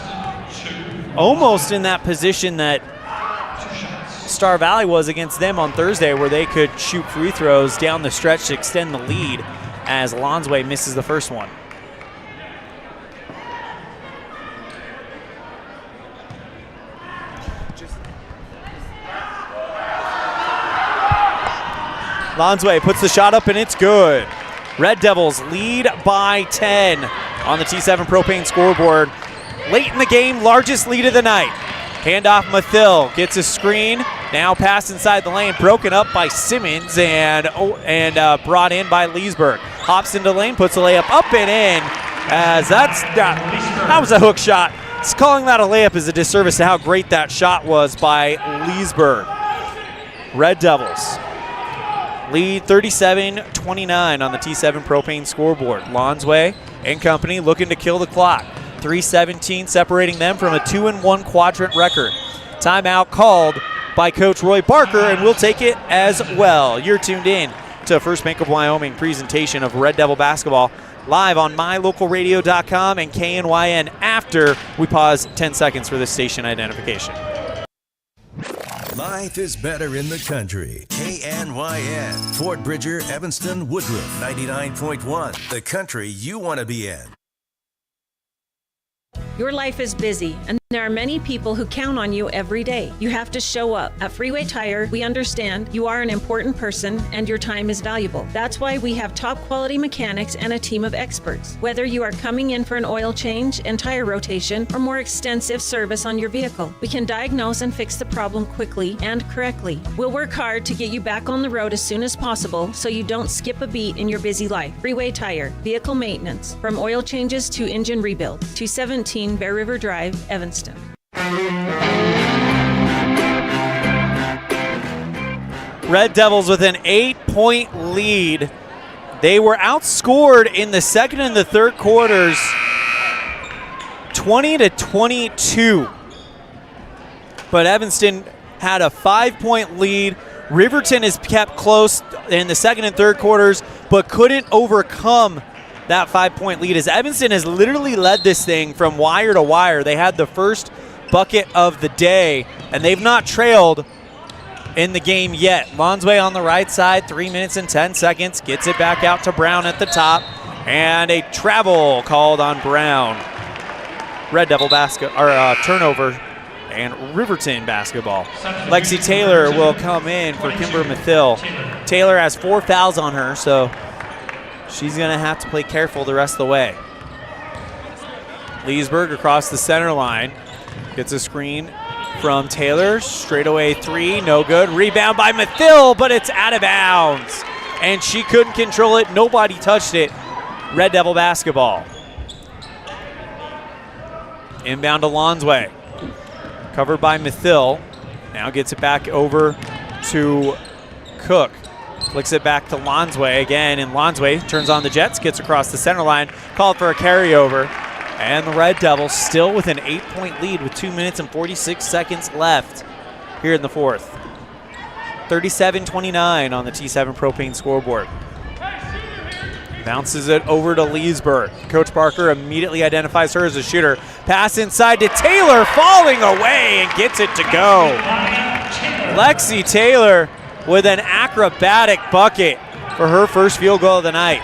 almost in that position that Star Valley was against them on Thursday, where they could shoot free throws down the stretch to extend the lead as Lonsway misses the first one. Lonsway puts the shot up and it's good. Red Devils lead by 10 on the T7 Propane scoreboard. Late in the game, largest lead of the night. Handoff Mathill gets a screen. Now pass inside the lane, broken up by Simmons and brought in by Leesburg. Hops into the lane, puts the layup up and in. As that was a hook shot. Calling that a layup is a disservice to how great that shot was by Leesburg. Red Devils lead 37-29 on the T7 Propane scoreboard. Lonsway and company looking to kill the clock. 3:17 separating them from a 2-1 quadrant record. Timeout called by Coach Roy Barker, and we'll take it as well. You're tuned in to First Bank of Wyoming presentation of Red Devil basketball live on mylocalradio.com and KNYN after we pause 10 seconds for this station identification. Life is better in the country. KNYN, Fort Bridger, Evanston, Woodruff, 99.1. The country you want to be in. Your life is busy, and there are many people who count on you every day. You have to show up. At Freeway Tire, we understand you are an important person and your time is valuable. That's why we have top quality mechanics and a team of experts. Whether you are coming in for an oil change and tire rotation or more extensive service on your vehicle, we can diagnose and fix the problem quickly and correctly. We'll work hard to get you back on the road as soon as possible so you don't skip a beat in your busy life. Freeway Tire, vehicle maintenance, from oil changes to engine rebuild. 217 Bear River Drive, Evanston. Red Devils with an 8-point lead. They were outscored in the second and the third quarters 20-22. But Evanston had a 5-point lead. Riverton is kept close in the second and third quarters, but couldn't overcome that 5-point lead as Evanston has literally led this thing from wire to wire. They had the first bucket of the day, and they've not trailed in the game yet. Lonsway on the right side, 3 minutes and 10 seconds, gets it back out to Brown at the top, and a travel called on Brown. Red Devil turnover and Riverton basketball. Lexi Taylor will come in for Kimber Mathill. Taylor has 4 fouls on her, so she's going to have to play careful the rest of the way. Leesburg across the center line. Gets a screen from Taylor. Straightaway 3, no good. Rebound by Mathill, but it's out of bounds. And she couldn't control it. Nobody touched it. Red Devil basketball. Inbound to Lonsway. Covered by Mathill. Now gets it back over to Cook. Flicks it back to Lonsway again, and Lonsway turns on the Jets, gets across the center line, called for a carryover. And the Red Devils still with an 8-point lead with 2 minutes and 46 seconds left here in the fourth. 37-29 on the T7 Propane scoreboard. Bounces it over to Leesburg. Coach Barker immediately identifies her as a shooter. Pass inside to Taylor, falling away and gets it to go. Lexi Taylor with an acrobatic bucket for her first field goal of the night.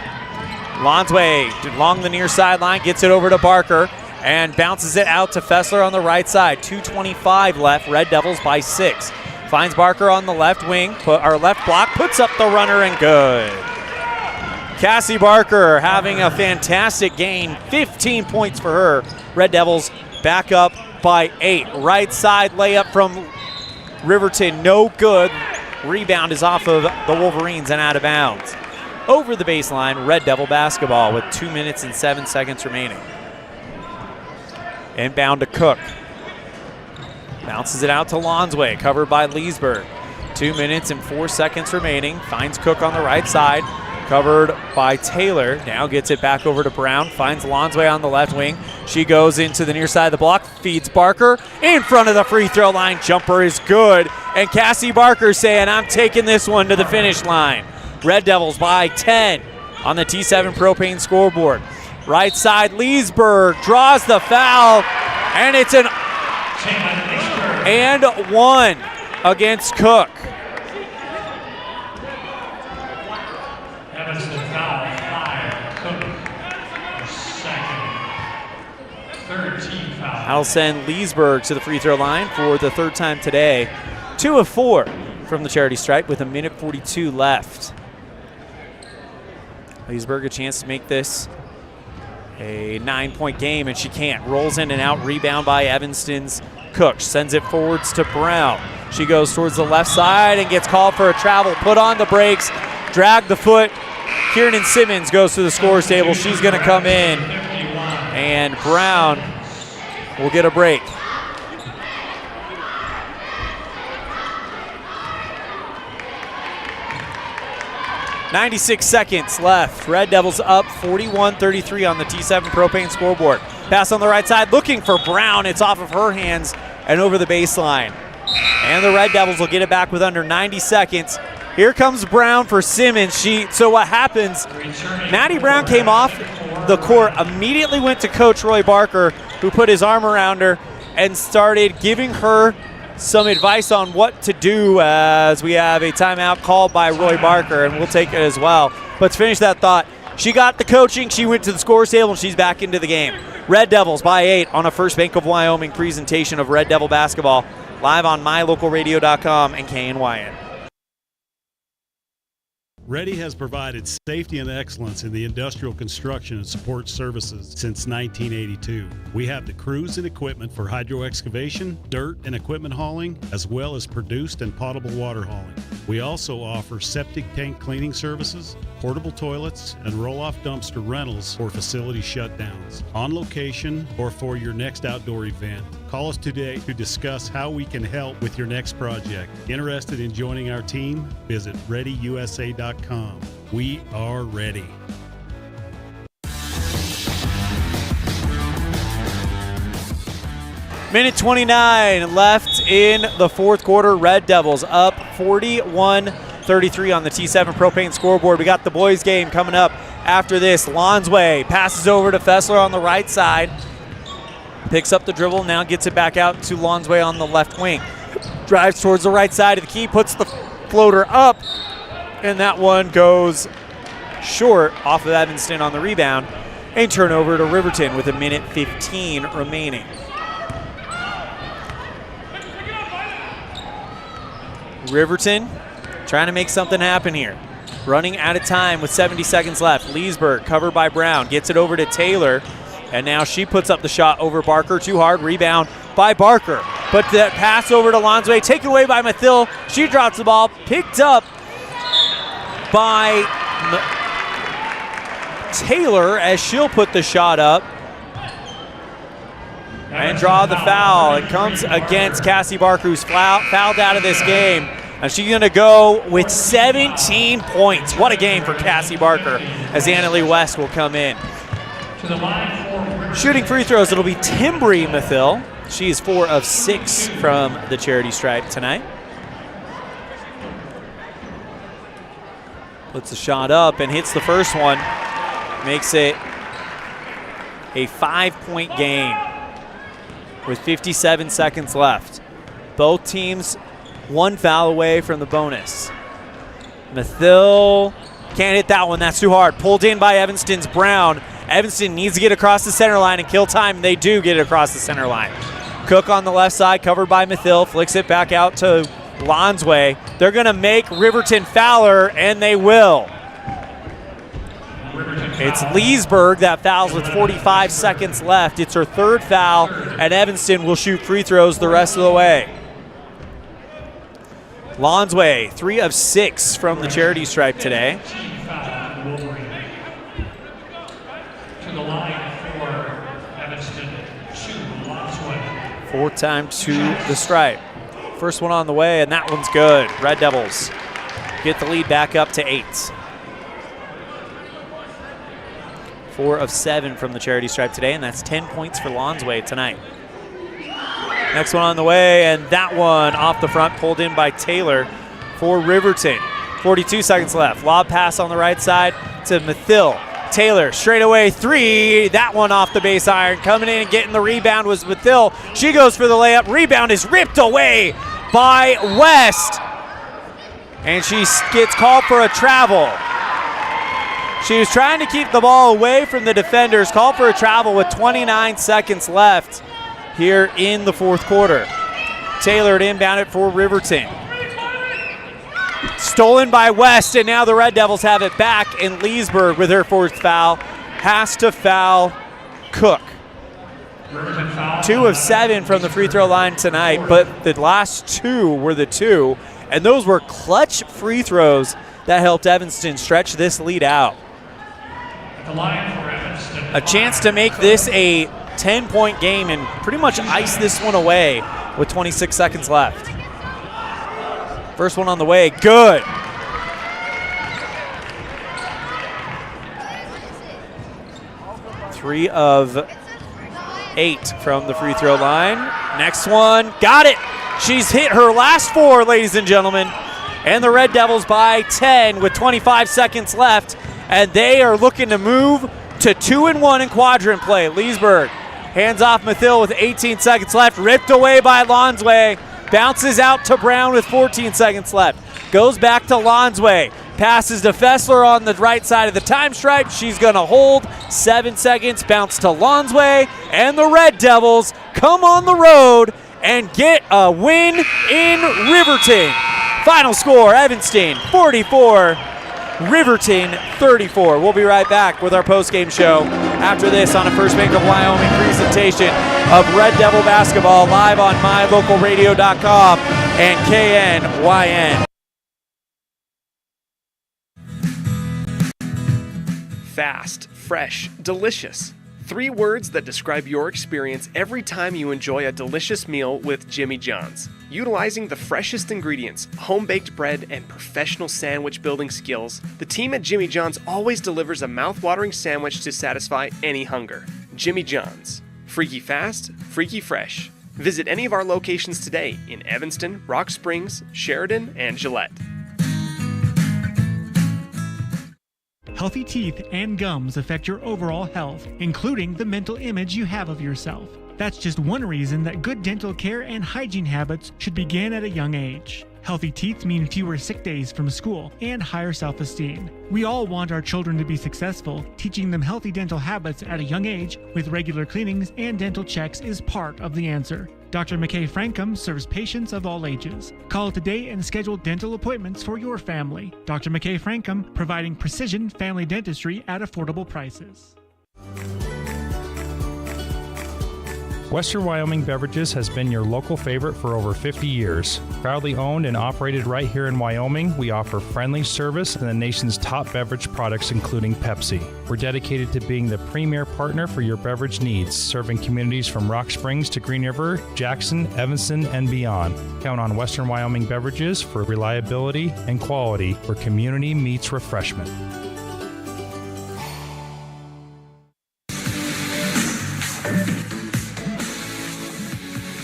Lonsway along the near sideline, gets it over to Barker and bounces it out to Fessler on the right side. 2:25 left, Red Devils by 6. Finds Barker on the left wing, left block, puts up the runner and good. Cassie Barker having a fantastic game, 15 points for her. Red Devils back up by 8. Right side layup from Riverton, no good. Rebound is off of the Wolverines and out of bounds. Over the baseline, Red Devil basketball with 2 minutes and 7 seconds remaining. Inbound to Cook. Bounces it out to Lonsway, covered by Leesburg. 2 minutes and 4 seconds remaining. Finds Cook on the right side, covered by Taylor. Now gets it back over to Brown. Finds Lonsway on the left wing. She goes into the near side of the block, feeds Barker in front of the free throw line. Jumper is good. And Cassie Barker saying, I'm taking this one to the finish line. Red Devils by 10 on the T7 Propane scoreboard. Right side, Leesburg draws the foul, and it's an and one against Cook. Evanston foul, 5. Cook, second. 13 foul. I'll send Leesburg to the free throw line for the third time today. 2 of 4 from the charity stripe with 1:42 left. Leesburg a chance to make this a 9-point game, and she can't. Rolls in and out, rebound by Evanston's Cook. Sends it forwards to Brown. She goes towards the left side and gets called for a travel. Put on the brakes, drag the foot. Kiernan Simmons goes to the scores table. She's going to come in, and Brown will get a break. .96 seconds left. Red Devils up 41-33 on the T7 Propane scoreboard. Pass on the right side, looking for Brown. It's off of her hands and over the baseline. And the Red Devils will get it back with under 90 seconds. Here comes Brown for Simmons. So what happens, Maddie Brown came off the court, immediately went to Coach Roy Barker, who put his arm around her and started giving her some advice on what to do, as we have a timeout called by Roy Barker, and we'll take it as well. But to finish that thought, she got the coaching, she went to the scores table, and she's back into the game. Red Devils by 8 on a First Bank of Wyoming presentation of Red Devil basketball, live on mylocalradio.com and KNYN. Ready has provided safety and excellence in the industrial construction and support services since 1982. We have the crews and equipment for hydro excavation, dirt and equipment hauling, as well as produced and potable water hauling. We also offer septic tank cleaning services, portable toilets, and roll-off dumpster rentals for facility shutdowns, on location or for your next outdoor event. Call us today to discuss how we can help with your next project. Interested in joining our team? Visit ReadyUSA.com. We are ready. Minute 29 left in the fourth quarter. Red Devils up 41-33 on the T7 Propane scoreboard. We got the boys game coming up after this. Lonsway passes over to Fessler on the right side. Picks up the dribble, now gets it back out to Lonsway on the left wing. Drives towards the right side of the key, puts the floater up, and that one goes short off of Evanston on the rebound. And turnover to Riverton with a minute 15 remaining. Riverton trying to make something happen here. Running out of time with 70 seconds left. Leesburg covered by Brown. Gets it over to Taylor. And now she puts up the shot over Barker. Too hard. Rebound by Barker. But that pass over to Lonsway. Taken away by Mathill. She drops the ball. Picked up by Taylor as she'll put the shot up. And draw the foul. It comes against Cassie Barker, who's fouled out of this game. And she's going to go with 17 points. What a game for Cassie Barker as Annalie West will come in. Shooting free throws, it'll be Timbri Mathill. She is 4 of 6 from the charity stripe tonight. Puts the shot up and hits the first one. Makes it a 5-point game with 57 seconds left. Both teams 1 foul away from the bonus. Mathill can't hit that one. That's too hard. Pulled in by Evanston's Brown. Evanston needs to get across the center line and kill time. They do get it across the center line. Cook on the left side, covered by Mathill. Flicks it back out to Lonsway. They're going to make Riverton fouler, and they will. It's Leesburg that fouls with 45 seconds left. It's her 3rd foul, and Evanston will shoot free throws the rest of the way. Lonsway, 3 of 6 from the charity stripe today. To the line for Evanston, 2, Lonsway. 4th time to the stripe. First one on the way, and that one's good. Red Devils get the lead back up to 8. 4 of 7 from the charity stripe today, and that's 10 points for Lonsway tonight. Next one on the way, and that one off the front, pulled in by Taylor for Riverton. 42 seconds left. Lob pass on the right side to Mathill. Taylor, straight away 3. That one off the base iron. Coming in and getting the rebound was Mathill. She goes for the layup. Rebound is ripped away by West. And she gets called for a travel. She was trying to keep the ball away from the defenders. Called for a travel with 29 seconds left here in the fourth quarter. Taylor to inbound it for Riverton. Stolen by West, and now the Red Devils have it back, and Leesburg with her 4th foul has to foul Cook. 2 of 7 from the free throw line tonight, but the last 2 were the 2, and those were clutch free throws that helped Evanston stretch this lead out. A chance to make this a 10-point game and pretty much ice this one away with 26 seconds left. First one on the way, good. Three of 8 from the free throw line. Next one, got it. She's hit her last 4, ladies and gentlemen. And the Red Devils by 10 with 25 seconds left. And they are looking to move to 2-1 in quadrant play. Leesburg hands off Mathill with 18 seconds left. Ripped away by Lonsway. Bounces out to Brown with 14 seconds left. Goes back to Lonsway. Passes to Fessler on the right side of the time stripe. She's going to hold 7 seconds. Bounce to Lonsway. And the Red Devils come on the road and get a win in Riverton. Final score, Evanston 44, Riverton 34. We'll be right back with our postgame show after this on a First Bank of Wyoming presentation of Red Devil basketball live on mylocalradio.com and KNYN. Fast, fresh, delicious. 3 words that describe your experience every time you enjoy a delicious meal with Jimmy John's. Utilizing the freshest ingredients, home-baked bread, and professional sandwich building skills, the team at Jimmy John's always delivers a mouth-watering sandwich to satisfy any hunger. Jimmy John's. Freaky fast, freaky fresh. Visit any of our locations today in Evanston, Rock Springs, Sheridan, and Gillette. Healthy teeth and gums affect your overall health, including the mental image you have of yourself. That's just one reason that good dental care and hygiene habits should begin at a young age. Healthy teeth mean fewer sick days from school and higher self-esteem. We all want our children to be successful. Teaching them healthy dental habits at a young age with regular cleanings and dental checks is part of the answer. Dr. McKay Frankum serves patients of all ages. Call today and schedule dental appointments for your family. Dr. McKay Frankum, providing precision family dentistry at affordable prices. Western Wyoming Beverages has been your local favorite for over 50 years. Proudly owned and operated right here in Wyoming, we offer friendly service and the nation's top beverage products, including Pepsi. We're dedicated to being the premier partner for your beverage needs, serving communities from Rock Springs to Green River, Jackson, Evanston, and beyond. Count on Western Wyoming Beverages for reliability and quality where community meets refreshment.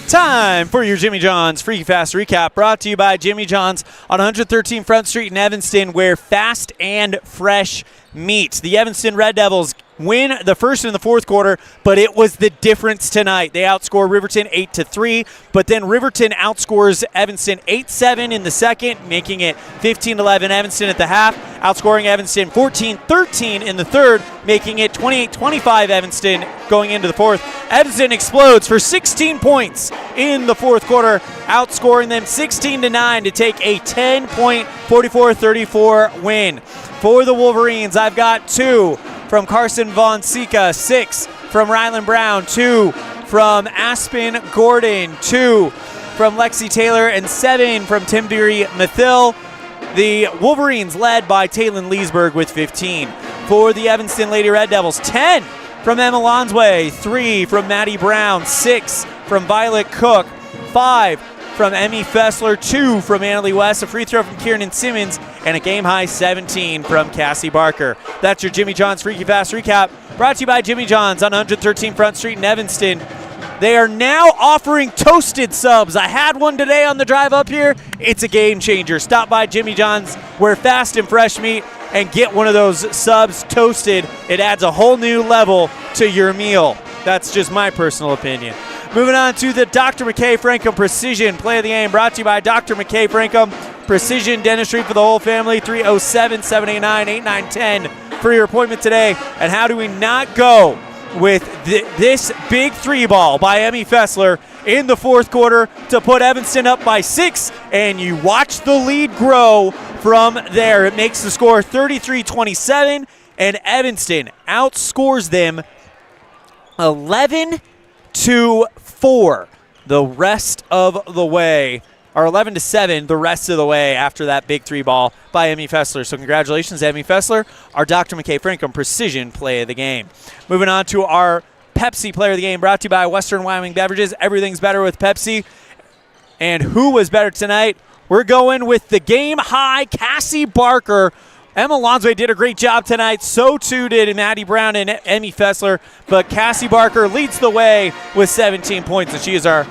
Time for your Jimmy John's Freaky Fast Recap, brought to you by Jimmy John's on 113 Front Street in Evanston, where fast and fresh meet. The Evanston Red Devils win the first and the fourth quarter, but it was the difference tonight. They outscore Riverton 8-3, but then Riverton outscores Evanston 8-7 in the second, making it 15-11 Evanston at the half, outscoring Evanston 14-13 in the third, making it 28-25 Evanston going into the fourth. Evanston explodes for 16 points in the fourth quarter, outscoring them 16-9 to take a 10-point 44-34 win. For the Wolverines, I've got 2 from Carson Von Sika, 6 from Rylan Brown, 2 from Aspen Gordon, 2 from Lexi Taylor, and 7 from Timbury Mathil. The Wolverines led by Taylon Leesburg with 15. For the Evanston Lady Red Devils, 10 from Emma Lonsway, 3 from Maddie Brown, 6 from Violet Cook, 5 from Emmy Fessler, 2 from Annalie West, a free throw from Kieran Simmons, and a game-high 17 from Cassie Barker. That's your Jimmy John's Freaky Fast Recap, brought to you by Jimmy John's on 113 Front Street in Evanston. They are now offering toasted subs. I had one today on the drive up here. It's a game changer. Stop by Jimmy John's, where fast and fresh meat, and get one of those subs toasted. It adds a whole new level to your meal. That's just my personal opinion. Moving on to the Dr. McKay Frankum Precision Play of the Game, brought to you by Dr. McKay Frankum Precision Dentistry for the whole family, 307-789-8910 for your appointment today. And how do we not go with this big 3-ball by Emmy Fessler in the fourth quarter to put Evanston up by 6, and you watch the lead grow from there. It makes the score 33-27, and Evanston outscores them 11-4 the rest of the way, or 11-7 the rest of the way after that big 3-ball by Emmy Fessler. So congratulations, Emmy Fessler, our Dr. McKay Frankum Precision Play of the Game. Moving on to our Pepsi Player of the Game, brought to you by Western Wyoming Beverages. Everything's better with Pepsi. And who was better tonight? We're going with the game high, Cassie Barker. Emma Lonsway did a great job tonight. So too did Maddie Brown and Emmy Fessler. But Cassie Barker leads the way with 17 points, and she is our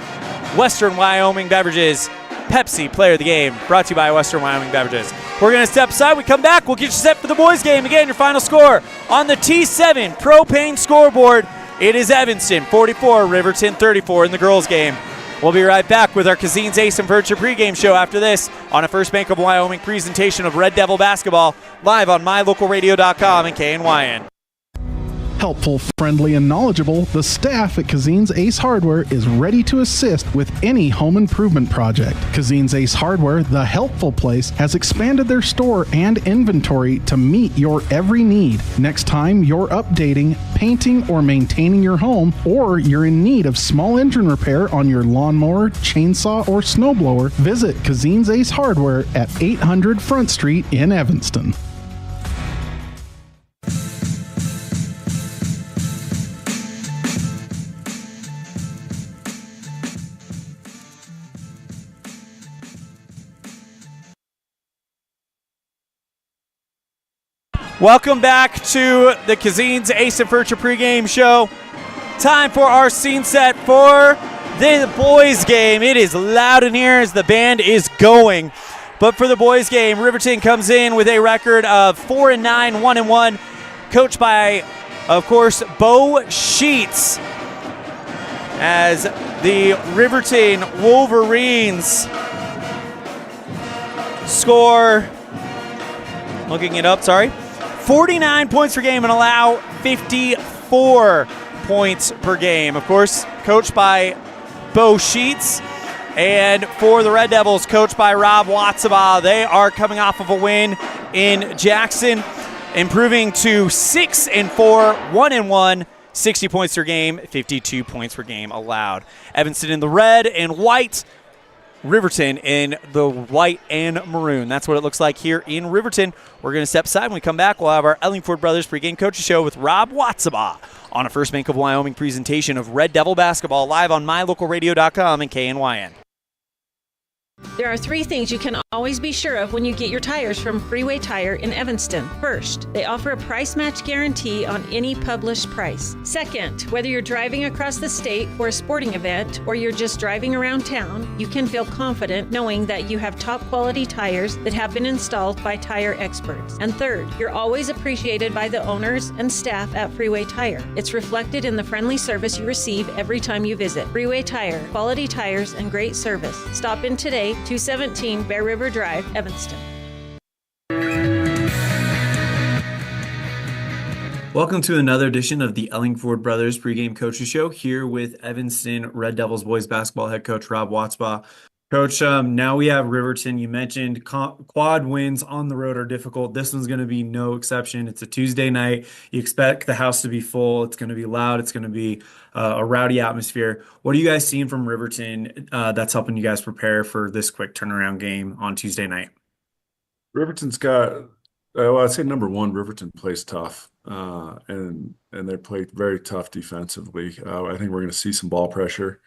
Western Wyoming Beverages Pepsi Player of the Game, brought to you by Western Wyoming Beverages. We're going to step aside. We come back. We'll get you set for the boys' game. Again, your final score on the T7 Propane scoreboard. It is Evanston 44, Riverton 34 in the girls' game. We'll be right back with our Cazin's Ace and Furniture pregame show after this on a First Bank of Wyoming presentation of Red Devil basketball, live on mylocalradio.com and KNYN. Helpful, friendly, and knowledgeable, the staff at Cazin's Ace Hardware is ready to assist with any home improvement project. Cazin's Ace Hardware, the helpful place, has expanded their store and inventory to meet your every need. Next time you're updating, painting, or maintaining your home, or you're in need of small engine repair on your lawnmower, chainsaw, or snowblower, visit Cazin's Ace Hardware at 800 Front Street in Evanston. Welcome back to the Cazin's Ace and Furniture pregame show. Time for our scene set for the boys' game. It is loud in here as the band is going. But for the boys' game, Riverton comes in with a record of 4-9, 1-1, coached by, of course, Bo Sheets, as the Riverton Wolverines score, looking it up, 49 points per game and allow 54 points per game. Of course, coached by Bo Sheets. And for the Red Devils, coached by Rob Watsaba, they are coming off of a win in Jackson, improving to 6-4, 1-1, 60 points per game, 52 points per game allowed. Evanston in the red and white, Riverton in the white and maroon. That's what it looks like here in Riverton. We're going to step aside. When we come back, we'll have our Ellingford Brothers pregame coaches show with Rob Watsaba on a First Bank of Wyoming presentation of Red Devil basketball live on mylocalradio.com and KNYN. There are 3 things you can always be sure of when you get your tires from Freeway Tire in Evanston. First, they offer a price match guarantee on any published price. Second, whether you're driving across the state for a sporting event or you're just driving around town, you can feel confident knowing that you have top quality tires that have been installed by tire experts. And third, you're always appreciated by the owners and staff at Freeway Tire. It's reflected in the friendly service you receive every time you visit. Freeway Tire, quality tires and great service. Stop in today, 217 Bear River Drive, Evanston. Welcome to another edition of the Ellingford Brothers pregame coaches show here with Evanston Red Devils boys basketball head coach Rob Watsaba. Coach, now we have Riverton. You mentioned quad wins on the road are difficult. This one's going to be no exception. It's a Tuesday night. You expect the house to be full. It's going to be loud. It's going to be a rowdy atmosphere. What are you guys seeing from Riverton that's helping you guys prepare for this quick turnaround game on Tuesday night? Riverton's got, well, I'd say number one, Riverton plays tough, and they play very tough defensively. I think we're going to see some ball pressure.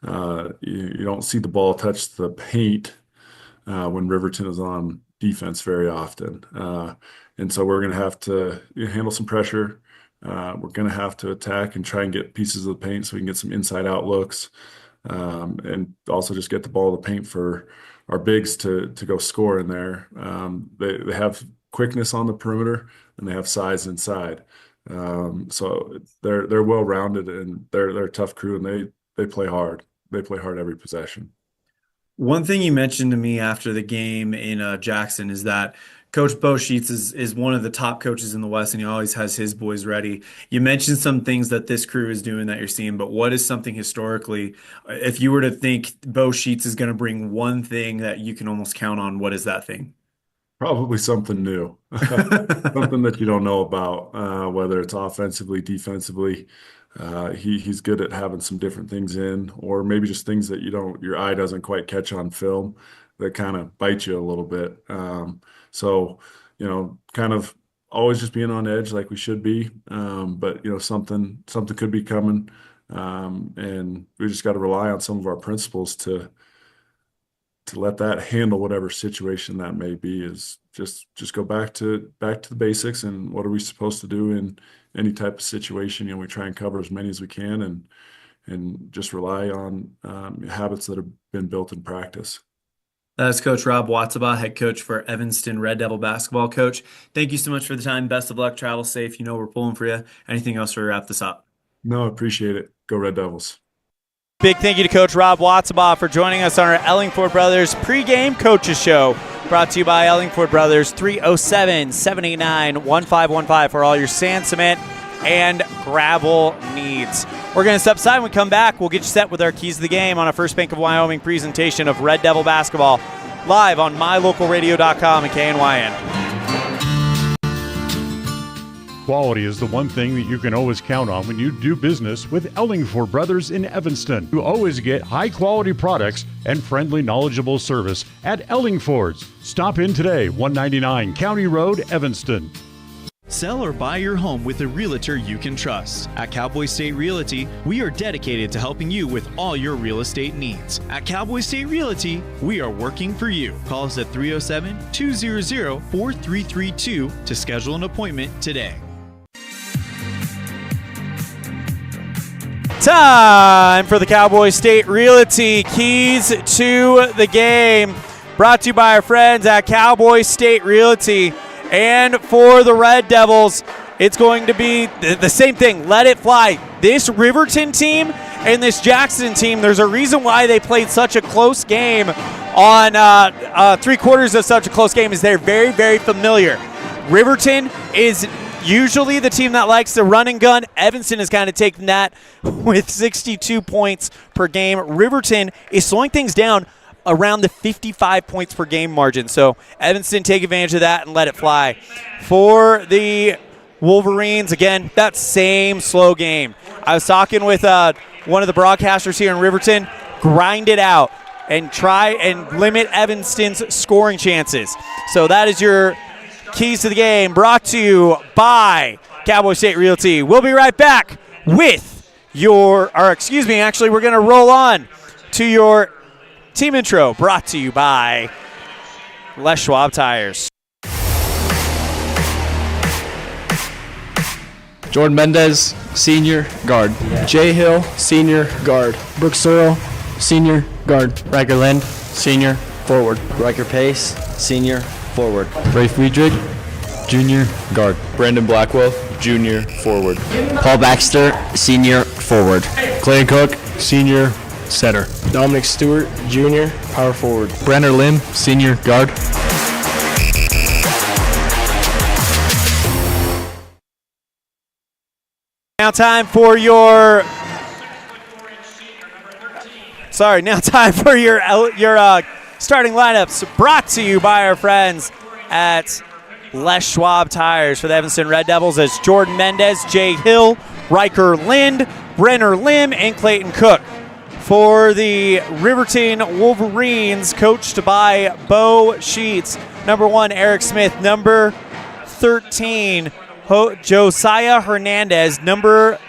You don't see the ball touch the paint when Riverton is on defense very often. And so we're going to have to handle some pressure. We're going to have to attack and try and get pieces of the paint so we can get some inside-out looks, and also just get the ball to the paint for our bigs to go score in there. They have quickness on the perimeter, and they have size inside. So they're well-rounded, and they're a tough crew, and they play hard. They play hard every possession. One thing you mentioned to me after the game in Jackson is that Coach Bo Sheets is one of the top coaches in the West, and he always has his boys ready. You mentioned some things that this crew is doing that you're seeing, but what is something historically, if you were to think Bo Sheets is going to bring one thing that you can almost count on, what is that thing? Probably something new, something that you don't know about, whether it's offensively, defensively. He's good at having some different things in, or maybe just things that your eye doesn't quite catch on film that kind of bite you a little bit. So, kind of always just being on edge like we should be. But something could be coming. And we just got to rely on some of our principles to let that handle whatever situation that may be. Is just go back to the basics, and what are we supposed to do in any type of situation. We try and cover as many as we can, and just rely on habits that have been built in practice. That's Coach Rob Watsaba, head coach for Evanston Red Devil basketball. Coach, thank you so much for the time. Best of luck. Travel safe. We're pulling for you. Anything else to wrap this up? No, I appreciate it. Go Red Devils. Big thank you to Coach Rob Watsaba for joining us on our Ellingford Brothers pregame coaches show. Brought to you by Ellingford Brothers, 307-789-1515 for all your sand, cement, and gravel needs. We're going to step aside. When we come back, we'll get you set with our keys to the game on a First Bank of Wyoming presentation of Red Devil basketball live on mylocalradio.com and KNYN. Quality is the one thing that you can always count on when you do business with Ellingford Brothers in Evanston. You always get high-quality products and friendly, knowledgeable service at Ellingford's. Stop in today, 199 County Road, Evanston. Sell or buy your home with a realtor you can trust. At Cowboy State Realty, we are dedicated to helping you with all your real estate needs. At Cowboy State Realty, we are working for you. Call us at 307-200-4332 to schedule an appointment today. Time for the Cowboy State Realty Keys to the Game. Brought to you by our friends at Cowboy State Realty. And for the Red Devils, it's going to be the same thing. Let it fly. This Riverton team and this Jackson team, there's a reason why they played such a close game on 3 quarters of such a close game is they're very, very familiar. Riverton is usually the team that likes to run and gun. Evanston has kind of taken that with 62 points per game. Riverton is slowing things down around the 55 points per game margin. So Evanston take advantage of that and let it fly. For the Wolverines, again, that same slow game. I was talking with one of the broadcasters here in Riverton. Grind it out and try and limit Evanston's scoring chances. So that is your Keys to the Game, brought to you by Cowboy State Realty. We'll be right back with we're going to roll on to your team intro, brought to you by Les Schwab Tires. Jordan Mendez, senior guard. Jay Hill, senior guard. Brooks Searle, senior guard. Riker Lind, senior forward. Riker Pace, senior forward. Ray Friedrich, junior guard. Brandon Blackwell, junior forward. Paul Baxter, senior forward. Clay Cook, senior setter. Dominic Stewart, junior power forward. Brenner Lim, senior guard. Now time for your starting lineups, brought to you by our friends at Les Schwab Tires. For the Evanston Red Devils, as Jordan Mendez, Jay Hill, Riker Lind, Brenner Lim, and Clayton Cook. For the Riverton Wolverines, coached by Bo Sheets. Number 1, Eric Smith. Number 13, Josiah Hernandez. Number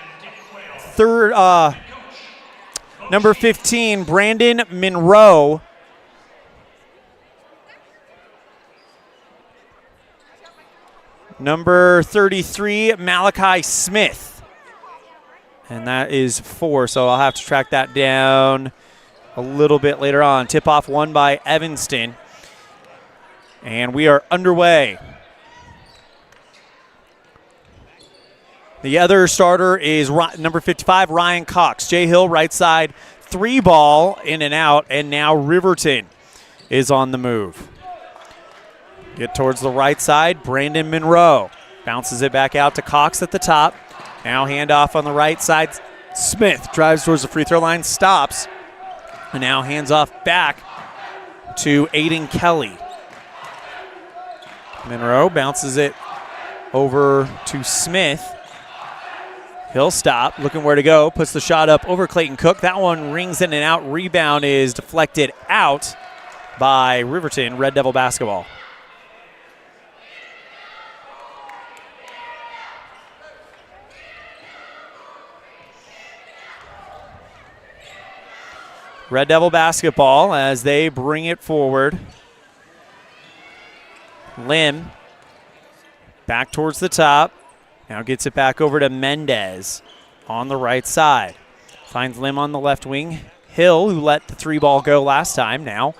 15, Brandon Monroe. Number 33, Malachi Smith. And that is 4, so I'll have to track that down a little bit later on. Tip-off won by Evanston. And we are underway. The other starter is number 55, Ryan Cox. Jay Hill, right side, 3 ball, in and out, and now Riverton is on the move. Get towards the right side, Brandon Monroe. Bounces it back out to Cox at the top. Now handoff on the right side. Smith drives towards the free throw line, stops, and now hands off back to Aiden Kelly. Monroe bounces it over to Smith. He'll stop, looking where to go, puts the shot up over Clayton Cook. That one rings in and out. Rebound is deflected out by Riverton Red Devil basketball. Red Devil basketball as they bring it forward. Lim back towards the top. Now gets it back over to Mendez on the right side. Finds Lim on the left wing. Hill, who let the 3 ball go last time, now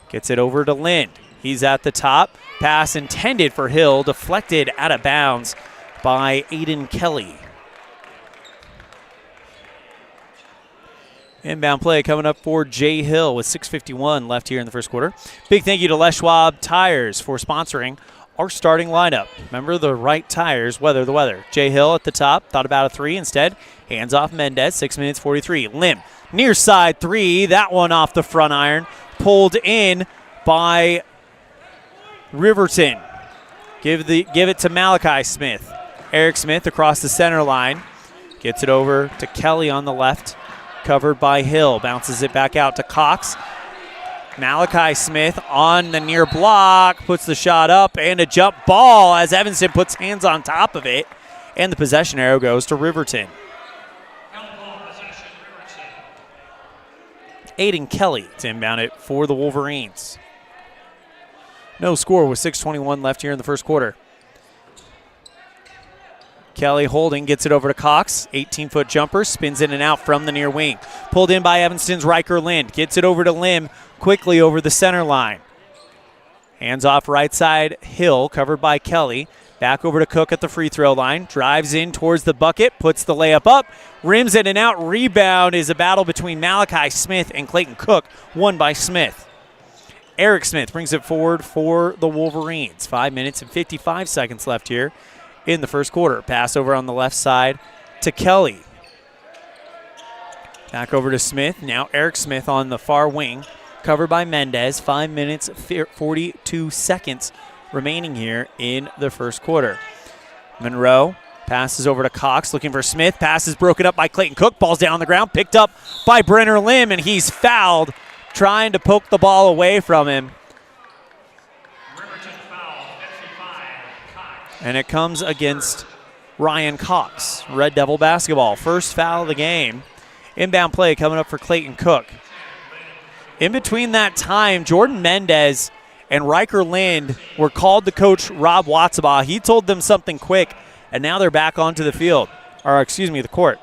gets it over to Lind. He's at the top. Pass intended for Hill, deflected out of bounds by Aiden Kelly. Inbound play coming up for Jay Hill with 6:51 left here in the first quarter. Big thank you to Les Schwab Tires for sponsoring our starting lineup. Remember, the right tires weather the weather. Jay Hill at the top, thought about a 3 instead. Hands off Mendez, 6 minutes 43. Lim, near side 3, that one off the front iron. Pulled in by Riverton. Give it to Malachi Smith. Eric Smith across the center line. Gets it over to Kelly on the left. Covered by Hill. Bounces it back out to Cox. Malachi Smith on the near block. Puts the shot up and a jump ball as Evanston puts hands on top of it. And the possession arrow goes to Riverton. Aiden Kelly to inbound it for the Wolverines. No score with 6:21 left here in the first quarter. Kelly holding, gets it over to Cox. 18-foot jumper, spins in and out from the near wing. Pulled in by Evanston's Riker Lind. Gets it over to Lim, quickly over the center line. Hands off right side, Hill, covered by Kelly. Back over to Cook at the free throw line. Drives in towards the bucket, puts the layup up. Rims in and out. Rebound is a battle between Malachi Smith and Clayton Cook, won by Smith. Eric Smith brings it forward for the Wolverines. 5 minutes and 55 seconds left here in the first quarter. Pass over on the left side to Kelly. Back over to Smith. Now Eric Smith on the far wing, covered by Mendez. 5 minutes, 42 seconds remaining here in the first quarter. Monroe passes over to Cox, looking for Smith. Pass is broken up by Clayton Cook. Ball's down on the ground, picked up by Brenner Lim, and he's fouled, trying to poke the ball away from him. And it comes against Ryan Cox. Red Devil basketball. First foul of the game. Inbound play coming up for Clayton Cook. In between that time, Jordan Mendez and Riker Lind were called to coach Rob Watsabaugh. He told them something quick, and now they're back onto the field. Or, excuse me, the court.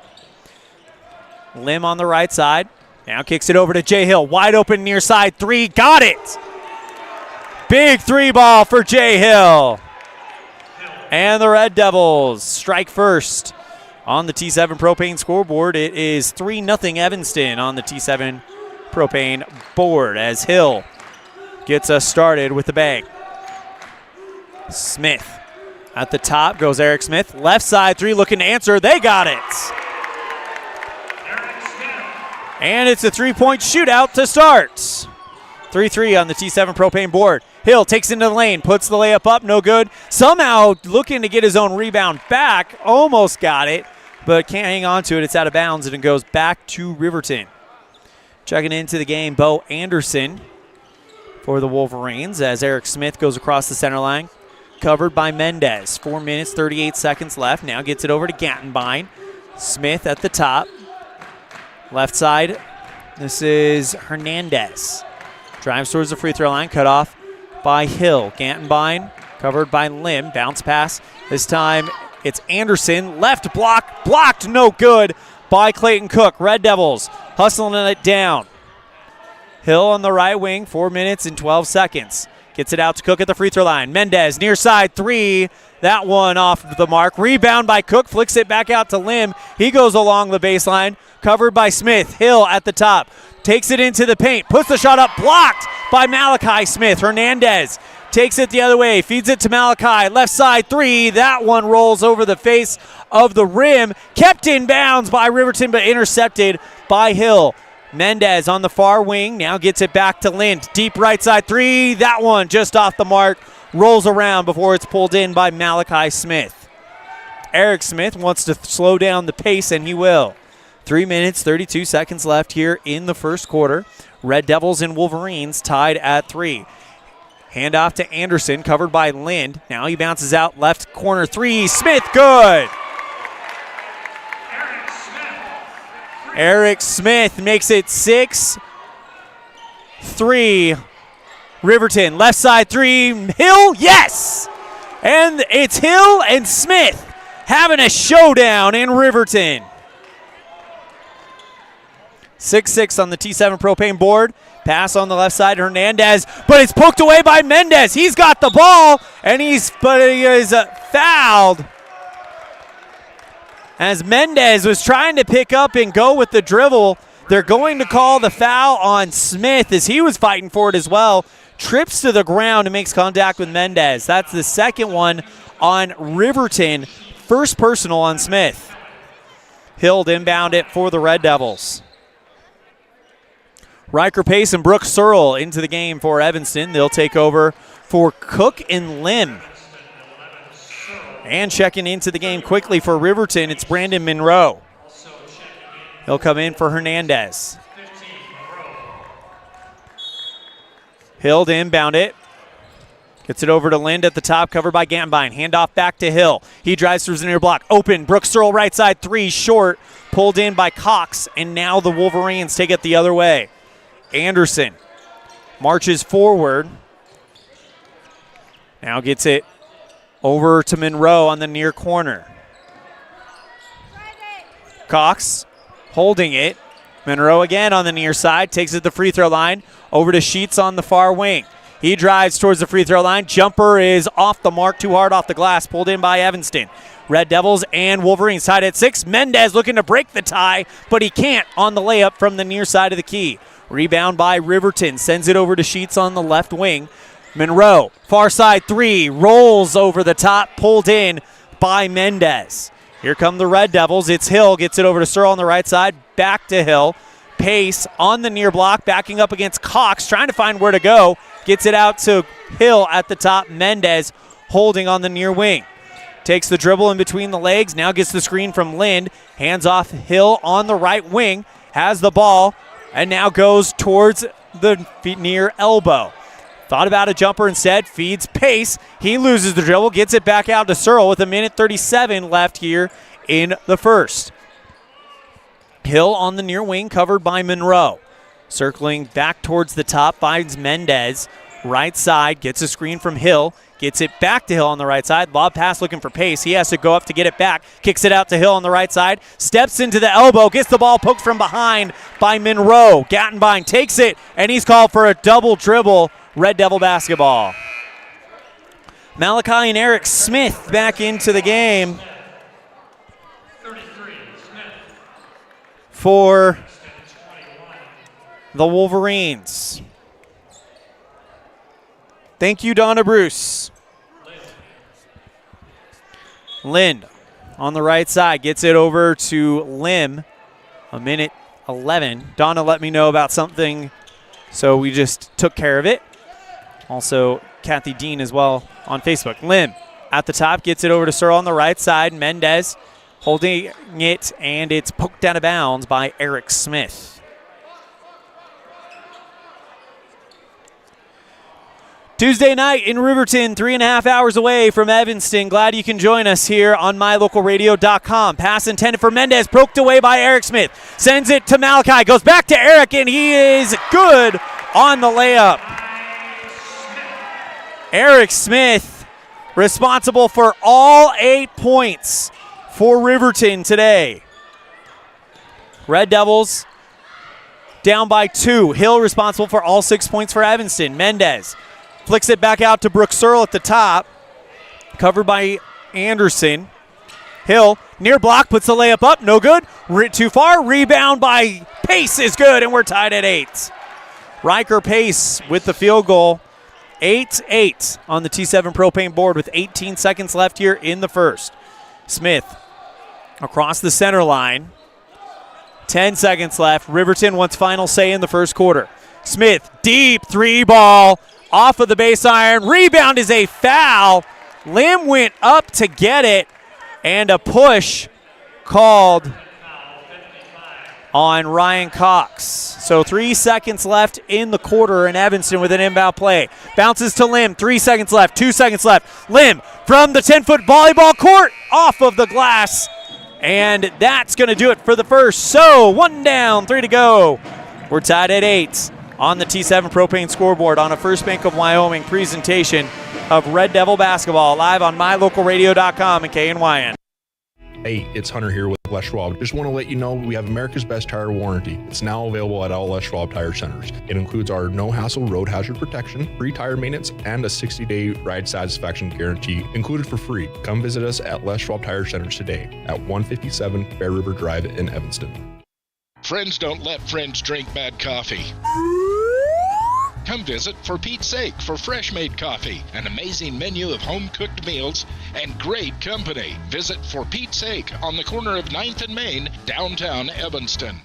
Lim on the right side. Now kicks it over to Jay Hill. Wide open near side three. Got it! Big three ball for Jay Hill. And the Red Devils strike first on the T7 Propane scoreboard. It is 3-0 Evanston on the T7 Propane board as Hill gets us started with the bang. Smith at the top goes Eric Smith. Left side three looking to answer. They got it. And it's a three-point shootout to start. 3-3 on the T7 Propane board. Hill takes into the lane, puts the layup up, no good. Somehow looking to get his own rebound back, almost got it, but can't hang on to it. It's out of bounds, and it goes back to Riverton. Checking into the game, Bo Anderson for the Wolverines as Eric Smith goes across the center line, covered by Mendez. 4 minutes, 38 seconds left. Now gets it over to Gattenbein. Smith at the top. Left side, this is Hernandez. Drives towards the free throw line, cut off by Hill. Gantenbein covered by Lim. Bounce pass. This time it's Anderson. Left block. Blocked. No good by Clayton Cook. Red Devils hustling it down. Hill on the right wing. 4 minutes and 12 seconds. Gets it out to Cook at the free throw line. Mendez near side three. That one off the mark. Rebound by Cook. Flicks it back out to Lim. He goes along the baseline. Covered by Smith. Hill at the top. Takes it into the paint. Puts the shot up. Blocked by Malachi Smith. Hernandez takes it the other way. Feeds it to Malachi. Left side three. That one rolls over the face of the rim. Kept in bounds by Riverton, but intercepted by Hill. Mendez on the far wing. Now gets it back to Lind. Deep right side three. That one just off the mark. Rolls around before it's pulled in by Malachi Smith. Eric Smith wants to slow down the pace, and he will. 3 minutes, 32 seconds left here in the first quarter. Red Devils and Wolverines tied at 3. Handoff to Anderson, covered by Lind. Now he bounces out left corner three. Smith, good. Eric Smith makes it 6-3. Riverton, left side three. Hill, yes! And it's Hill and Smith having a showdown in Riverton. 6-6 on the T7 Propane board. Pass on the left side, Hernandez, but it's poked away by Mendez. He's got the ball, and he is fouled as Mendez was trying to pick up and go with the dribble. They're going to call the foul on Smith as he was fighting for it as well. Trips to the ground and makes contact with Mendez. That's the second one on Riverton. First personal on Smith. Hill inbound it for the Red Devils. Riker Pace and Brooke Searle into the game for Evanston. They'll take over for Cook and Lim. And checking into the game quickly for Riverton, it's Brandon Monroe. He'll come in for Hernandez. Hill to inbound it. Gets it over to Lind at the top, covered by Gambine. Handoff back to Hill. He drives through the near block. Open. Brooke Searle right side three, short. Pulled in by Cox, and now the Wolverines take it the other way. Anderson marches forward. Now gets it over to Monroe on the near corner. Cox holding it. Monroe again on the near side, takes it to the free throw line, over to Sheets on the far wing. He drives towards the free throw line. Jumper is off the mark, too hard off the glass, pulled in by Evanston. Red Devils and Wolverines tied at 6. Mendez looking to break the tie, but he can't on the layup from the near side of the key. Rebound by Riverton, sends it over to Sheets on the left wing. Monroe, far side 3, rolls over the top, pulled in by Mendez. Here come the Red Devils. It's Hill, gets it over to Searle on the right side, back to Hill. Pace on the near block, backing up against Cox, trying to find where to go. Gets it out to Hill at the top. Mendez holding on the near wing. Takes the dribble in between the legs, now gets the screen from Lind. Hands off Hill on the right wing, has the ball, and now goes towards the near elbow. Thought about a jumper instead, feeds Pace. He loses the dribble, gets it back out to Searle with 1:37 left here in the first. Hill on the near wing, covered by Monroe. Circling back towards the top, finds Mendez. Right side, gets a screen from Hill. Gets it back to Hill on the right side. Lob pass looking for Pace. He has to go up to get it back. Kicks it out to Hill on the right side. Steps into the elbow. Gets the ball poked from behind by Monroe. Gattenbein takes it, and he's called for a double dribble. Red Devil basketball. Malachi and Eric Smith back into the game for the Wolverines. Thank you, Donna Bruce. Lind on the right side gets it over to Lim. 1:11. Donna let me know about something, so we just took care of it. Also, Kathy Dean as well on Facebook. Lim at the top gets it over to Searle on the right side. Mendez holding it, and it's poked out of bounds by Eric Smith. Tuesday night in Riverton, 3.5 hours away from Evanston. Glad you can join us here on mylocalradio.com. Pass intended for Mendez, poked away by Eric Smith. Sends it to Malachi, goes back to Eric, and he is good on the layup. Eric Smith responsible for all 8 points for Riverton today. Red Devils down by 2. Hill responsible for all 6 points for Evanston. Mendez flicks it back out to Brooke Searle at the top. Covered by Anderson. Hill, near block, puts the layup up. No good. Too far. Rebound by Pace is good, and we're tied at 8. Riker Pace with the field goal. 8-8 on the T7 Propane board with 18 seconds left here in the first. Smith across the center line. 10 seconds left. Riverton wants final say in the first quarter. Smith, deep 3 ball. Off of the base iron. Rebound is a foul. Lim went up to get it, and a push called on Ryan Cox. So 3 seconds left in the quarter, and Evanston with an inbound play. Bounces to Lim. 3 seconds left. 2 seconds left. Lim from the 10-foot volleyball court, off of the glass. And that's going to do it for the first. So 1 down, 3 to go. We're tied at 8 on the T7 Propane scoreboard on a First Bank of Wyoming presentation of Red Devil basketball, live on mylocalradio.com and KNYN. Hey, it's Hunter here with Les Schwab. Just want to let you know we have America's Best Tire Warranty. It's now available at all Les Schwab Tire Centers. It includes our no-hassle road hazard protection, free tire maintenance, and a 60-day ride satisfaction guarantee included for free. Come visit us at Les Schwab Tire Centers today at 157 Bear River Drive in Evanston. Friends don't let friends drink bad coffee. Come visit For Pete's Sake for fresh-made coffee, an amazing menu of home-cooked meals, and great company. Visit For Pete's Sake on the corner of 9th and Main, downtown Evanston.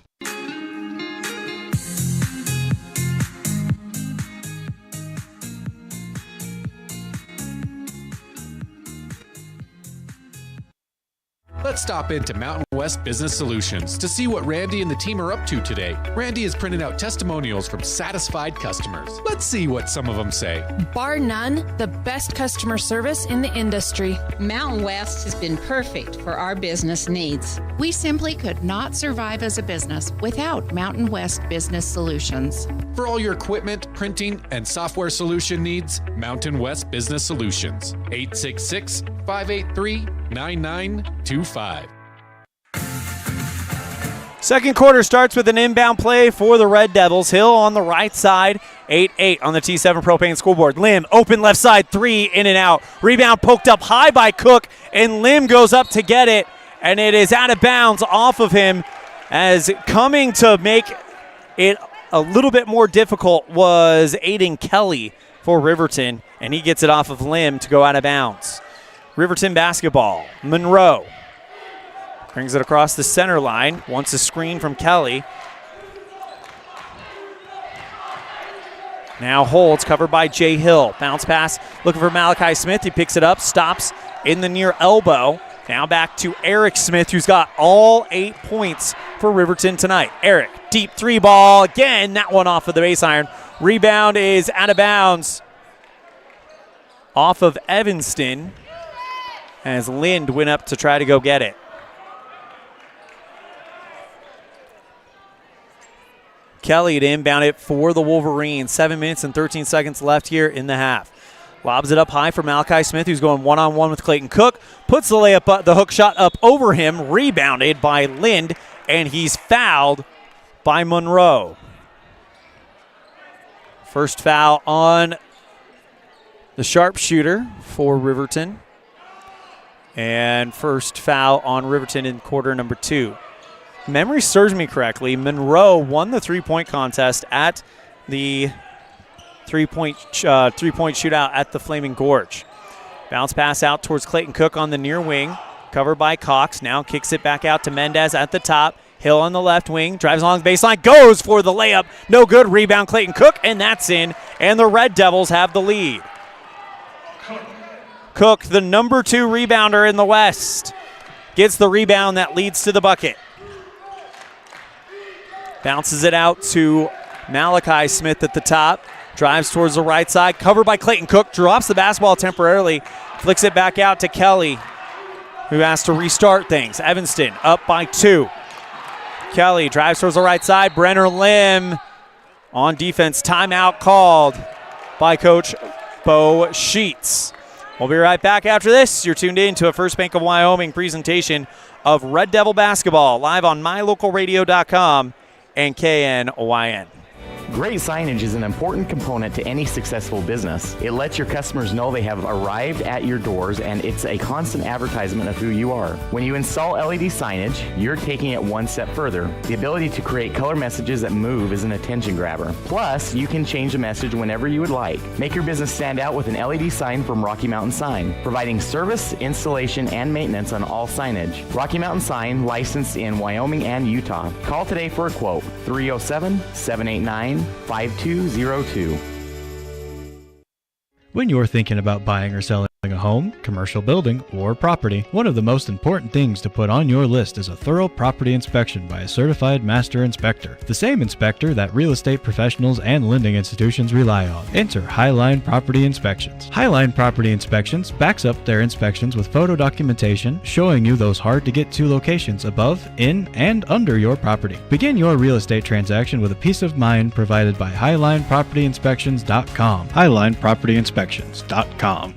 Let's stop into Mountain West Business Solutions to see what Randy and the team are up to today. Randy is printing out testimonials from satisfied customers. Let's see what some of them say. Bar none, the best customer service in the industry. Mountain West has been perfect for our business needs. We simply could not survive as a business without Mountain West Business Solutions. For all your equipment, printing, and software solution needs, Mountain West Business Solutions. 866-583-9925. Second quarter starts with an inbound play for the Red Devils. Hill on the right side, 8-8 on the T7 Propane scoreboard. Lim, open left side, 3 in and out. Rebound poked up high by Cook, and Lim goes up to get it, and it is out of bounds off of him, as coming to make it a little bit more difficult was Aiden Kelly for Riverton, and he gets it off of Lim to go out of bounds. Riverton basketball. Monroe brings it across the center line. Wants a screen from Kelly. Now holds, covered by Jay Hill. Bounce pass, looking for Malachi Smith. He picks it up, stops in the near elbow. Now back to Eric Smith, who's got all 8 points for Riverton tonight. Eric, deep 3 ball. Again, that one off of the base iron. Rebound is out of bounds off of Evanston as Lind went up to try to go get it. Kelly to inbound it for the Wolverines. 7 minutes and 13 seconds left here in the half. Lobs it up high for Malachi Smith, who's going one-on-one with Clayton Cook. Puts the layup, the hook shot up over him. Rebounded by Lind, and he's fouled by Monroe. First foul on the sharpshooter for Riverton. And first foul on Riverton in quarter number 2. Memory serves me correctly, Monroe won the three-point contest at the three-point shootout at the Flaming Gorge. Bounce pass out towards Clayton Cook on the near wing, covered by Cox. Now kicks it back out to Mendez at the top. Hill on the left wing, drives along the baseline, goes for the layup. No good, rebound Clayton Cook, and that's in. And the Red Devils have the lead. Cook, the number 2 rebounder in the West, gets the rebound that leads to the bucket. Bounces it out to Malachi Smith at the top. Drives towards the right side. Covered by Clayton Cook. Drops the basketball temporarily. Flicks it back out to Kelly, who has to restart things. Evanston up by 2. Kelly drives towards the right side. Brenner Lim on defense. Timeout called by Coach Bo Sheets. We'll be right back after this. You're tuned in to a First Bank of Wyoming presentation of Red Devil basketball live on mylocalradio.com and KNYN. Great signage is an important component to any successful business. It lets your customers know they have arrived at your doors, and it's a constant advertisement of who you are. When you install LED signage, you're taking it one step further. The ability to create color messages that move is an attention grabber. Plus, you can change the message whenever you would like. Make your business stand out with an LED sign from Rocky Mountain Sign, providing service, installation, and maintenance on all signage. Rocky Mountain Sign, licensed in Wyoming and Utah. Call today for a quote, 307-789-5202. When you're thinking about buying or selling a home, commercial building, or property, one of the most important things to put on your list is a thorough property inspection by a certified master inspector. The same inspector that real estate professionals and lending institutions rely on. Enter Highline Property Inspections. Highline Property Inspections backs up their inspections with photo documentation showing you those hard-to-get-to locations above, in, and under your property. Begin your real estate transaction with a peace of mind provided by HighlinePropertyInspections.com. HighlinePropertyInspections.com.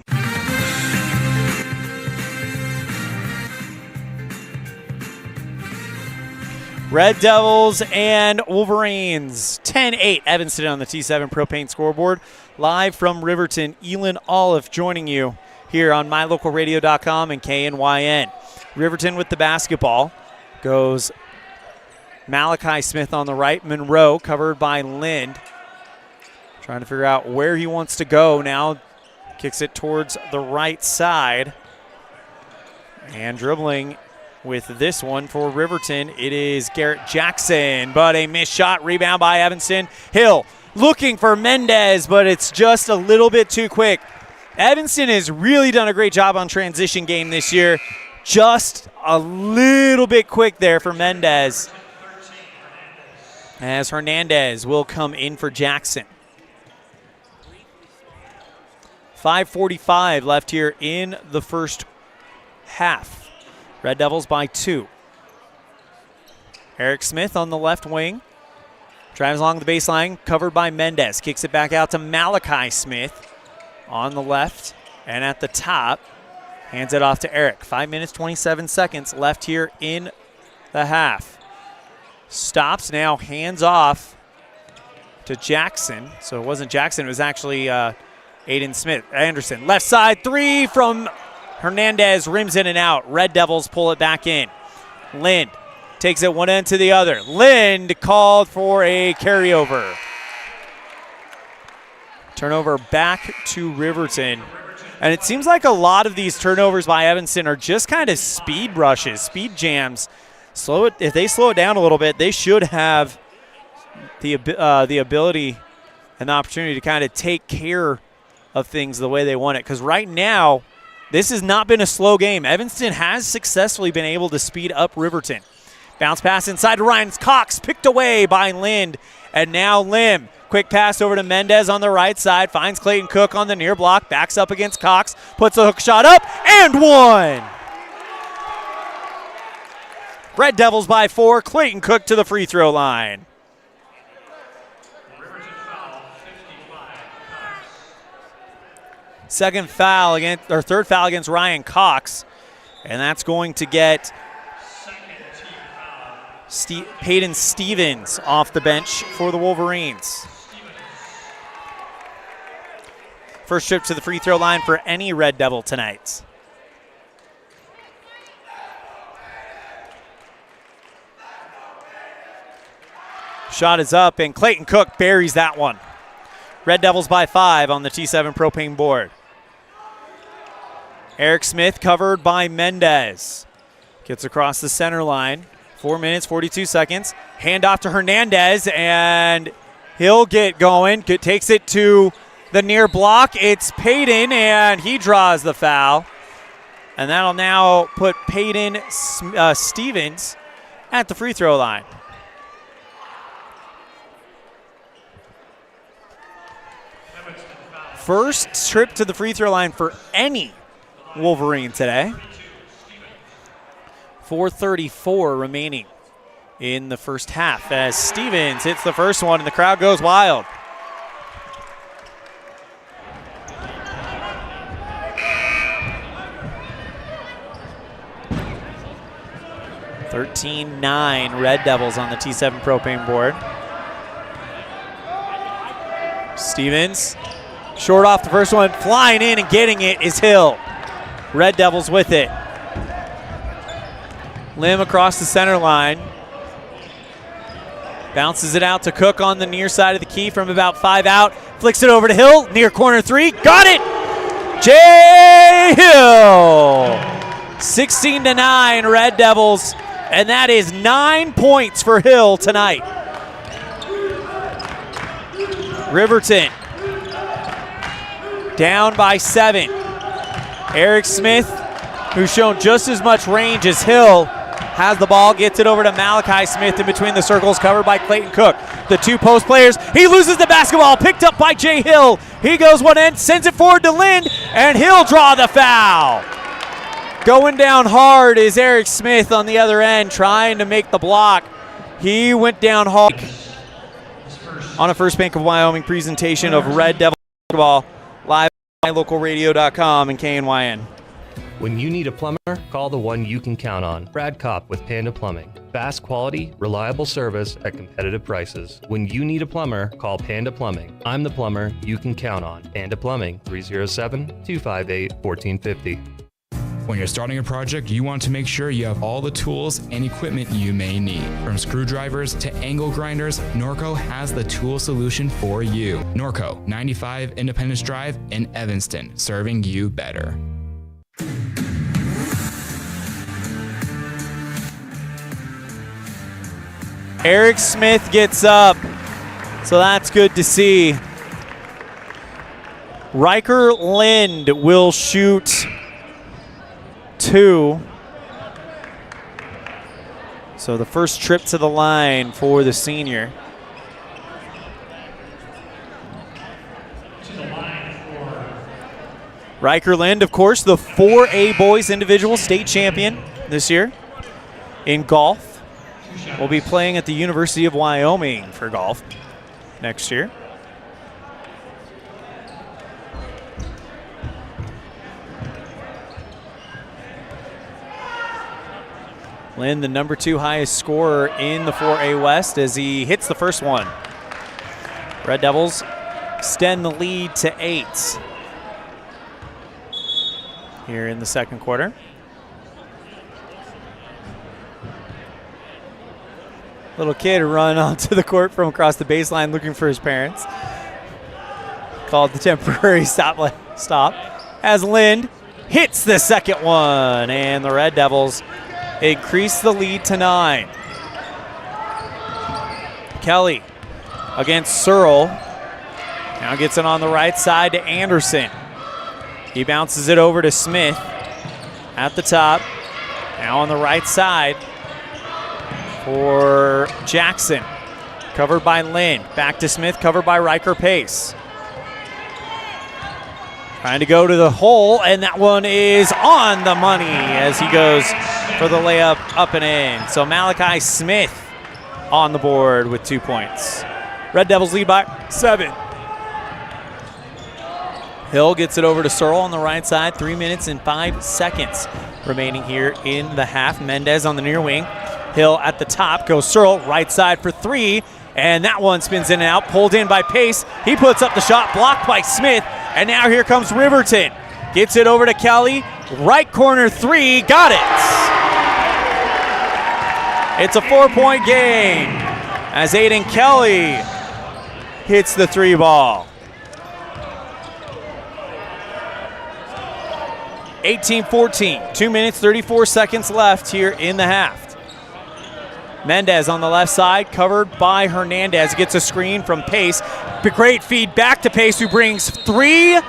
Red Devils and Wolverines, 10-8 Evanston on the T7 Propane scoreboard. Live from Riverton, Elan Olliff joining you here on mylocalradio.com and KNYN. Riverton with the basketball. Goes Malachi Smith on the right. Monroe covered by Lind. Trying to figure out where he wants to go now. Kicks it towards the right side. And dribbling with this one for Riverton, it is Garrett Jackson, but a missed shot. Rebound by Evanston. Hill looking for Mendez, but it's just a little bit too quick. Evanston has really done a great job on transition game this year. Just a little bit quick there for Mendez, as Hernandez will come in for Jackson. 5:45 left here in the first half. Red Devils by 2. Eric Smith on the left wing. Drives along the baseline, covered by Mendez. Kicks it back out to Malachi Smith on the left and at the top. Hands it off to Eric. 5 minutes, 27 seconds left here in the half. stops now, hands off to Jackson. So it wasn't Jackson, it was actually Anderson. Left side three from Hernandez, rims in and out. Red Devils pull it back in. Lind takes it one end to the other. Lind called for a carryover. Turnover back to Riverton. And it seems like a lot of these turnovers by Evanston are just kind of speed rushes, speed jams. If they slow it down a little bit, they should have the ability and the opportunity to kind of take care of things the way they want it. Because right now, this has not been a slow game. Evanston has successfully been able to speed up Riverton. Bounce pass inside to Ryan Cox, picked away by Lind. And now Lim. Quick pass over to Mendez on the right side, finds Clayton Cook on the near block, backs up against Cox, puts a hook shot up, and one! Red Devils by 4, Clayton Cook to the free throw line. Third foul against Ryan Cox, and that's going to get Peyton Stevens off the bench for the Wolverines. First trip to the free throw line for any Red Devil tonight. Shot is up, and Clayton Cook buries that one. Red Devils by 5 on the T7 propane board. Eric Smith covered by Mendez. Gets across the center line. 4 minutes, 42 seconds. Hand off to Hernandez, and he'll get going. Takes it to the near block. It's Peyton, and he draws the foul. And that'll now put Peyton Stevens at the free throw line. First trip to the free throw line for any Wolverine today. 4:34 remaining in the first half as Stevens hits the first one and the crowd goes wild. (13-9) Red Devils on the T7 propane board. Stevens, short off the first one, flying in and getting it is Hill. Red Devils with it. Lim across the center line. Bounces it out to Cook on the near side of the key from about 5 out. Flicks it over to Hill, near corner 3. Got it! Jay Hill! 16-9 Red Devils, and that is 9 points for Hill tonight. Riverton down by 7. Eric Smith, who's shown just as much range as Hill, has the ball, gets it over to Malachi Smith in between the circles, covered by Clayton Cook. The two post players, he loses the basketball, picked up by Jay Hill. He goes one end, sends it forward to Lind, and he'll draw the foul. Going down hard is Eric Smith on the other end, trying to make the block. He went down hard. On a First Bank of Wyoming presentation of Red Devil basketball, live on localradio.com and KNYN. When you need a plumber, call the one you can count on. Brad Kopp with Panda Plumbing. Fast quality, reliable service at competitive prices. When you need a plumber, call Panda Plumbing. I'm the plumber you can count on. Panda Plumbing, 307-258-1450. When you're starting a project, you want to make sure you have all the tools and equipment you may need. From screwdrivers to angle grinders, Norco has the tool solution for you. Norco, 95 Independence Drive in Evanston, serving you better. Eric Smith gets up, so that's good to see. Riker Lind will shoot 2. So the first trip to the line for the senior. Riker Lind, of course, the 4A boys individual state champion this year in golf. Will be playing at the University of Wyoming for golf next year. Lynn, the number 2 highest scorer in the 4A West, as he hits the first one. Red Devils extend the lead to 8 here in the second quarter. Little kid run onto the court from across the baseline looking for his parents. Called the temporary stop as Lind hits the second one, and the Red Devils increase the lead to 9. Kelly against Searle. Now gets it on the right side to Anderson. He bounces it over to Smith at the top. Now on the right side for Jackson. Covered by Lind. Back to Smith, covered by Riker Pace. Trying to go to the hole, and that one is on the money as he goes for the layup up and in. So Malachi Smith on the board with 2 points. Red Devils lead by 7. Hill gets it over to Searle on the right side. 3 minutes and 5 seconds remaining here in the half. Mendez on the near wing. Hill at the top, goes Searle, right side for 3. And that one spins in and out, pulled in by Pace. He puts up the shot, blocked by Smith. And now here comes Riverton. Gets it over to Kelly. Right corner 3, got it. It's a 4-point game as Aiden Kelly hits the 3 ball. 18-14, 2 minutes, 34 seconds left here in the half. Mendez on the left side, covered by Hernandez. Gets a screen from Pace. Great feed back to Pace, who brings 3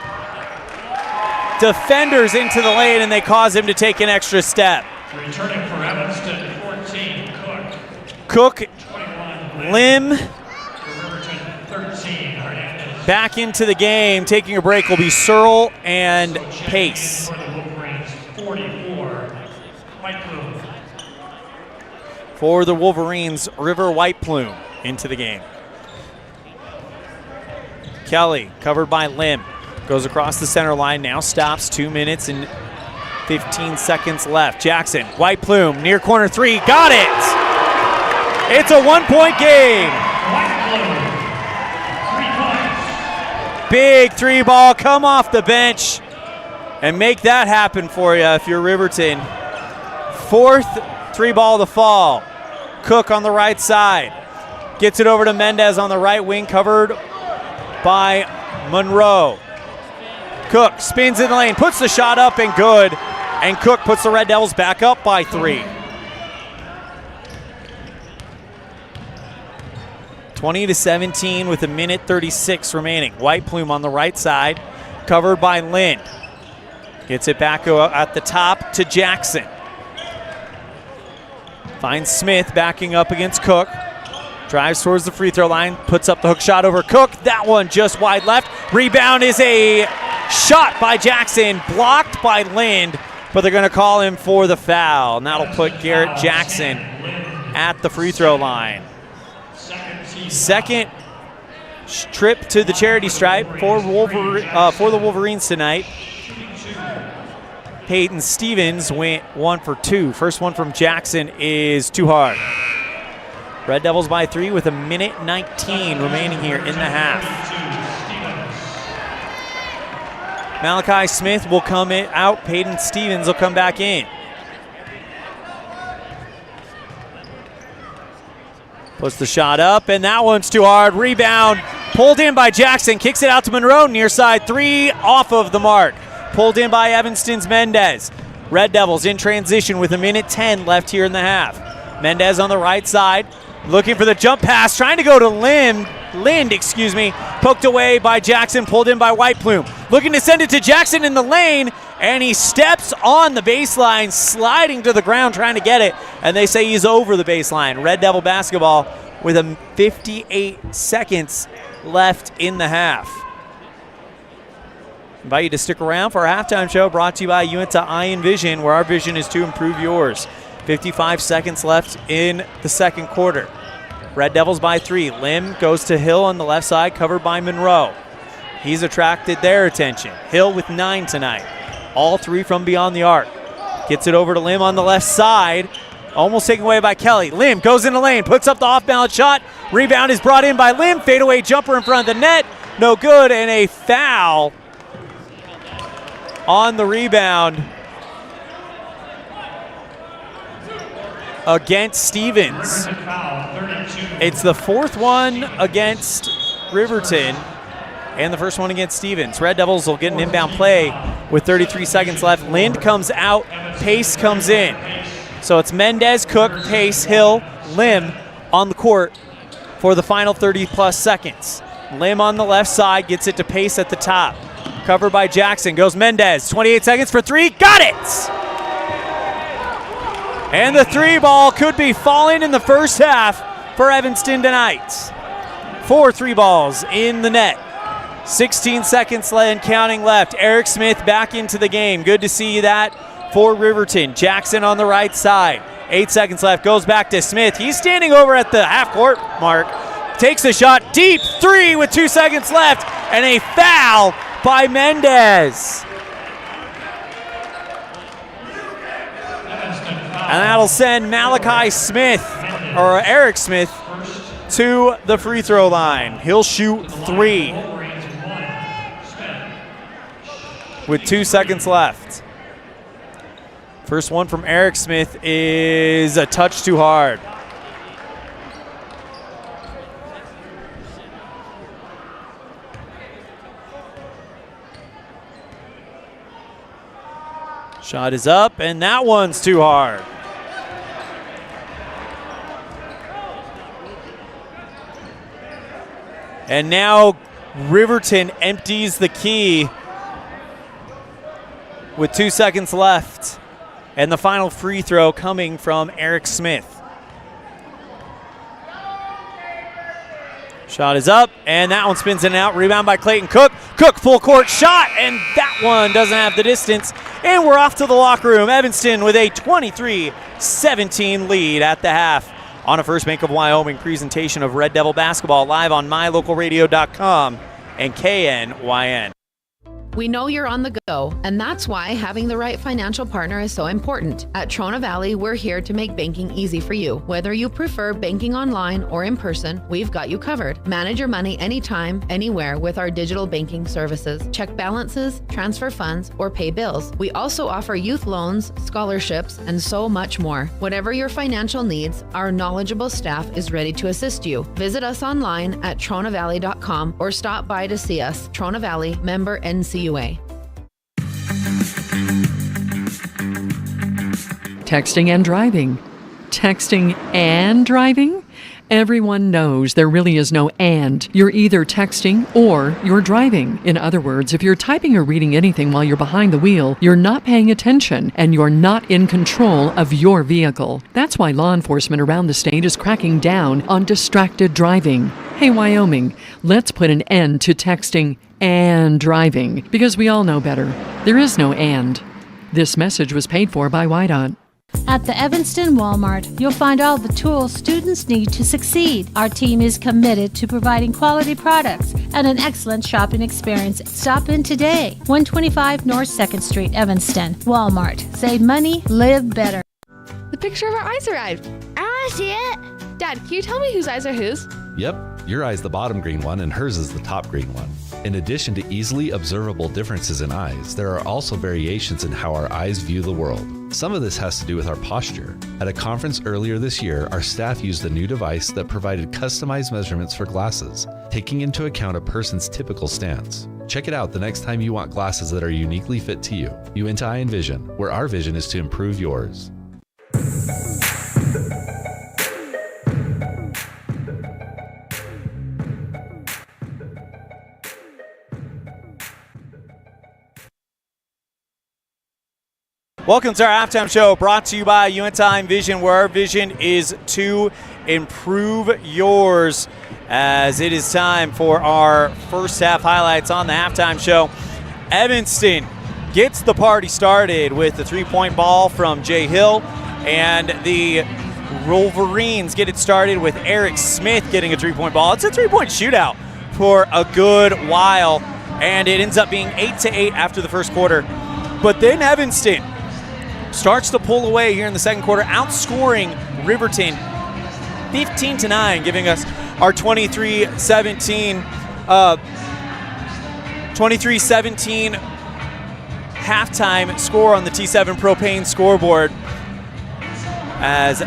defenders into the lane, and they cause him to take an extra step. Returning for Evanston, 14, Cook, Lim, Riverton, 13, Hernandez. back into the game. Taking a break will be Searle and Pace. For the Wolverines, 44, White Plume. For the Wolverines, River White Plume into the game. Kelly, covered by Lim, goes across the center line, now stops. 2 minutes and 15 seconds left. Jackson, White Plume, near corner 3, got it! It's a 1-point game. Big 3 ball, come off the bench and make that happen for you if you're Riverton. 4th 3 ball to fall. Cook on the right side. Gets it over to Mendez on the right wing, covered by Monroe. Cook spins in the lane, puts the shot up and good. And Cook puts the Red Devils back up by 3. 20-17 with 1:36 remaining. White Plume on the right side, covered by Lind. Gets it back at the top to Jackson. Finds Smith backing up against Cook. Drives towards the free throw line, puts up the hook shot over Cook. That one just wide left. Rebound is a shot by Jackson, blocked by Lind, but they're going to call him for the foul. And that'll put Garrett Jackson at the free throw line. Second trip to the charity stripe for the Wolverines tonight. Peyton Stevens went 1 for 2. First one from Jackson is too hard. Red Devils by 3 with 1:19 remaining here in the half. Malachi Smith will come out. Peyton Stevens will come back in. Puts the shot up, and that one's too hard. Rebound pulled in by Jackson. Kicks it out to Monroe. Near side 3 off of the mark. Pulled in by Evanston's Mendez. Red Devils in transition with 1:10 left here in the half. Mendez on the right side, looking for the jump pass, trying to go to Lind, poked away by Jackson, pulled in by White Plume. Looking to send it to Jackson in the lane, and he steps on the baseline, sliding to the ground, trying to get it, and they say he's over the baseline. Red Devil basketball with 58 seconds left in the half. Invite you to stick around for our halftime show brought to you by Uinta Eye and Vision, where our vision is to improve yours. 55 seconds left in the second quarter. Red Devils by 3. Lim goes to Hill on the left side, covered by Monroe. He's attracted their attention. Hill with 9 tonight. All 3 from beyond the arc. Gets it over to Lim on the left side. Almost taken away by Kelly. Lim goes in the lane, puts up the off-balance shot. Rebound is brought in by Lim. Fadeaway jumper in front of the net. No good, and a foul on the rebound against Stevens. It's the fourth one against Riverton and the first one against Stevens. Red Devils will get an inbound play with 33 seconds left. Lind comes out, Pace comes in. So it's Mendez, Cook, Pace, Hill, Lim on the court for the final 30-plus seconds. Lim on the left side gets it to Pace at the top. Covered by Jackson, goes Mendez. 28 seconds for three, got it! And the three ball could be falling in the first half for Evanston tonight. 4 3 balls in the net. 16 seconds and counting left. Eric Smith back into the game. Good to see that for Riverton. Jackson on the right side. 8 seconds left. Goes back to Smith. He's standing over at the half-court mark. Takes a shot. Deep three with 2 seconds left. And a foul by Mendez. And that'll send Malachi Smith, or Eric Smith, to the free throw line. He'll shoot 3 with 2 seconds left. First one from Eric Smith is a touch too hard. Shot is up, and that one's too hard. And now Riverton empties the key with 2 seconds left. And the final free throw coming from Eric Smith. Shot is up, and that one spins in and out. Rebound by Clayton Cook. Cook, full court shot, and that one doesn't have the distance. And we're off to the locker room. Evanston with a 23-17 lead at the half. On a First Bank of Wyoming presentation of Red Devil basketball live on mylocalradio.com and KNYN. We know you're on the go, and that's why having the right financial partner is so important. At Trona Valley, we're here to make banking easy for you. Whether you prefer banking online or in person, we've got you covered. Manage your money anytime, anywhere with our digital banking services. Check balances, transfer funds, or pay bills. We also offer youth loans, scholarships, and so much more. Whatever your financial needs, our knowledgeable staff is ready to assist you. Visit us online at tronavalley.com or stop by to see us. Trona Valley, member NCUA. Texting and driving. Texting and driving? Everyone knows there really is no and. You're either texting or you're driving. In other words, if you're typing or reading anything while you're behind the wheel, you're not paying attention and you're not in control of your vehicle. That's why law enforcement around the state is cracking down on distracted driving. Hey, Wyoming, let's put an end to texting and driving, because we all know better. There is no and. This message was paid for by WYDOT. At the Evanston Walmart, you'll find all the tools students need to succeed. Our team is committed to providing quality products and an excellent shopping experience. Stop in today. 125 North 2nd Street, Evanston. Walmart. Save money, live better. The picture of our eyes arrived. I want to see it. Dad, can you tell me whose eyes are whose? Yep, your eye's the bottom green one and hers is the top green one. In addition to easily observable differences in eyes, there are also variations in how our eyes view the world. Some of this has to do with our posture. At a conference earlier this year, our staff used a new device that provided customized measurements for glasses, taking into account a person's typical stance. Check it out the next time you want glasses that are uniquely fit to you. Uinta Eye and Vision, where our vision is to improve yours. Welcome to our halftime show, brought to you by Uinta Eye and Vision, where our vision is to improve yours. As it is time for our first half highlights on the halftime show. Evanston gets the party started with the three-point ball from Jay Hill, and the Wolverines get it started with Eric Smith getting a three-point ball. It's a three-point shootout for a good while, and it ends up being 8-8 after the first quarter. But then Evanston starts to pull away here in the second quarter, outscoring Riverton 15-9, giving us our 23-17 halftime score on the T7 Propane scoreboard, as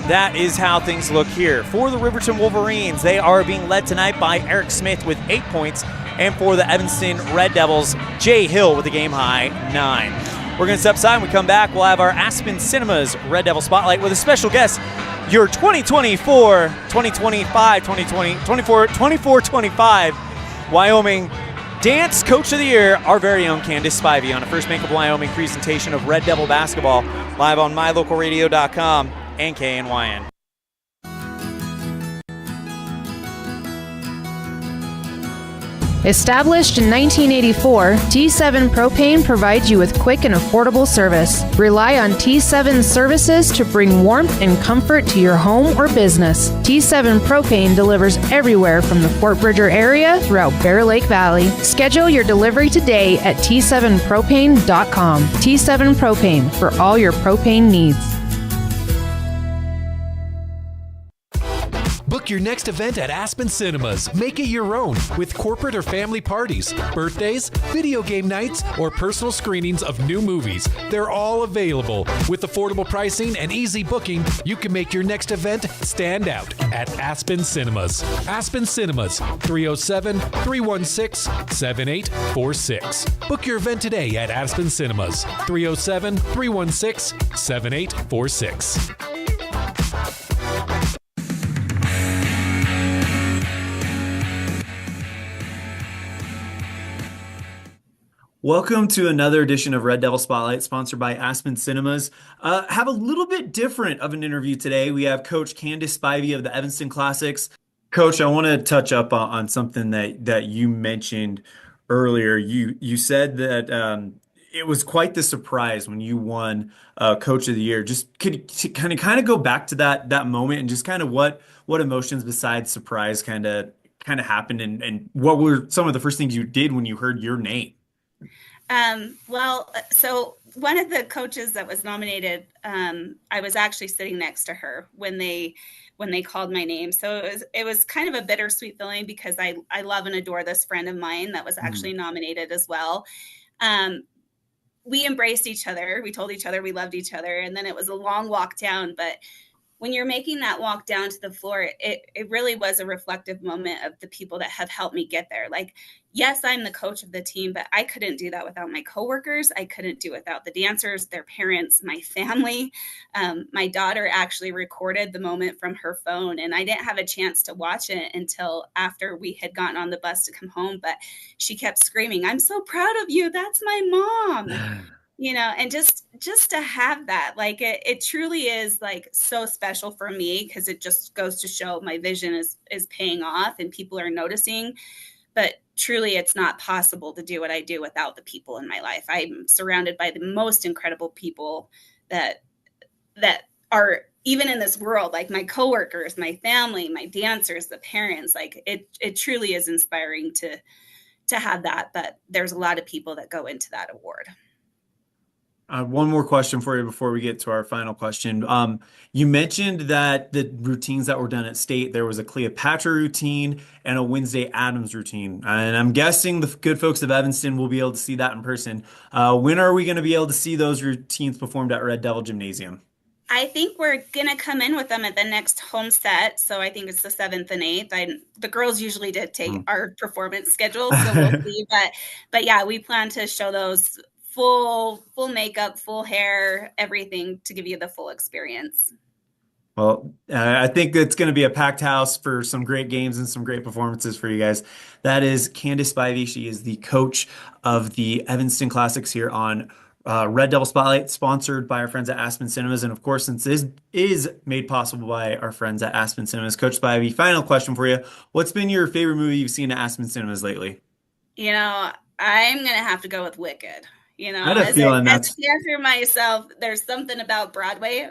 that is how things look here. For the Riverton Wolverines, they are being led tonight by Eric Smith with 8 points, and for the Evanston Red Devils, Jay Hill with a game-high 9. We're going to step aside. When we come back, we'll have our Aspen Cinemas Red Devil Spotlight with a special guest, your 2024, 2025, 24-25 Wyoming Dance Coach of the Year, our very own Candace Spivey, on a First Bank of Wyoming presentation of Red Devil basketball, live on mylocalradio.com and KNYN. Established in 1984, T7 Propane provides you with quick and affordable service. Rely on T7's services to bring warmth and comfort to your home or business. T7 Propane delivers everywhere from the Fort Bridger area throughout Bear Lake Valley. Schedule your delivery today at t7propane.com. T7 Propane, for all your propane needs. Book your next event at Aspen Cinemas. Make it your own with corporate or family parties, birthdays, video game nights, or personal screenings of new movies. They're all available. With affordable pricing and easy booking, you can make your next event stand out at Aspen Cinemas. Aspen Cinemas, 307-316-7846. Book your event today at Aspen Cinemas, 307-316-7846. Welcome to another edition of Red Devil Spotlight, sponsored by Aspen Cinemas. Have a little bit different of an interview today. We have Coach Candace Spivey of the Evanston Classics. Coach, I want to touch up on something that you mentioned earlier. You said that it was quite the surprise when you won Coach of the Year. Just could kind of go back to that moment and just kind of what emotions besides surprise kind of happened, and what were some of the first things you did when you heard your name? So one of the coaches that was nominated, I was actually sitting next to her when they called my name. So it was kind of a bittersweet feeling, because I love and adore this friend of mine that was actually nominated as well. We embraced each other. We told each other we loved each other. And then it was a long walk down. But when you're making that walk down to the floor, it really was a reflective moment of the people that have helped me get there. Like, yes, I'm the coach of the team, but I couldn't do that without my coworkers. I couldn't do it without the dancers, their parents, my family. My daughter actually recorded the moment from her phone, and I didn't have a chance to watch it until after we had gotten on the bus to come home. But she kept screaming, "I'm so proud of you. That's my mom." And just to have that, like, it truly is like so special for me, because it just goes to show my vision is paying off and people are noticing. But truly, it's not possible to do what I do without the people in my life. I'm surrounded by the most incredible people that are even in this world, like my coworkers, my family, my dancers, the parents. Like, it truly is inspiring to have that. But there's a lot of people that go into that award. One more question for you before we get to our final question. You mentioned that the routines that were done at State, there was a Cleopatra routine and a Wednesday Addams routine. And I'm guessing the good folks of Evanston will be able to see that in person. When are we going to be able to see those routines performed at Red Devil Gymnasium? I think we're going to come in with them at the next home set. So I think it's the 7th and 8th. The girls usually dictate our performance schedule, so we'll see. But yeah, we plan to show those full makeup, full hair, everything, to give you the full experience. Well, I think it's going to be a packed house for some great games and some great performances for you guys. That is Candace Spivey. She is the coach of the Evanston Classics here on Red Devil Spotlight, sponsored by our friends at Aspen Cinemas. And of course, since this is made possible by our friends at Aspen Cinemas, Coach Spivey, final question for you. What's been your favorite movie you've seen at Aspen Cinemas lately? I'm going to have to go with Wicked. I had a feeling as a dancer myself, there's something about Broadway.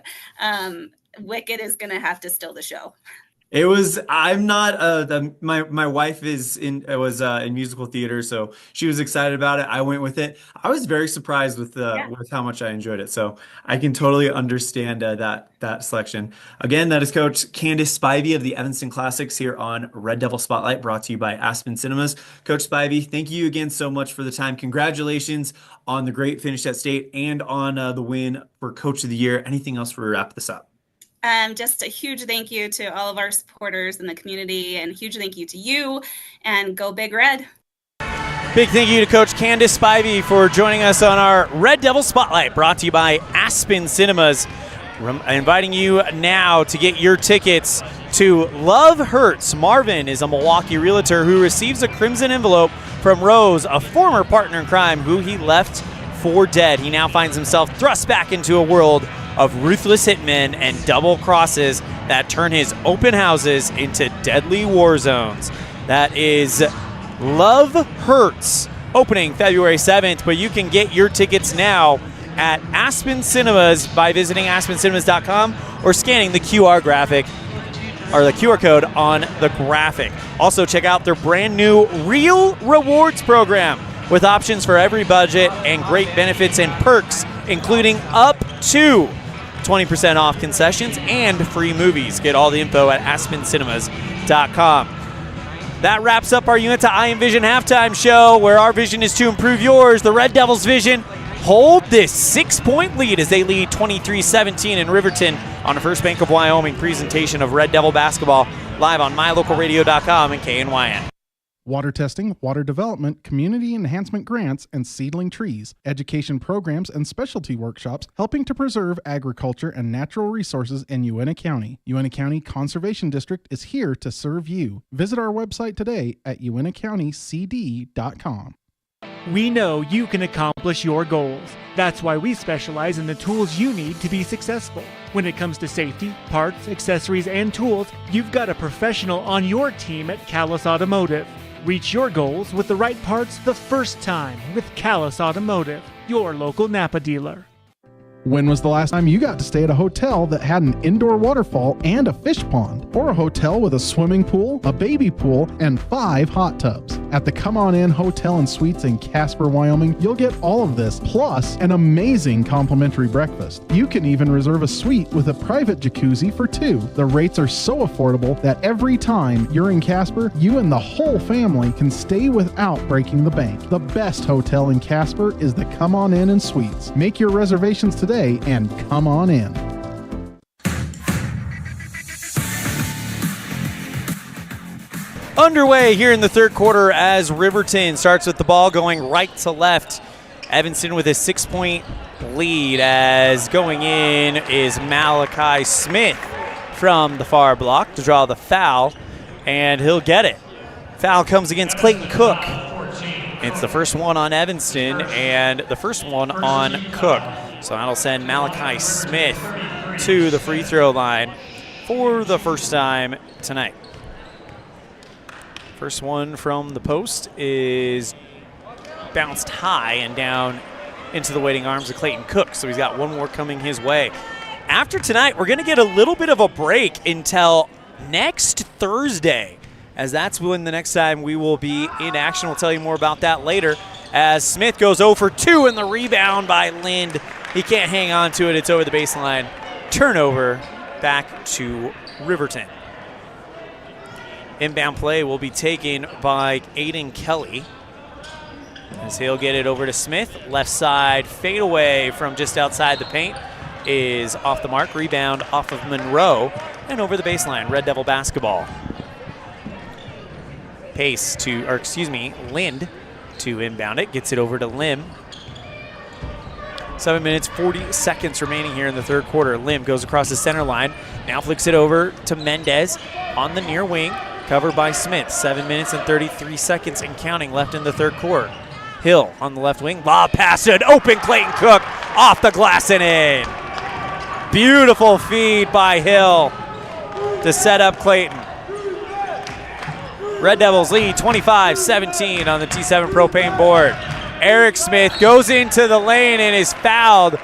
Wicked is going to have to steal the show. It was. I'm not. My wife was in musical theater, so she was excited about it. I went with it. I was very surprised with how much I enjoyed it. So I can totally understand that selection. Again, that is Coach Candace Spivey of the Evanston Classics here on Red Devil Spotlight, brought to you by Aspen Cinemas. Coach Spivey, thank you again so much for the time. Congratulations on the great finish at state and on the win for Coach of the Year. Anything else before we wrap this up? Just a huge thank you to all of our supporters in the community, and a huge thank you to you, and go Big Red. Big thank you to Coach Candace Spivey for joining us on our Red Devil Spotlight, brought to you by Aspen Cinemas. I'm inviting you now to get your tickets to Love Hurts. Marvin is a Milwaukee realtor who receives a crimson envelope from Rose, a former partner in crime who he left for dead. He now finds himself thrust back into a world of ruthless hitmen and double crosses that turn his open houses into deadly war zones. That is Love Hurts, opening February 7th, but you can get your tickets now at Aspen Cinemas by visiting aspencinemas.com or scanning the QR graphic or the QR code on the graphic. Also, check out their brand new Real Rewards program with options for every budget and great benefits and perks, including up to 20% off concessions and free movies. Get all the info at aspencinemas.com. That wraps up our Uinta I Envision halftime show, where our vision is to improve yours. The Red Devils' vision: hold this 6-point lead as they lead 23-17 in Riverton on the First Bank of Wyoming presentation of Red Devil basketball, live on mylocalradio.com and KNYN. Water testing, water development, community enhancement grants, and seedling trees, education programs, and specialty workshops helping to preserve agriculture and natural resources in Uinta County. Uinta County Conservation District is here to serve you. Visit our website today at uintacountycd.com. We know you can accomplish your goals. That's why we specialize in the tools you need to be successful. When it comes to safety, parts, accessories, and tools, you've got a professional on your team at Callis Automotive. Reach your goals with the right parts the first time with Callis Automotive, your local Napa dealer. When was the last time you got to stay at a hotel that had an indoor waterfall and a fish pond? Or a hotel with a swimming pool, a baby pool, and 5 hot tubs? At the Come On In Hotel and Suites in Casper, Wyoming, you'll get all of this, plus an amazing complimentary breakfast. You can even reserve a suite with a private jacuzzi for 2. The rates are so affordable that every time you're in Casper, you and the whole family can stay without breaking the bank. The best hotel in Casper is the Come On In and Suites. Make your reservations today and come on in. Underway here in the third quarter as Riverton starts with the ball going right to left. Evanston with a 6-point lead, as going in is Malachi Smith from the far block to draw the foul, and he'll get it. Foul comes against Clayton Cook. It's the first one on Evanston and the first one on Cook. So that'll send Malachi Smith to the free throw line for the first time tonight. First one from the post is bounced high and down into the waiting arms of Clayton Cook. So he's got one more coming his way. After tonight, we're going to get a little bit of a break until next Thursday, as that's when the next time we will be in action. We'll tell you more about that later, as Smith goes 0 for 2 in the rebound by Lind. He can't hang on to it. It's over the baseline. Turnover back to Riverton. Inbound play will be taken by Aiden Kelly, as he'll get it over to Smith. Left side fadeaway from just outside the paint is off the mark. Rebound off of Monroe and over the baseline. Red Devil basketball. Lind to inbound it. Gets it over to Lim. 7 minutes, 40 seconds remaining here in the third quarter. Lim goes across the center line. Now flicks it over to Mendez on the near wing. Covered by Smith. 7 minutes and 33 seconds and counting left in the third quarter. Hill on the left wing. Lob pass to an open Clayton Cook. Off the glass and in. Beautiful feed by Hill to set up Clayton. Red Devils lead 25-17 on the T7 propane board. Eric Smith goes into the lane and is fouled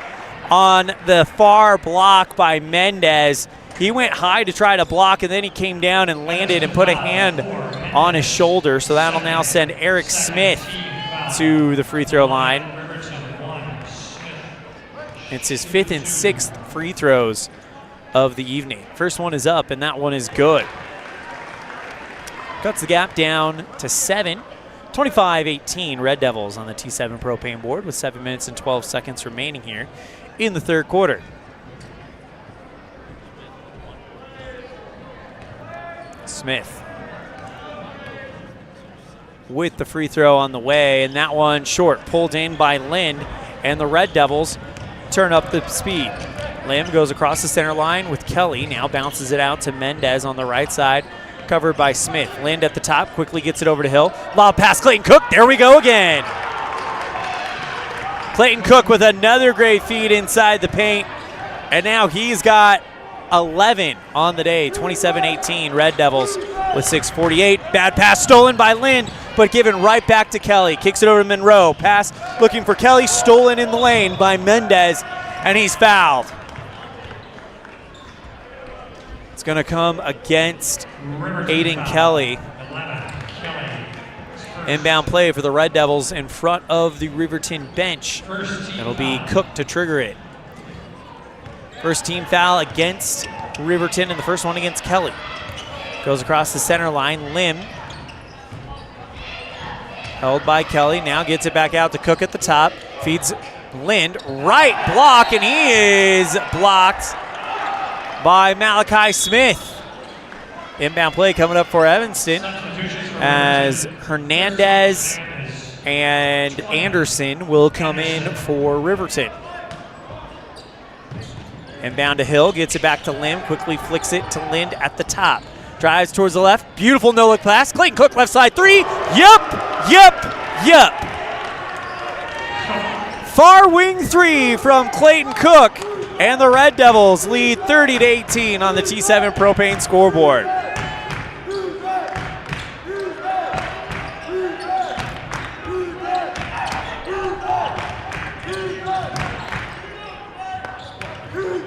on the far block by Mendez. He went high to try to block, and then he came down and landed and put a hand on his shoulder. So that'll now send Eric Smith to the free throw line. It's his 5th and 6th free throws of the evening. First one is up, and that one is good. Cuts the gap down to 7. 25-18 Red Devils on the T7 Propane board with 7 minutes and 12 seconds remaining here in the third quarter. Smith with the free throw on the way, and that one short, pulled in by Lind, and the Red Devils turn up the speed. Lim goes across the center line with Kelly, now bounces it out to Mendez on the right side, covered by Smith. Lind at the top, quickly gets it over to Hill. Lob pass, Clayton Cook, there we go again. Clayton Cook with another great feed inside the paint, and now he's got 11 on the day. 27-18 Red Devils with 6:48. Bad pass stolen by Lind, but given right back to Kelly. Kicks it over to Monroe. Pass looking for Kelly, stolen in the lane by Mendez, and he's fouled. It's going to come against Aiden Kelly. Inbound play for the Red Devils in front of the Riverton bench. It'll be Cook to trigger it. First team foul against Riverton, and the first one against Kelly. Goes across the center line. Lim held by Kelly. Now gets it back out to Cook at the top. Feeds Lind. Right block, and he is blocked by Malachi Smith. Inbound play coming up for Evanston as Hernandez and Anderson will come in for Riverton. Inbound to Hill, gets it back to Lim, quickly flicks it to Lind at the top. Drives towards the left, beautiful no-look pass. Clayton Cook left side three, yup. Far wing three from Clayton Cook, and the Red Devils lead 30-18 on the T7 Propane scoreboard.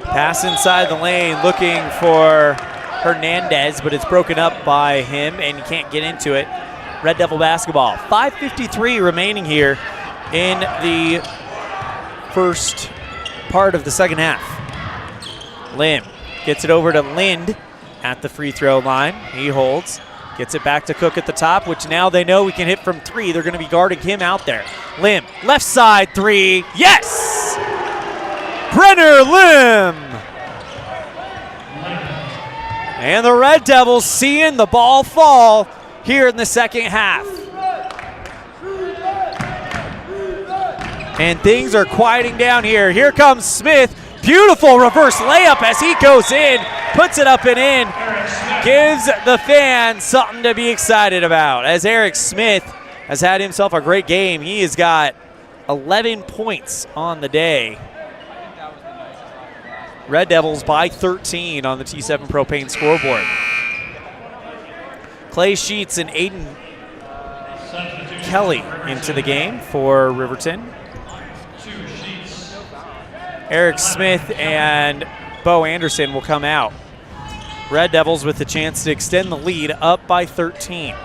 Pass inside the lane, looking for Hernandez, but it's broken up by him, and he can't get into it. Red Devil basketball. 5:53 remaining here in the first part of the second half. Lim gets it over to Lind at the free throw line. He holds, gets it back to Cook at the top, which now they know we can hit from three. They're going to be guarding him out there. Lim, left side three, yes! Brenner Lim! And the Red Devils seeing the ball fall here in the second half. And things are quieting down here. Here comes Smith. Beautiful reverse layup as he goes in, puts it up and in, gives the fans something to be excited about. As Eric Smith has had himself a great game. He has got 11 points on the day. Red Devils by 13 on the T7 Propane scoreboard. Clay Sheets and Aiden Kelly into the game for Riverton. Eric Smith and Bo Anderson will come out. Red Devils with the chance to extend the lead, up by 13.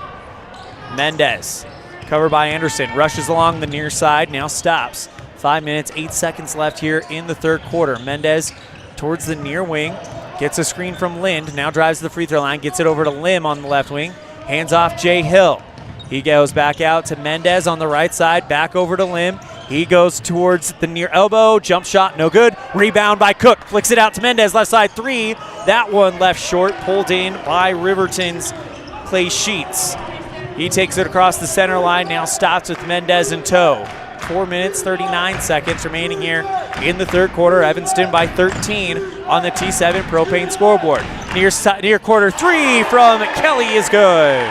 Mendez, covered by Anderson, rushes along the near side, now stops. 5 minutes, 8 seconds left here in the third quarter. Mendez towards the near wing, gets a screen from Lind, now drives to the free throw line, gets it over to Lim on the left wing, hands off Jay Hill. He goes back out to Mendez on the right side, back over to Lim. He goes towards the near elbow, jump shot, no good. Rebound by Cook, flicks it out to Mendez, left side three. That one left short, pulled in by Riverton's Clay Sheets. He takes it across the center line, now stops with Mendez in tow. 4 minutes, 39 seconds remaining here in the third quarter. Evanston by 13 on the T7 Propane scoreboard. Near quarter three from Kelly is good.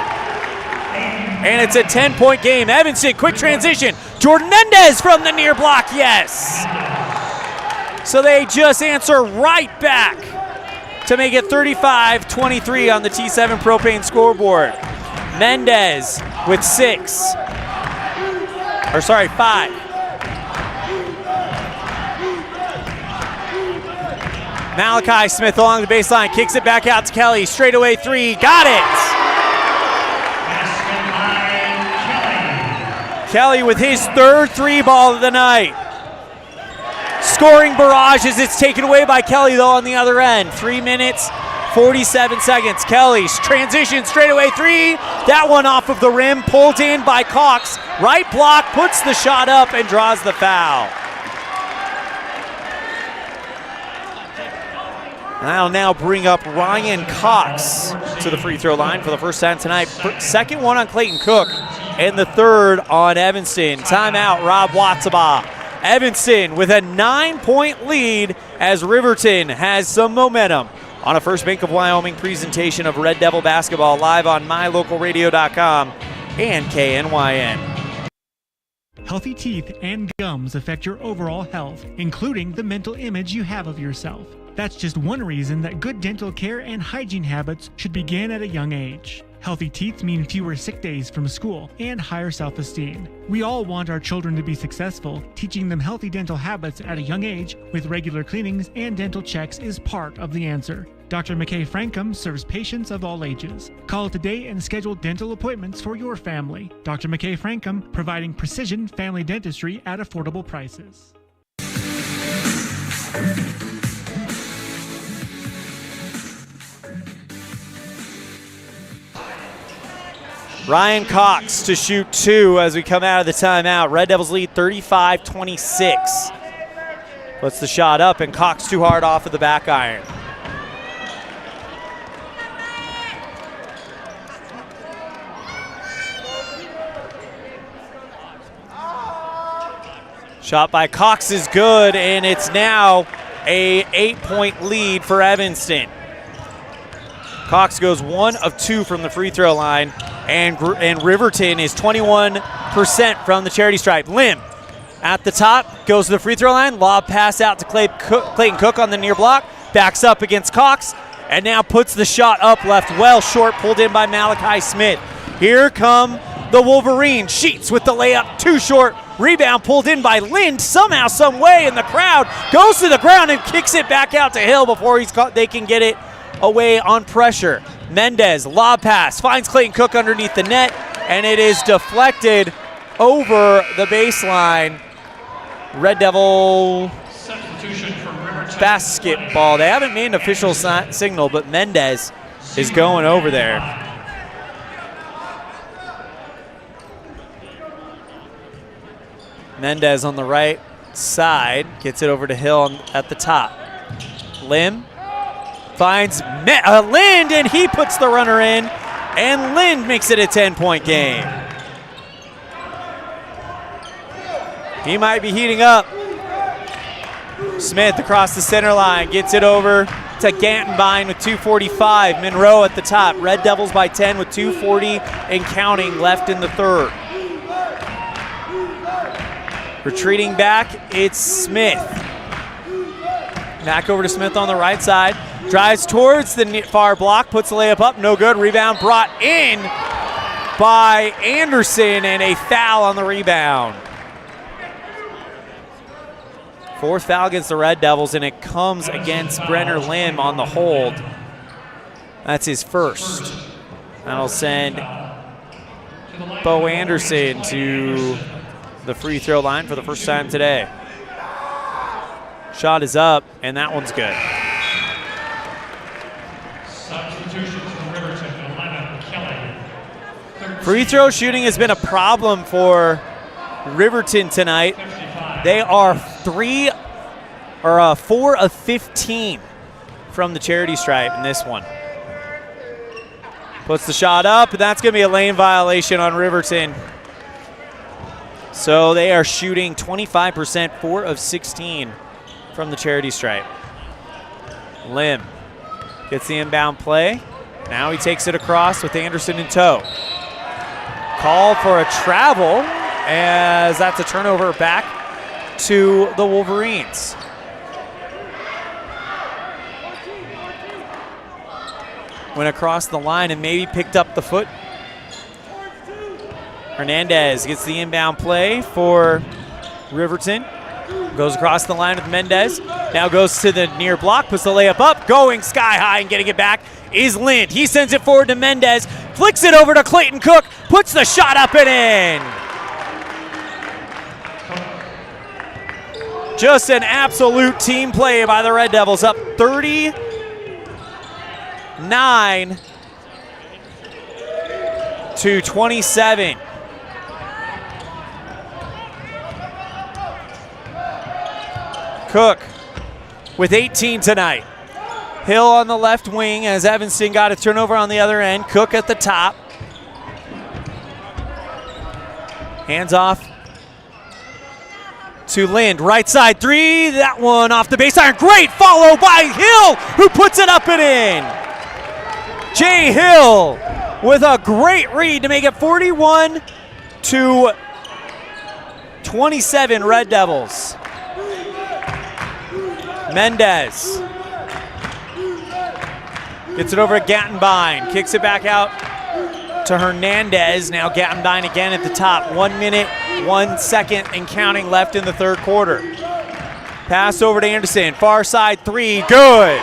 And it's a 10-point game. Evanston, quick transition. Jordan Mendez from the near block, yes. So they just answer right back to make it 35-23 on the T7 Propane scoreboard. Mendez with 5. Malachi Smith along the baseline, kicks it back out to Kelly. Straightaway three, got it! Kelly with his third three ball of the night. Scoring barrage as it's taken away by Kelly, though, on the other end. 3 minutes, 47 seconds. Kelly's transition straightaway three. That one off of the rim, pulled in by Cox. Right block, puts the shot up and draws the foul. That'll now bring up Ryan Cox to the free throw line for the first time tonight. Second one on Clayton Cook and the third on Evanston. Timeout, Rob Watsaba. Evanston with a 9-point lead as Riverton has some momentum on a First Bank of Wyoming presentation of Red Devil basketball live on mylocalradio.com and KNYN. Healthy teeth and gums affect your overall health, including the mental image you have of yourself. That's just one reason that good dental care and hygiene habits should begin at a young age. Healthy teeth mean fewer sick days from school and higher self-esteem. We all want our children to be successful. Teaching them healthy dental habits at a young age with regular cleanings and dental checks is part of the answer. Dr. McKay Frankum serves patients of all ages. Call today and schedule dental appointments for your family. Dr. McKay Frankum, providing precision family dentistry at affordable prices. Ryan Cox to shoot two as we come out of the timeout. Red Devils lead 35-26. Puts the shot up, and Cox too hard off of the back iron. Shot by Cox is good, and it's now a 8-point lead for Evanston. Cox goes 1 of 2 from the free throw line, and Riverton is 21% from the charity stripe. Lim at the top, goes to the free throw line, lob pass out to Clayton Cook on the near block, backs up against Cox, and now puts the shot up, left well short, pulled in by Malachi Smith. Here come the Wolverines. Sheets with the layup, too short. Rebound pulled in by Lind somehow, some way, and the crowd goes to the ground and kicks it back out to Hill before they can get it away on pressure. Mendez, lob pass, finds Clayton Cook underneath the net, and it is deflected over the baseline. Red Devil basketball. They haven't made an official signal, but Mendez is going over there. Mendez on the right side, gets it over to Hill at the top. Lim finds Lind, and he puts the runner in, and Lind makes it a 10-point game. He might be heating up. Smith across the center line, gets it over to Gantenbein with 2:45. Monroe at the top. Red Devils by 10 with 2:40 and counting left in the third. Retreating back, it's Smith. Back over to Smith on the right side. Drives towards the far block, puts the layup up, no good. Rebound brought in by Anderson, and a foul on the rebound. Fourth foul against the Red Devils, and it comes against Brenner Lim on the hold. That's his first. That'll send Bo Anderson to the free throw line for the first time today. Shot is up, and that one's good. Free throw shooting has been a problem for Riverton tonight. They are 4 of 15 from the charity stripe in this one. Puts the shot up, and that's going to be a lane violation on Riverton. So they are shooting 25%, 4 of 16 from the charity stripe. Lim gets the inbound play. Now he takes it across with Anderson in tow. Call for a travel, as that's a turnover back to the Wolverines. Went across the line and maybe picked up the foot. Hernandez gets the inbound play for Riverton. Goes across the line with Mendez. Now goes to the near block, puts the layup up, going sky high and getting it back is Lind. He sends it forward to Mendez, flicks it over to Clayton Cook, puts the shot up and in. Just an absolute team play by the Red Devils, up 39-27. Cook with 18 tonight. Hill on the left wing as Evanston got a turnover on the other end. Cook at the top. Hands off to Lind. Right side three. That one off the baseline. Great follow by Hill, who puts it up and in. Jay Hill with a great read to make it 41-27 Red Devils. Mendez gets it over to Gattenbein, kicks it back out to Hernandez. Now Gattenbein again at the top. 1 minute, 1 second and counting left in the third quarter. Pass over to Anderson, far side three, good.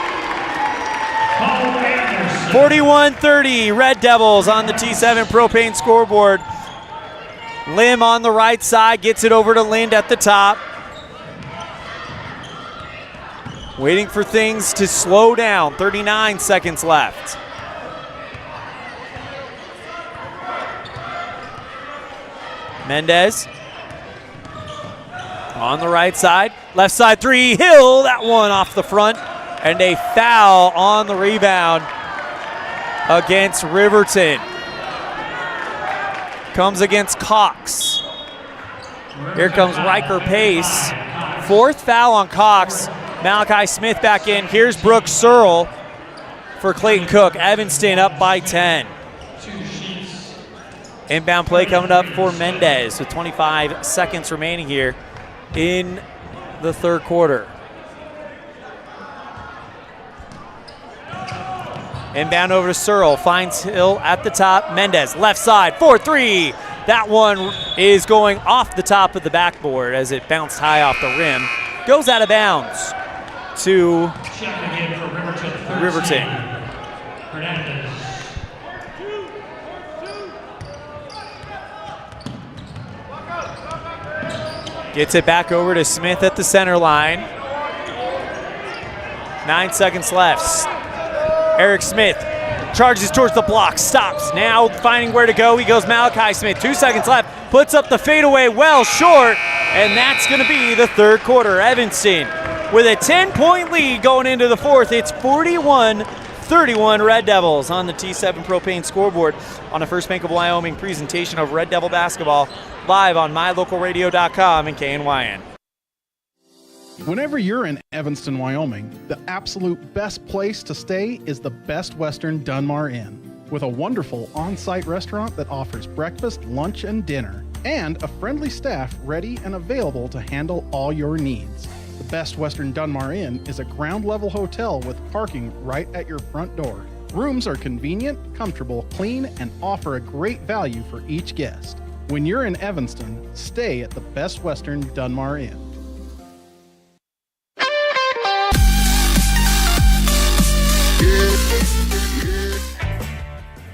41-30, Red Devils on the T7 Propane scoreboard. Lim on the right side, gets it over to Lind at the top. Waiting for things to slow down. 39 seconds left. Mendez on the right side. Left side three, Hill, that one off the front. And a foul on the rebound against Riverton. Comes against Cox. Here comes Riker Pace. Fourth foul on Cox. Malachi Smith back in. Here's Brooks Searle for Clayton Cook. Evanston up by 10. Inbound play coming up for Mendez with 25 seconds remaining here in the third quarter. Inbound over to Searle. Finds Hill at the top. Mendez left side 4-3. That one is going off the top of the backboard as it bounced high off the rim. Goes out of bounds to Riverton. Gets it back over to Smith at the center line. 9 seconds left. Eric Smith charges towards the block, stops. Now finding where to go, he goes Malachi Smith. 2 seconds left, puts up the fadeaway well short, and that's going to be the third quarter. Evanston with a 10-point lead going into the fourth. It's 41-31 Red Devils on the T7 Propane scoreboard on a First Bank of Wyoming presentation of Red Devil basketball live on mylocalradio.com and KNYN. Whenever you're in Evanston, Wyoming, the absolute best place to stay is the Best Western Dunmar Inn, with a wonderful on-site restaurant that offers breakfast, lunch, and dinner, and a friendly staff ready and available to handle all your needs. The Best Western Dunmar Inn is a ground-level hotel with parking right at your front door. Rooms are convenient, comfortable, clean, and offer a great value for each guest. When you're in Evanston, stay at the Best Western Dunmar Inn.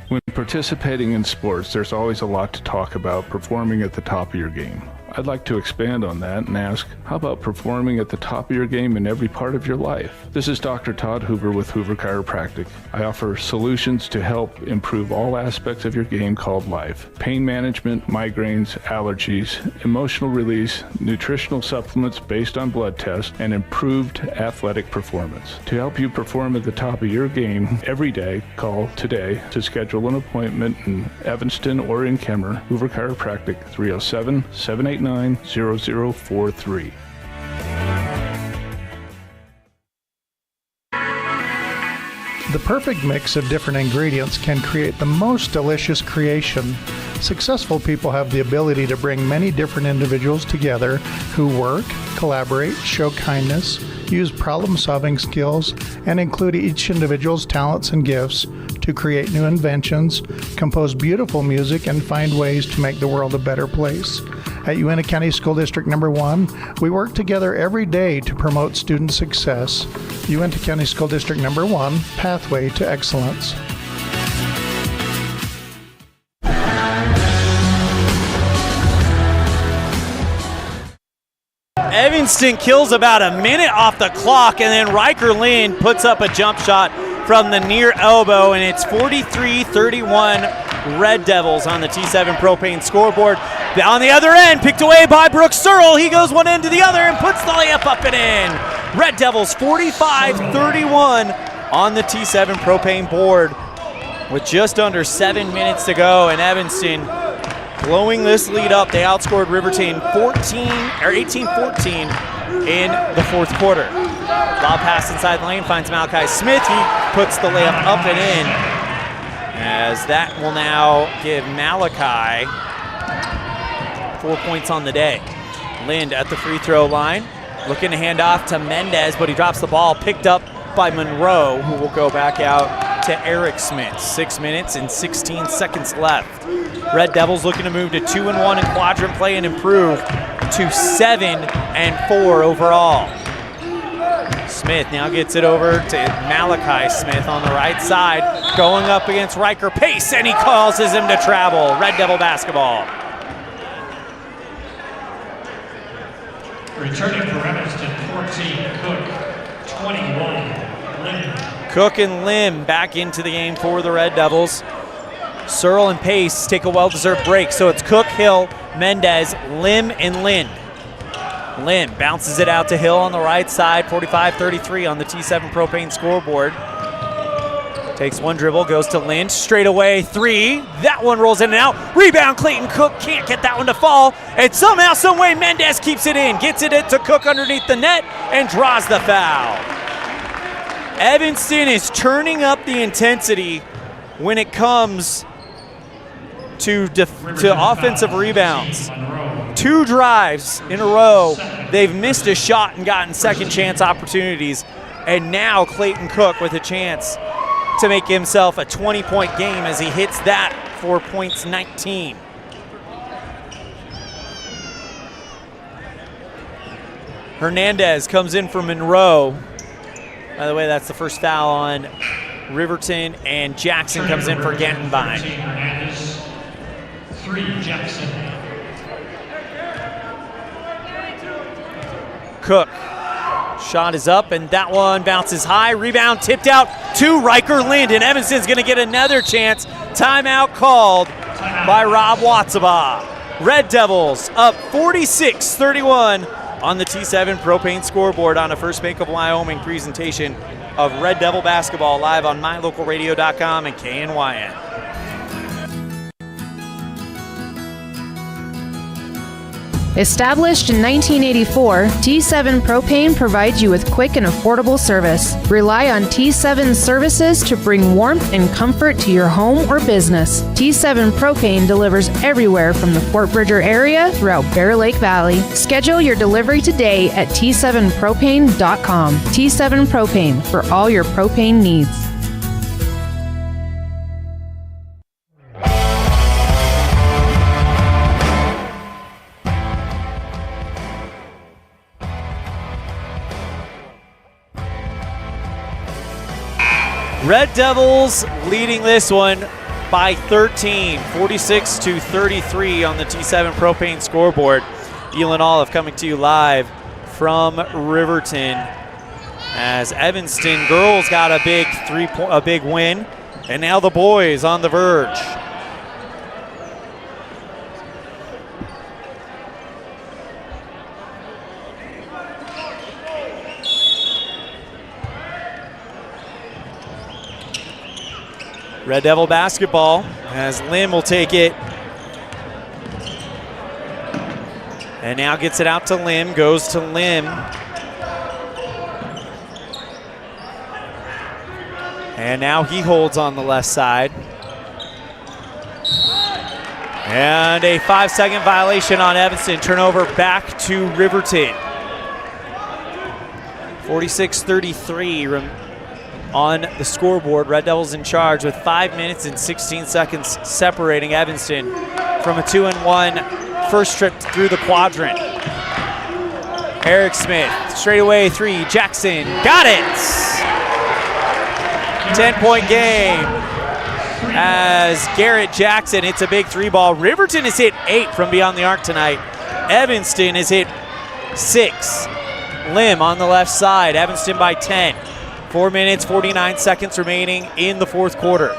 When participating in sports, there's always a lot to talk about performing at the top of your game. I'd like to expand on that and ask, how about performing at the top of your game in every part of your life? This is Dr. Todd Hoover with Hoover Chiropractic. I offer solutions to help improve all aspects of your game called life. Pain management, migraines, allergies, emotional release, nutritional supplements based on blood tests, and improved athletic performance. To help you perform at the top of your game every day, call today to schedule an appointment in Evanston or in Kemmer. Hoover Chiropractic, 307-789-0043. The perfect mix of different ingredients can create the most delicious creation. Successful people have the ability to bring many different individuals together who work, collaborate, show kindness, use problem-solving skills, and include each individual's talents and gifts to create new inventions, compose beautiful music, and find ways to make the world a better place. At Uintah County School District Number 1, we work together every day to promote student success. Uintah County School District Number 1, Pathway to Excellence. Evanston kills about a minute off the clock, and then Riker Lynn puts up a jump shot from the near elbow, and it's 43-31 Red Devils on the T7 Propane scoreboard. On the other end, picked away by Brooks Searle. He goes one end to the other and puts the layup up and in. Red Devils 45-31 on the T7 Propane board with just under 7 minutes to go, and Evanston blowing this lead up. They outscored Riverton 18-14 in the fourth quarter. Lob pass inside the lane finds Malachi Smith. He puts the layup up and in, as that will now give Malachi 4 points on the day. Lind at the free throw line, looking to hand off to Mendez, but he drops the ball, picked up by Monroe, who will go back out to Eric Smith. 6 minutes and 16 seconds left. Red Devils looking to move to 2-1 in quadrant play and improve to 7-4 overall. Smith now gets it over to Malachi Smith on the right side, going up against Riker Pace, and he causes him to travel. Red Devil basketball. Returning for Evanston, 14, Cook, 21, Lim. Cook and Lim back into the game for the Red Devils. Searle and Pace take a well-deserved break, so it's Cook, Hill, Mendez, Lim, and Lind. Lim bounces it out to Hill on the right side, 45-33 on the T7 Propane scoreboard. Takes one dribble, goes to Lind, straight away, three. That one rolls in and out. Rebound, Clayton Cook can't get that one to fall. And somehow, someway, Mendez keeps it in. Gets it to Cook underneath the net and draws the foul. Evanston is turning up the intensity when it comes to offensive rebounds. 2 drives in a row, they've missed a shot and gotten second chance opportunities. And now Clayton Cook with a chance to make himself a 20-point game as he hits that for points 19. Hernandez comes in for Monroe. By the way, that's the first foul on Riverton, and Jackson comes in for Gantenbein. 3, Jackson. Cook, shot is up, and that one bounces high. Rebound tipped out to Riker Lind, and Evanston's going to get another chance. Timeout called by Rob Watzaba. Red Devils up 46-31 on the T7 Propane scoreboard on a First Bank of Wyoming presentation of Red Devil basketball live on mylocalradio.com and KNYN. Established in 1984, T7 Propane provides you with quick and affordable service. Rely on T7 services to bring warmth and comfort to your home or business. T7 Propane delivers everywhere from the Fort Bridger area throughout Bear Lake Valley. Schedule your delivery today at t7propane.com. T7 Propane for all your propane needs. Red Devils leading this one by 13, 46-33 on the T7 Propane scoreboard. Elan Olliff coming to you live from Riverton as Evanston girls got a big win, and now the boys on the verge. Red Devil basketball as Lim will take it. And now gets it out to Lim, goes to Lim. And now he holds on the left side. And a 5-second violation on Evanston. Turnover back to Riverton. 46-33 on the scoreboard. Red Devils in charge with 5 minutes and 16 seconds separating Evanston from a 2-1 first trip through the quadrant. Eric Smith, straightaway 3, Jackson, got it! 10-point game as Garrett Jackson hits a big 3-ball. Riverton has hit 8 from beyond the arc tonight. Evanston has hit 6. Lim on the left side, Evanston by 10. 4 minutes, 49 seconds remaining in the fourth quarter.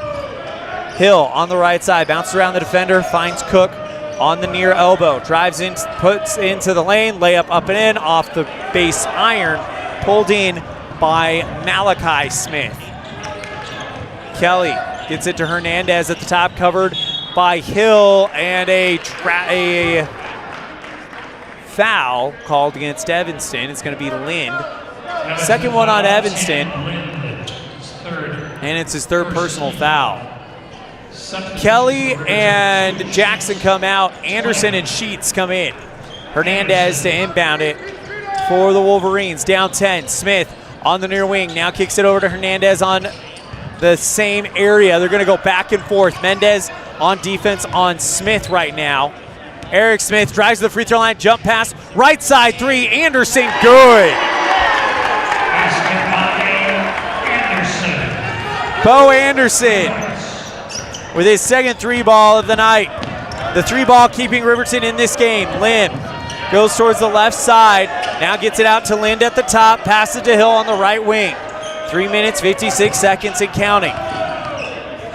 Hill on the right side, bounces around the defender, finds Cook on the near elbow, drives in, puts into the lane, layup up and in, off the base iron, pulled in by Malachi Smith. Kelly gets it to Hernandez at the top, covered by Hill, and a foul called against Evanston. It's going to be Lind. Second one on Evanston, and it's his third personal foul. Kelly and Jackson come out. Anderson and Sheets come in. Hernandez to inbound it for the Wolverines. Down 10. Smith on the near wing. Now kicks it over to Hernandez on the same area. They're going to go back and forth. Mendez on defense on Smith right now. Eric Smith drives to the free throw line. Jump pass. Right side 3. Anderson, good. Bo Anderson with his second 3-ball of the night. The 3-ball keeping Riverton in this game. Lim goes towards the left side. Now gets it out to Lind at the top. Passes to Hill on the right wing. 3 minutes, 56 seconds and counting.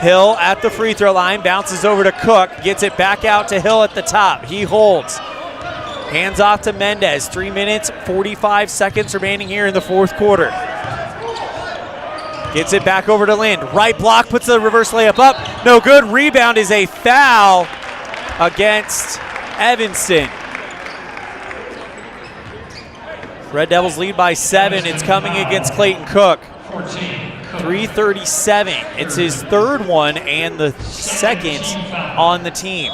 Hill at the free throw line. Bounces over to Cook. Gets it back out to Hill at the top. He holds. Hands off to Mendez. 3 minutes, 45 seconds remaining here in the fourth quarter. Gets it back over to Lind. Right block, puts the reverse layup up. No good. Rebound is a foul against Evanston. Red Devils lead by 7. It's coming against Clayton Cook. 3:37. It's his third one and the second on the team.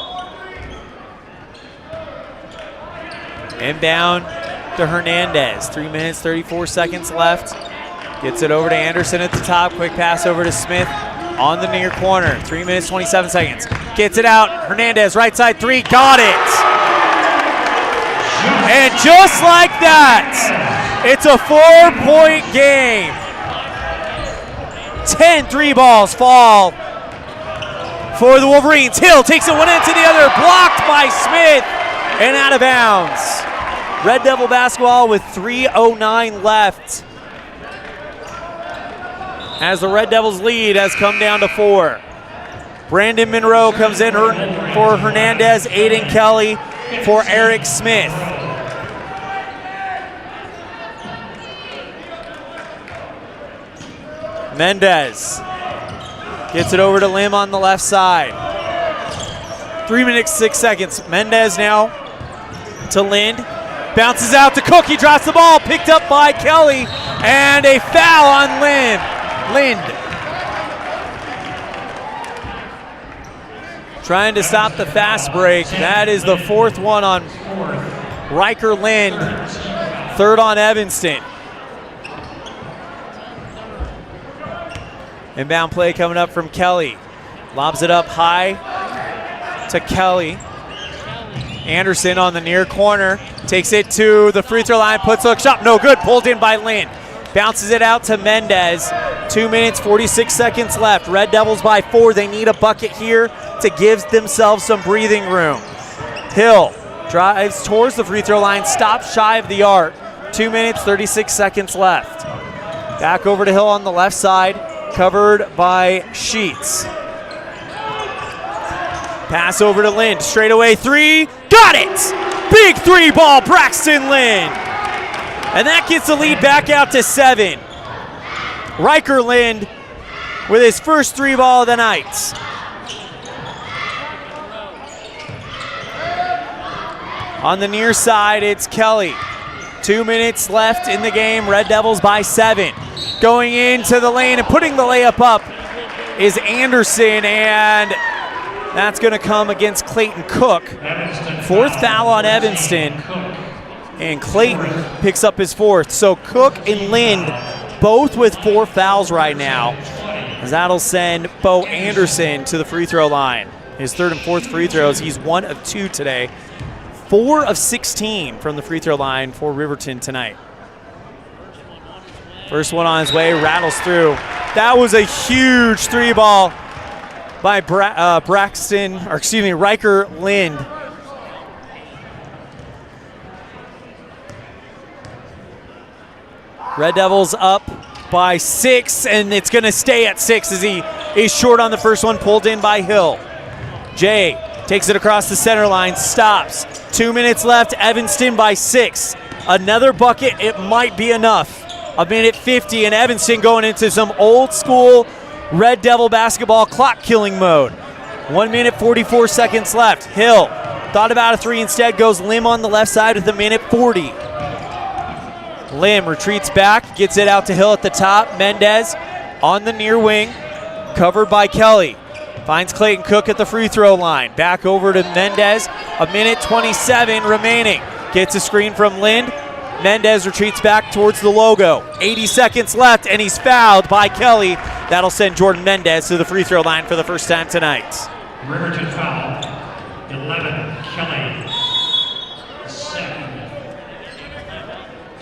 Inbound to Hernandez. 3 minutes, 34 seconds left. Gets it over to Anderson at the top. Quick pass over to Smith on the near corner. 3 minutes, 27 seconds. Gets it out. Hernandez, right side 3. Got it. And just like that, it's a 4-point game. 10 3-balls fall for the Wolverines. Hill takes it one end to the other. Blocked by Smith and out of bounds. Red Devil basketball with 3:09 left, as the Red Devils lead has come down to 4. Brandon Monroe comes in for Hernandez, Aiden Kelly for Eric Smith. Mendez gets it over to Lim on the left side. 3 minutes, 6 seconds. Mendez now to Lind. Bounces out to Cook. He drops the ball. Picked up by Kelly. And a foul on Lind. Trying to stop the fast break. That is the fourth one on Riker Lind. Third on Evanston. Inbound play coming up from Kelly. Lobs it up high to Kelly. Anderson on the near corner. Takes it to the free throw line. Puts a shot. No good. Pulled in by Lind. Bounces it out to Mendez. 2 minutes, 46 seconds left. Red Devils by 4. They need a bucket here to give themselves some breathing room. Hill drives towards the free throw line. Stops shy of the arc. 2 minutes, 36 seconds left. Back over to Hill on the left side. Covered by Sheets. Pass over to Lind. Straightaway 3. Got it! Big 3-ball, Braxton Lind. And that gets the lead back out to 7. Riker Lind with his first 3-ball of the night. On the near side, it's Kelly. 2 minutes left in the game. Red Devils by 7. Going into the lane and putting the layup up is Anderson, and that's going to come against Clayton Cook. Fourth foul on Evanston, and Clayton picks up his fourth. So Cook and Lind both with 4 fouls right now, as that'll send Bo Anderson to the free throw line. His third and fourth free throws. He's 1 of 2 today 4 of 16 from the free throw line for Riverton tonight. First one on his way, rattles through. That was a huge three ball by Riker Lind. Red Devils up by 6, and it's going to stay at 6 as he is short on the first one, pulled in by Hill. Jay takes it across the center line, stops. 2 minutes left, Evanston by 6. Another bucket, it might be enough. 1:50, and Evanston going into some old school Red Devil basketball clock killing mode. 1 minute, 44 seconds left. Hill thought about a three, instead goes Lim on the left side with 1:40. Lim retreats back, gets it out to Hill at the top. Mendez on the near wing, covered by Kelly. Finds Clayton Cook at the free throw line. Back over to Mendez, 1:27 remaining. Gets a screen from Lind. Mendez retreats back towards the logo. 80 seconds left, and he's fouled by Kelly. That'll send Jordan Mendez to the free throw line for the first time tonight. Riverton foul, 11, Kelly. Second.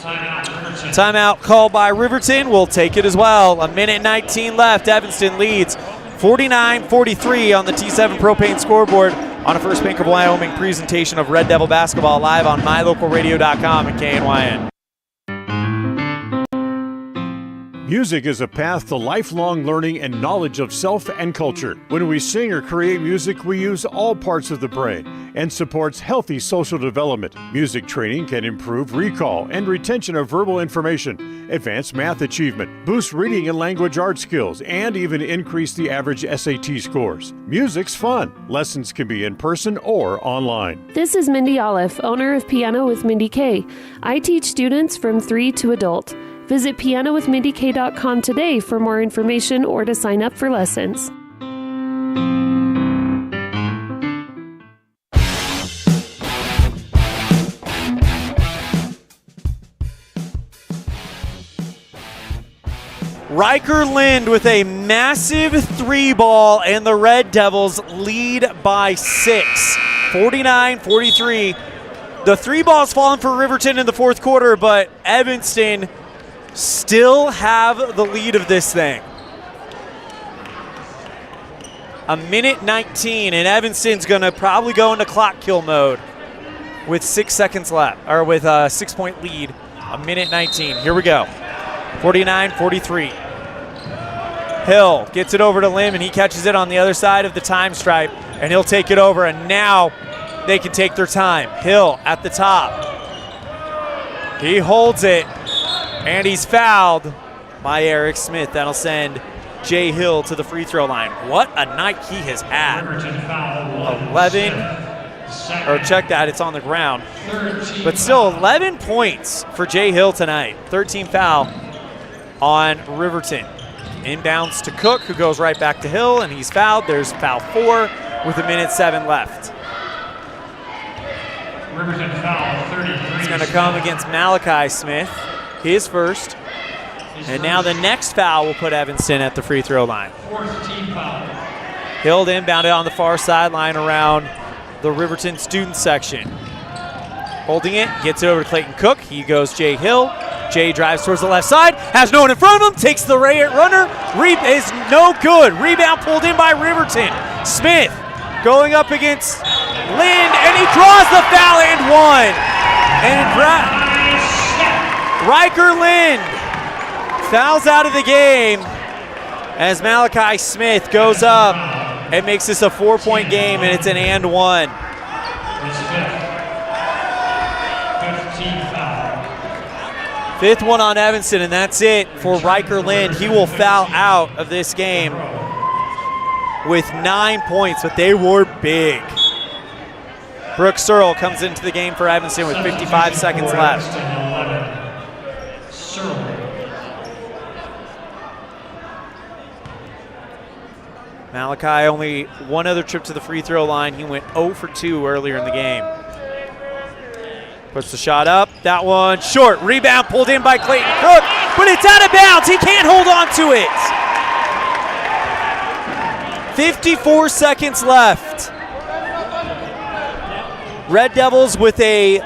Timeout, Riverton. Timeout called by Riverton. We'll take it as well. 1:19 left. Evanston leads 49-43 on the T7 Propane scoreboard on a First Bank of Wyoming presentation of Red Devil basketball live on mylocalradio.com and KNYN. Music is a path to lifelong learning and knowledge of self and culture. When we sing or create music, we use all parts of the brain and supports healthy social development. Music training can improve recall and retention of verbal information, advance math achievement, boost reading and language arts skills, and even increase the average SAT scores. Music's fun. Lessons can be in person or online. This is Mindy Olliff, owner of Piano with Mindy K. I teach students from 3 to adult. Visit pianowithmindyk.com today for more information or to sign up for lessons. Riker Lind with a massive three ball, and the Red Devils lead by 6. 49-43. The three ball's fallen for Riverton in the fourth quarter, but Evanston still have the lead of this thing. 1:19, and Evanston's going to probably go into clock kill mode with 6 seconds left, or with a 6-point lead. 1:19. Here we go. 49-43. Hill gets it over to Lim, and he catches it on the other side of the time stripe, and he'll take it over, and now they can take their time. Hill at the top. He holds it, and he's fouled by Eric Smith. That'll send Jay Hill to the free throw line. What a night he has had. 11, or check that, it's on the ground. But still 11 points for Jay Hill tonight. 13 foul on Riverton. Inbounds to Cook, who goes right back to Hill, and he's fouled. There's foul 4 with 1:07 left. Riverton foul, 33. It's going to come against Malachi Smith, his first. And now the next foul will put Evanston at the free throw line. 4th team foul. Hill inbounded on the far sideline around the Riverton student section. Holding it, gets it over to Clayton Cook. He goes Jay Hill. Jay drives towards the left side, has no one in front of him, takes the runner, is no good. Rebound pulled in by Riverton. Smith going up against Lind, and he draws the foul and one. And Riker Lind fouls out of the game as Malachi Smith goes up and makes this a 4-point game, and it's an and one. Fifth one on Evanston, and that's it for Riker Lind. He will foul out of this game with 9 points, but they were big. Brooke Searle comes into the game for Evanston with 55 seconds left. Malachi only one other trip to the free throw line. He went 0 for 2 earlier in the game. Puts the shot up. That one short. Rebound pulled in by Clayton Cook, but it's out of bounds. He can't hold on to it. 54 seconds left. Red Devils with a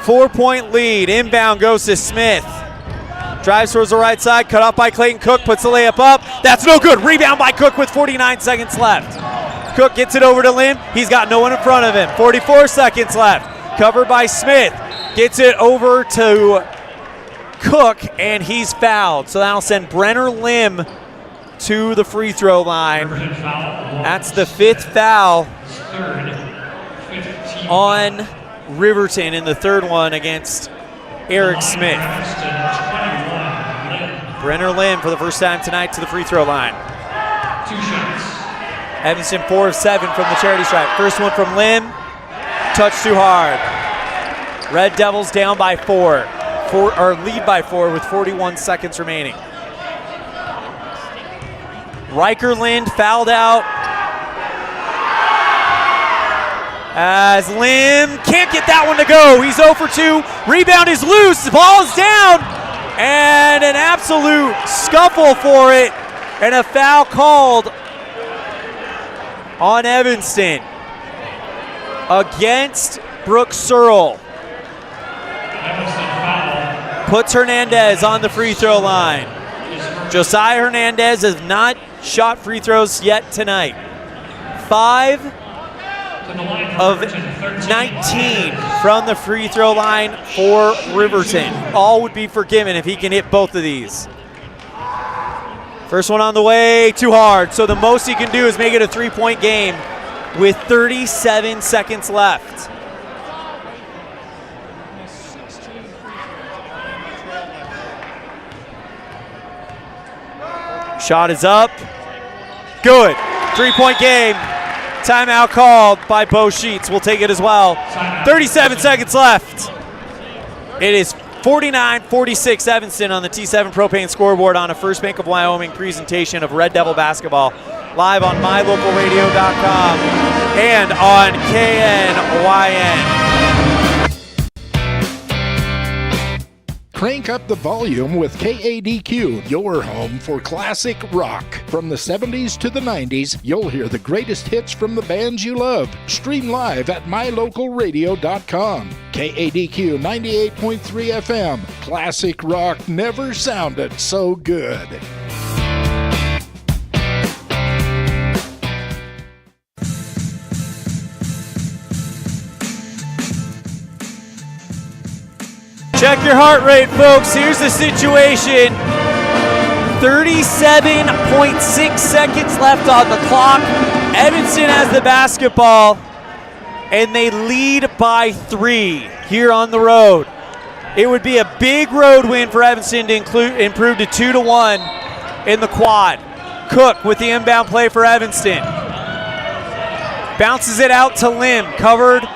4-point lead. Inbound goes to Smith. Drives towards the right side, cut off by Clayton Cook, puts the layup up. That's no good. Rebound by Cook with 49 seconds left. Cook gets it over to Lim. He's got no one in front of him. 44 seconds left. Covered by Smith. Gets it over to Cook, and he's fouled. So that'll send Brenner Lim to the free throw line. That's the 5th foul on Riverton, in the 3rd one against Eric Smith. Brenner Lim for the first time tonight to the free throw line. 2 shots. Evanston 4 of 7 from the charity stripe. First one from Lim, touch too hard. Red Devils down by 4, or lead by 4 with 41 seconds remaining. Riker Lind fouled out as Lim can't get that one to go. He's 0 for 2. Rebound is loose. The ball is down. And an absolute scuffle for it. And a foul called on Evanston against Brooke Searle. Puts Hernandez on the free throw line. Josiah Hernandez has not shot free throws yet tonight. 5 of 19 from the free throw line for Riverton. All would be forgiven if he can hit both of these. First one on the way, too hard. So the most he can do is make it a 3-point game with 37 seconds left. Shot is up. Good. 3-point game. Timeout called by Bo Sheets. We'll take it as well. 37 seconds left. It is 49-46 Evanston on the T7 Propane scoreboard on a First Bank of Wyoming presentation of Red Devil basketball, live on mylocalradio.com and on KNYN. Crank up the volume with KADQ, your home for classic rock. From the 70s to the 90s, you'll hear the greatest hits from the bands you love. Stream live at mylocalradio.com. KADQ 98.3 FM. Classic rock never sounded so good. Check your heart rate, folks. Here's the situation. 37.6 seconds left on the clock. Evanston has the basketball, and they lead by 3 here on the road. It would be a big road win for Evanston to improve to 2-1 in the quad. Cook with the inbound play for Evanston. Bounces it out to Lim, covered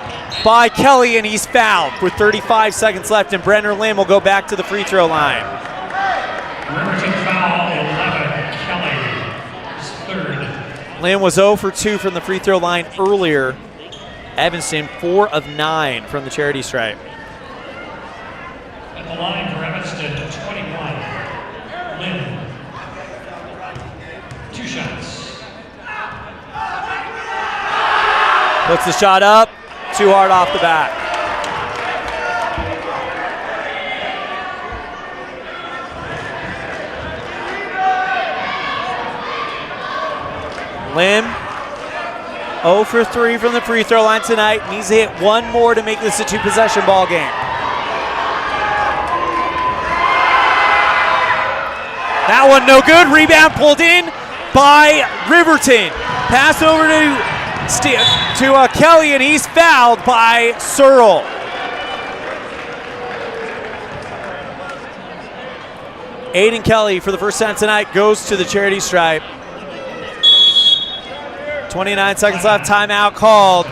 by Kelly, and he's fouled with 35 seconds left, and Brenner Lim will go back to the free throw line. Riverton foul, 11, Kelly, his 3rd. Lim was 0 for 2 from the free throw line earlier. Evanston 4 of 9 from the charity stripe. At the line for Evanston, 21, Lim. 2 shots. Puts the shot up. Too hard off the bat. Lim, 0 for 3 from the free throw line tonight. Needs to hit one more to make this a 2-possession ball game. That one no good. Rebound pulled in by Riverton. Pass over to Kelly, and he's fouled by Searle. Aiden Kelly, for the first time tonight, goes to the charity stripe. 29 seconds left. Timeout called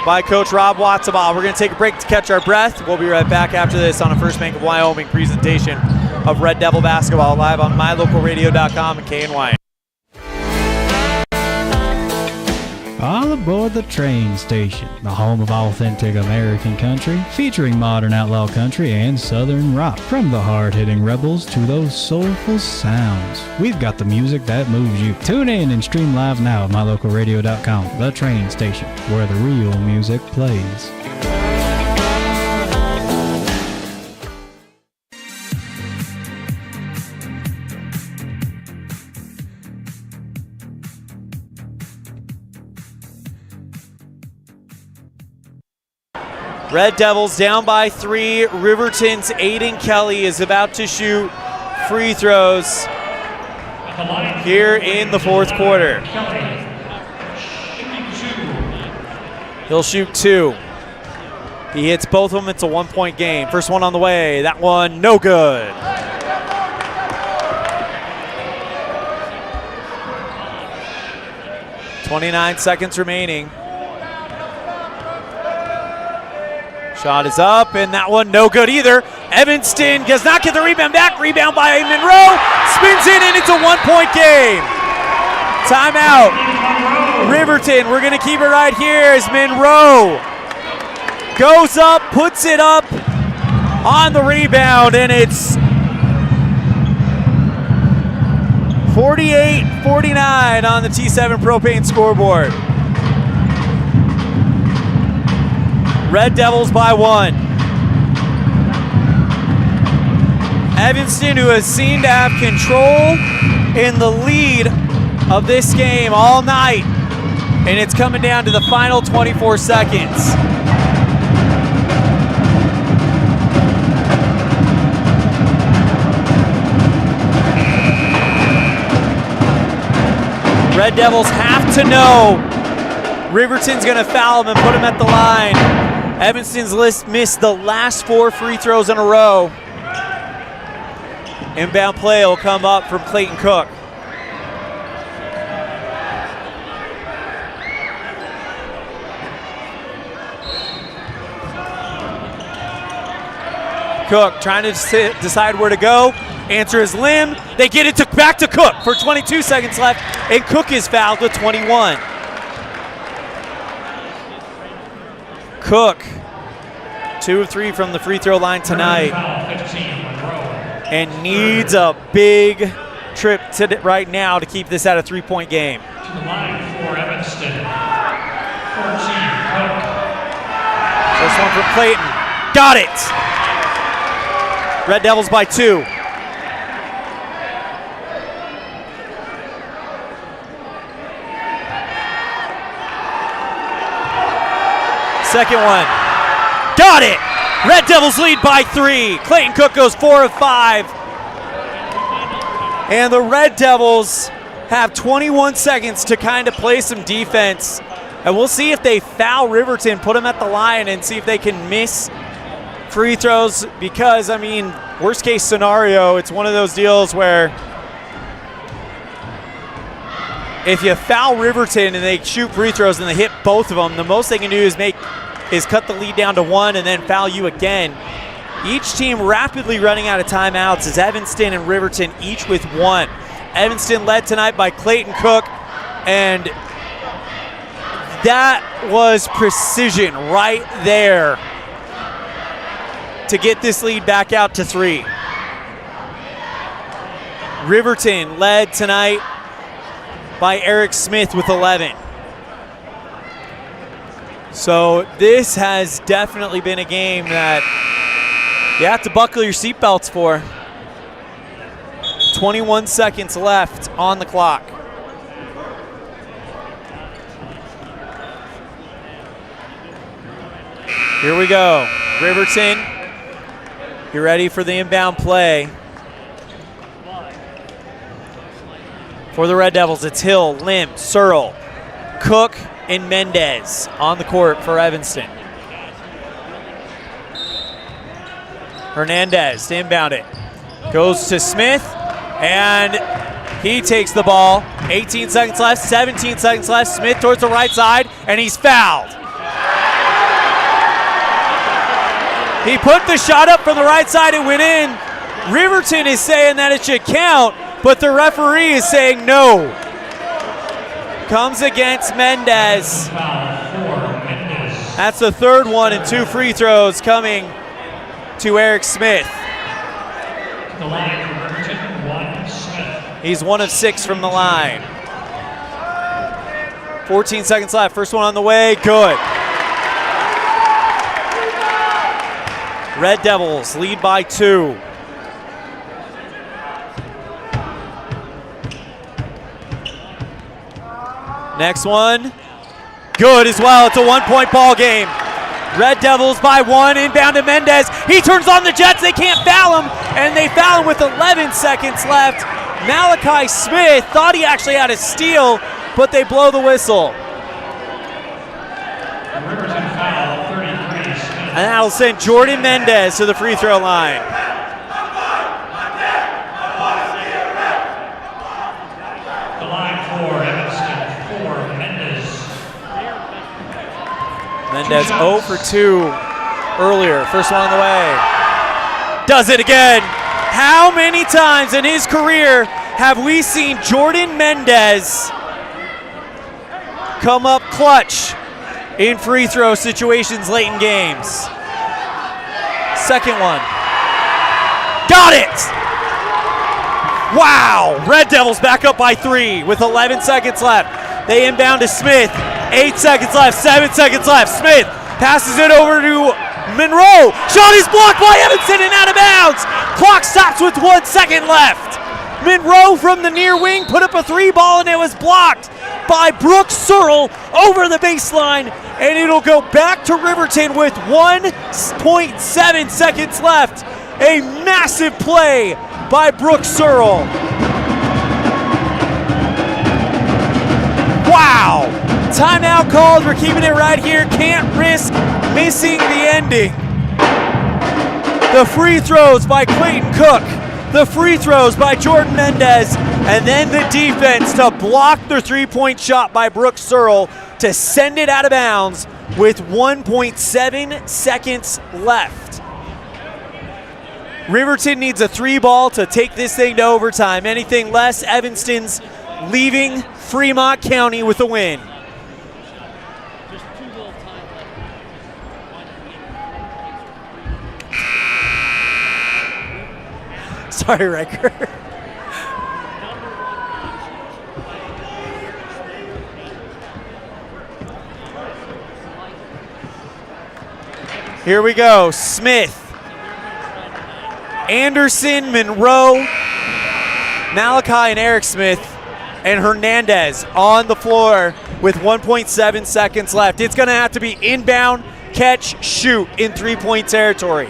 by Coach Rob Watzabal. We're going to take a break to catch our breath. We'll be right back after this on a First Bank of Wyoming presentation of Red Devil basketball, live on mylocalradio.com and KNY. All aboard the train station, the home of authentic American country, featuring modern outlaw country and southern rock. From the hard-hitting rebels to those soulful sounds, we've got the music that moves you. Tune in and stream live now at mylocalradio.com, the train station, where the real music plays. Red Devils down by 3. Riverton's Aiden Kelly is about to shoot free throws here in the fourth quarter. He'll shoot 2. He hits both of them. It's a 1-point game. First one on the way. That one, no good. .29 seconds remaining. Shot is up, and that one no good either. Evanston does not get the rebound back. Rebound by Monroe. Spins in, and it's a 1-point game. Timeout. Riverton, we're going to keep it right here as Monroe goes up, puts it up on the rebound, and it's 48-49 on the T7 Propane scoreboard. Red Devils by 1. Evanston, who has seemed to have control in the lead of this game all night, and it's coming down to the final 24 seconds. Red Devils have to know Riverton's going to foul him and put him at the line. Evanston's missed the last 4 free throws in a row. Inbound play will come up from Clayton Cook. Cook trying to decide where to go. Answer is limb. They get it back to Cook for 22 seconds left, and Cook is fouled with 21. Cook, 2 of 3 from the free throw line tonight, and needs a big trip right now to keep this at a 3-point game. To the line for Evanston, 14, Cook. First one from Clayton. Got it! Red Devils by 2. Second one. Got it! Red Devils lead by 3. Clayton Cook goes 4 of 5. And the Red Devils have 21 seconds to kind of play some defense. And we'll see if they foul Riverton, put them at the line, and see if they can miss free throws. Because, I mean, worst case scenario, it's one of those deals where if you foul Riverton and they shoot free throws and they hit both of them, the most they can do is cut the lead down to 1 and then foul you again. Each team rapidly running out of timeouts as Evanston and Riverton each with 1. Evanston led tonight by Clayton Cook, and that was precision right there to get this lead back out to 3. Riverton led tonight by Eric Smith with 11. So this has definitely been a game that you have to buckle your seatbelts for. 21 seconds left on the clock. Here we go. Riverton, you ready for the inbound play? For the Red Devils, it's Hill, Lim, Searle, Cook, and Mendez on the court for Evanston. Hernandez to inbound it. Goes to Smith, and he takes the ball. 18 seconds left, 17 seconds left. Smith towards the right side, and he's fouled. He put the shot up from the right side, it went in. Riverton is saying that it should count, but the referee is saying no. comes against Mendez. That's the third one and 2 free throws coming to Eric Smith. The line for Riverton, 1 Smith. He's 1 of 6 from the line. 14 seconds left. First one on the way. Good. Red Devils lead by 2. Next one. Good as well. It's a 1-point ball game. Red Devils by 1, inbound to Mendez. He turns on the Jets. They can't foul him, and they foul him with 11 seconds left. Malachi Smith thought he actually had a steal, but they blow the whistle. Riverton foul, 33 Smith. And that'll send Jordan Mendez to the free throw line. The line for Evanston, 4 Mendez. Mendez 0 for 2 earlier. First one on the way. Does it again. How many times in his career have we seen Jordan Mendez come up clutch in free throw situations late in games? Second one. Got it! Wow! Red Devils back up by 3 with 11 seconds left. They inbound to Smith. 8 seconds left, 7 seconds left. Smith passes it over to Monroe. Shot is blocked by Evanston and out of bounds. Clock stops with 1 second left. Monroe from the near wing put up a 3 ball and it was blocked by Brooks Searle over the baseline, and it'll go back to Riverton with 1.7 seconds left. A massive play by Brooks Searle. Wow! Timeout called. We're keeping it right here. Can't risk missing the ending. The free throws by Clayton Cook. The free throws by Jordan Mendez. And then the defense to block the 3-point shot by Brooks Searle to send it out of bounds with 1.7 seconds left. Riverton needs a 3-ball to take this thing to overtime. Anything less, Evanston's leaving Fremont County with a win. Sorry, Riker. Here we go. Smith, Anderson, Monroe, Malachi and Eric Smith, and Hernandez on the floor with 1.7 seconds left. It's going to have to be inbound, catch, shoot in 3-point territory.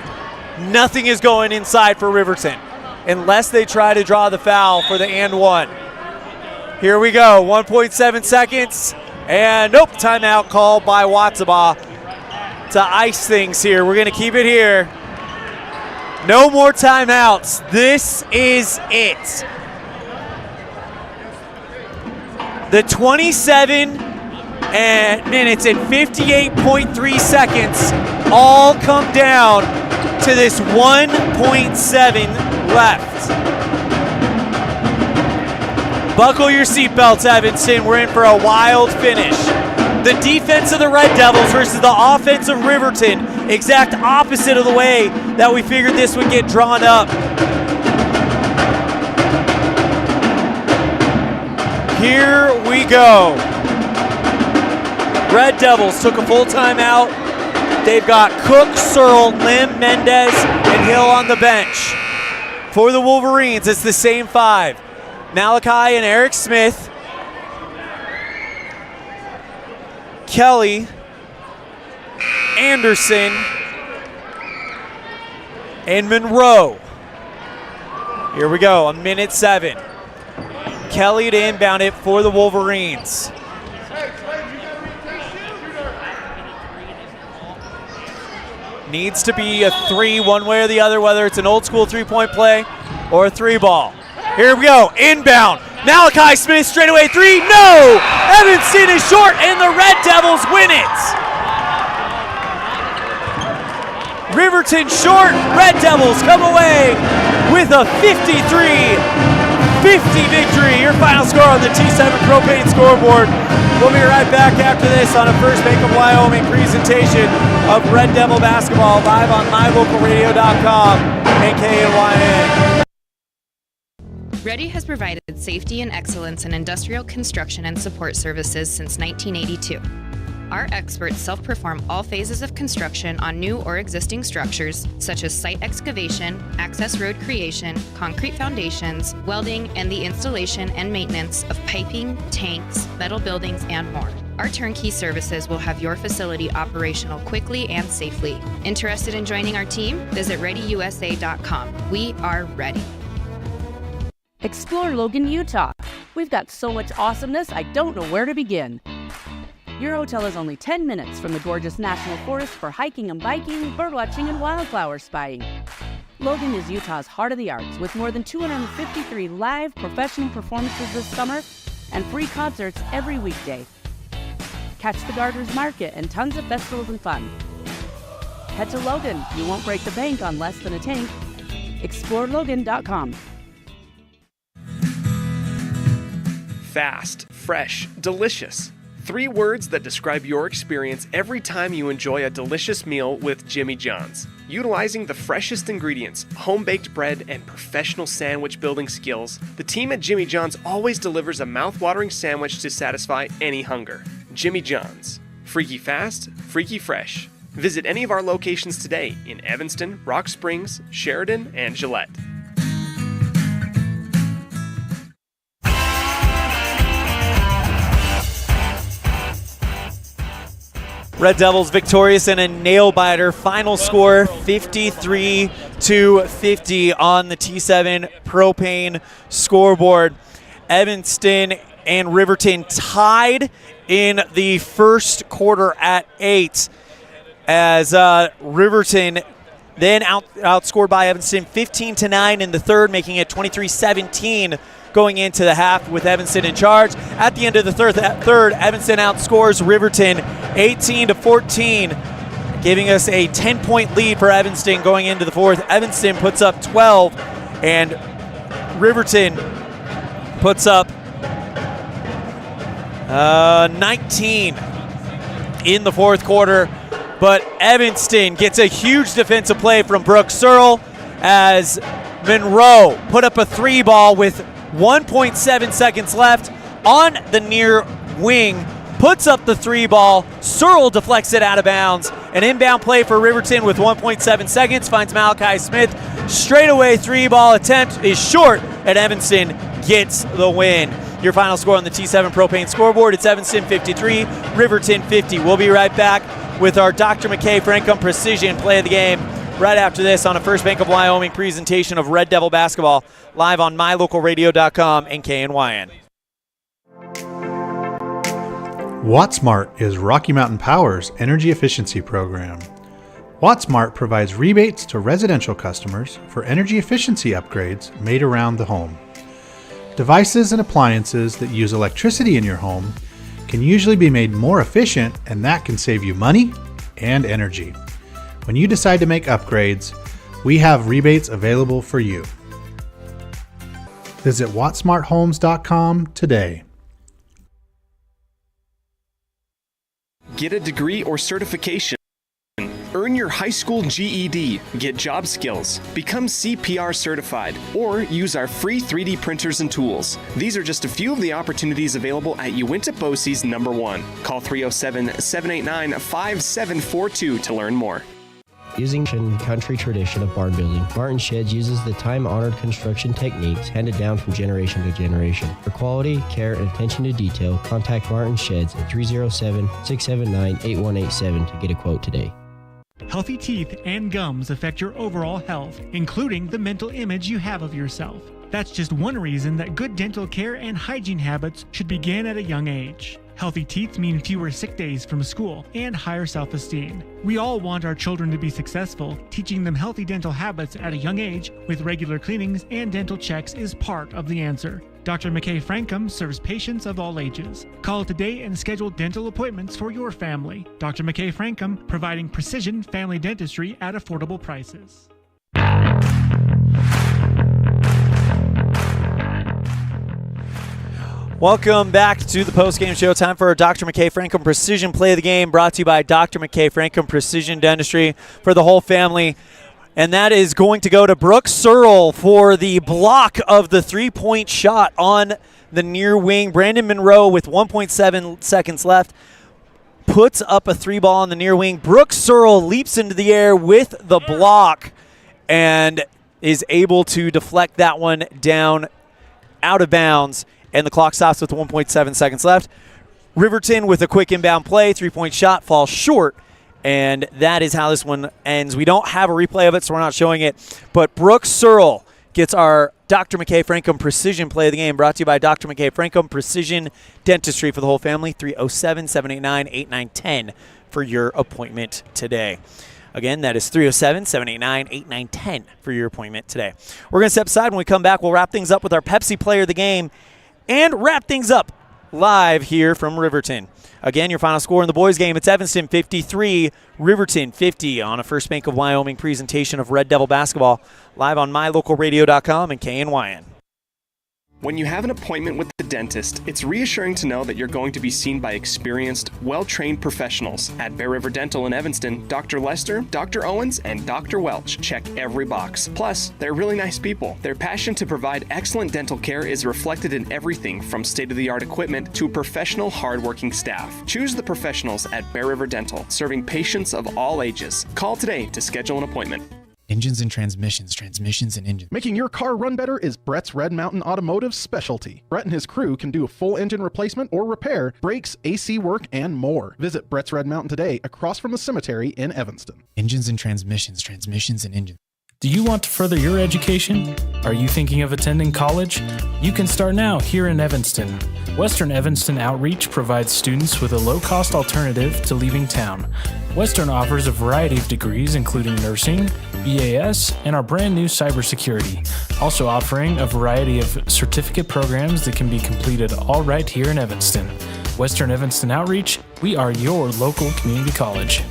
Nothing is going inside for Riverton unless they try to draw the foul for the and one. Here we go, 1.7 seconds, and nope, timeout called by Watsabaugh to ice things here. We're gonna keep it here. No more timeouts, this is it. The 27 minutes and 58.3 seconds all come down to this 1.7 left. Buckle your seatbelts, Evanston. We're in for a wild finish. The defense of the Red Devils versus the offense of Riverton. Exact opposite of the way that we figured this would get drawn up. Here we go. Red Devils took a full timeout. They've got Cook, Searle, Lim, Mendez, and Hill on the bench. For the Wolverines, it's the same 5. Malachi and Eric Smith, Kelly, Anderson, and Monroe. Here we go, a minute 7. Kelly to inbound it for the Wolverines. Needs to be a 3 one way or the other, whether it's an old school 3-point play or a 3-ball. Here we go, inbound. Malachi Smith straight away 3, no! Evanston is short and the Red Devils win it. Riverton short, Red Devils come away with a 53-49 victory. Your final score on the T7 Propane scoreboard. We'll be right back after this on a First Bank of Wyoming presentation of Red Devil basketball live on mylocalradio.com and KNYN. Ready has provided safety and excellence in industrial construction and support services since 1982. Our experts self-perform all phases of construction on new or existing structures, such as site excavation, access road creation, concrete foundations, welding, and the installation and maintenance of piping, tanks, metal buildings, and more. Our turnkey services will have your facility operational quickly and safely. Interested in joining our team? Visit ReadyUSA.com. We are ready. Explore Logan, Utah. We've got so much awesomeness, I don't know where to begin. Your hotel is only 10 minutes from the gorgeous National Forest for hiking and biking, birdwatching, and wildflower spying. Logan is Utah's heart of the arts, with more than 253 live professional performances this summer and free concerts every weekday. Catch the Garter's Market and tons of festivals and fun. Head to Logan. You won't break the bank on less than a tank. ExploreLogan.com. Fast, fresh, delicious. 3 words that describe your experience every time you enjoy a delicious meal with Jimmy John's. Utilizing the freshest ingredients, home-baked bread, and professional sandwich building skills, the team at Jimmy John's always delivers a mouth-watering sandwich to satisfy any hunger. Jimmy John's. Freaky fast, freaky fresh. Visit any of our locations today in Evanston, Rock Springs, Sheridan, and Gillette. Red Devils victorious in a nail-biter. Final score 53-50 on the T7 Propane scoreboard. Evanston and Riverton tied in the first quarter at 8 as Riverton then outscored by Evanston 15-9 in the third, making it 23-17 going into the half with Evanston in charge. At the end of the third, Evanston outscores Riverton 18-14, giving us a 10-point lead for Evanston going into the fourth. Evanston puts up 12, and Riverton puts up 19 in the fourth quarter. But Evanston gets a huge defensive play from Brooke Searle as Monroe put up a 3-ball with 1.7 seconds left on the near wing, puts up the 3-ball. Searle deflects it out of bounds. An inbound play for Riverton with 1.7 seconds finds Malachi Smith. Straightaway 3-ball attempt is short, and Evanston gets the win. Your final score on the T7 Propane scoreboard, it's Evanston 53, Riverton 50. We'll be right back with our Dr. McKay Frankum Precision play of the game right after this on a First Bank of Wyoming presentation of Red Devil basketball live on mylocalradio.com and KNYN. WattSmart is Rocky Mountain Power's energy efficiency program. WattSmart provides rebates to residential customers for energy efficiency upgrades made around the home. Devices and appliances that use electricity in your home can usually be made more efficient, and that can save you money and energy. When you decide to make upgrades, we have rebates available for you. Visit wattsmarthomes.com today. Get a degree or certification. Earn your high school GED, get job skills, become CPR certified, or use our free 3D printers and tools. These are just a few of the opportunities available at Uinta BOCES number 1. Call 307-789-5742 to learn more. Using country tradition of barn building, Martin Sheds uses the time-honored construction techniques handed down from generation to generation. For quality, care, and attention to detail, contact Martin Sheds at 307-679-8187 to get a quote today. Healthy teeth and gums affect your overall health, including the mental image you have of yourself. That's just one reason that good dental care and hygiene habits should begin at a young age. Healthy teeth mean fewer sick days from school and higher self-esteem. We all want our children to be successful. Teaching them healthy dental habits at a young age with regular cleanings and dental checks is part of the answer. Dr. McKay Frankum serves patients of all ages. Call today and schedule dental appointments for your family. Dr. McKay Frankum, providing precision family dentistry at affordable prices. Welcome back to the post-game show. Time for our Dr. McKay Franklin Precision Play of the Game, brought to you by Dr. McKay Franklin Precision Dentistry for the whole family. And that is going to go to Brooke Searle for the block of the three-point shot on the near wing. Brandon Monroe with 1.7 seconds left puts up a three ball on the near wing. Brooke Searle leaps into the air with the block and is able to deflect that one down out of bounds. And the clock stops with 1.7 seconds left. Riverton with a quick inbound play, three-point shot, falls short, and that is how this one ends. We don't have a replay of it, so we're not showing it. But Brooke Searle gets our Dr. McKay Franklin Precision Play of the Game, brought to you by Dr. McKay Franklin Precision Dentistry for the whole family, 307-789-8910 for your appointment today. Again, that is 307-789-8910 for your appointment today. We're going to step aside. When we come back, we'll wrap things up with our Pepsi Player of the Game and wrap things up live here from Riverton. Again, your final score in the boys' game, it's Evanston 53, Riverton 50 on a First Bank of Wyoming presentation of Red Devil basketball, live on mylocalradio.com and KNYN. When you have an appointment with the dentist, it's reassuring to know that you're going to be seen by experienced, well-trained professionals. At Bear River Dental in Evanston, Dr. Lester, Dr. Owens, and Dr. Welch check every box. Plus, they're really nice people. Their passion to provide excellent dental care is reflected in everything from state-of-the-art equipment to professional, hard-working staff. Choose the professionals at Bear River Dental, serving patients of all ages. Call today to schedule an appointment. Engines and transmissions and engines. Making your car run better is Brett's Red Mountain Automotive's specialty. Brett and his crew can do a full engine replacement or repair, brakes, AC work, and more. Visit Brett's Red Mountain today across from the cemetery in Evanston. Engines and transmissions and engines. Do you want to further your education? Are you thinking of attending college? You can start now here in Evanston. Western Evanston Outreach provides students with a low-cost alternative to leaving town. Western offers a variety of degrees including nursing, EAS, and our brand new cybersecurity. Also offering a variety of certificate programs that can be completed all right here in Evanston. Western Evanston Outreach, we are your local community college.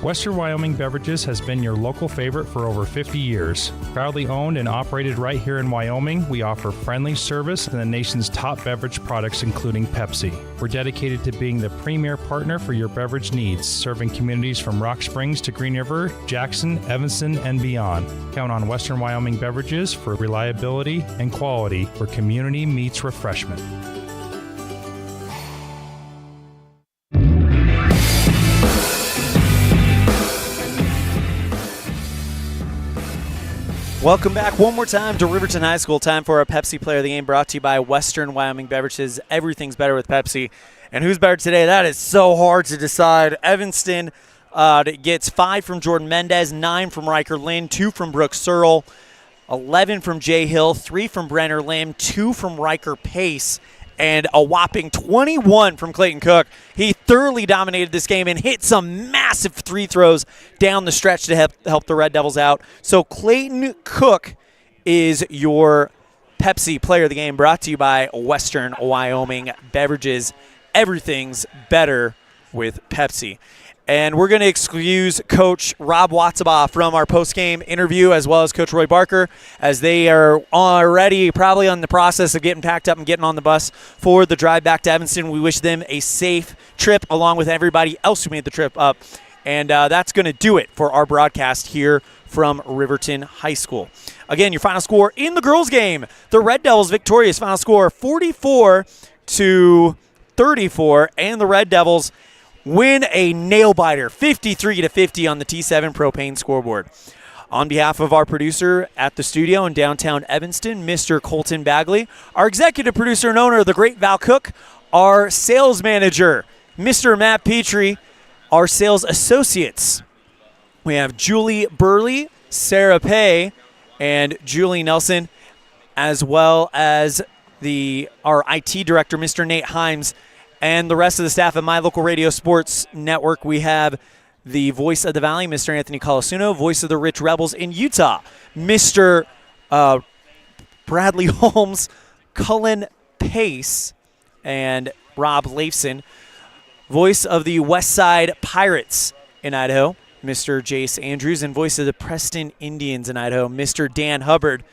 Western Wyoming Beverages has been your local favorite for over 50 years. Proudly owned and operated right here in Wyoming, we offer friendly service and the nation's top beverage products, including Pepsi. We're dedicated to being the premier partner for your beverage needs, serving communities from Rock Springs to Green River, Jackson, Evanston, and beyond. Count on Western Wyoming Beverages for reliability and quality where community meets refreshment. Welcome back one more time to Riverton High School. Time for our Pepsi Player of the Game, brought to you by Western Wyoming Beverages. Everything's better with Pepsi. And who's better today? That is so hard to decide. Evanston gets 5 from Jordan Mendez, 9 from Riker Lynn, 2 from Brooke Searle, 11 from Jay Hill, 3 from Brenner Lim, 2 from Riker Pace, and a whopping 21 from Clayton Cook. He thoroughly dominated this game and hit some massive free throws down the stretch to help the Red Devils out. So Clayton Cook is your Pepsi Player of the Game, brought to you by Western Wyoming Beverages. Everything's better with Pepsi. And we're going to excuse Coach Rob Watsabaugh from our post-game interview, as well as Coach Roy Barker, as they are already probably on the process of getting packed up and getting on the bus for the drive back to Evanston. We wish them a safe trip, along with everybody else who made the trip up. And that's going to do it for our broadcast here from Riverton High School. Again, your final score in the girls' game. The Red Devils victorious, final score 44-34, and the Red Devils win a nail-biter, 53-50 on the T7 Propane scoreboard. On behalf of our producer at the studio in downtown Evanston, Mr. Colton Bagley, our executive producer and owner, the great Val Cook, our sales manager, Mr. Matt Petrie, our sales associates, we have Julie Burley, Sarah Pay, and Julie Nelson, as well as our IT director, Mr. Nate Himes, and the rest of the staff at My Local Radio Sports Network. We have the voice of the Valley, Mr. Anthony Colasuno, voice of the Rich Rebels in Utah, Mr. Bradley Holmes, Cullen Pace, and Rob Leifson, voice of the West Side Pirates in Idaho, Mr. Jace Andrews, and voice of the Preston Indians in Idaho, Mr. Dan Hubbard.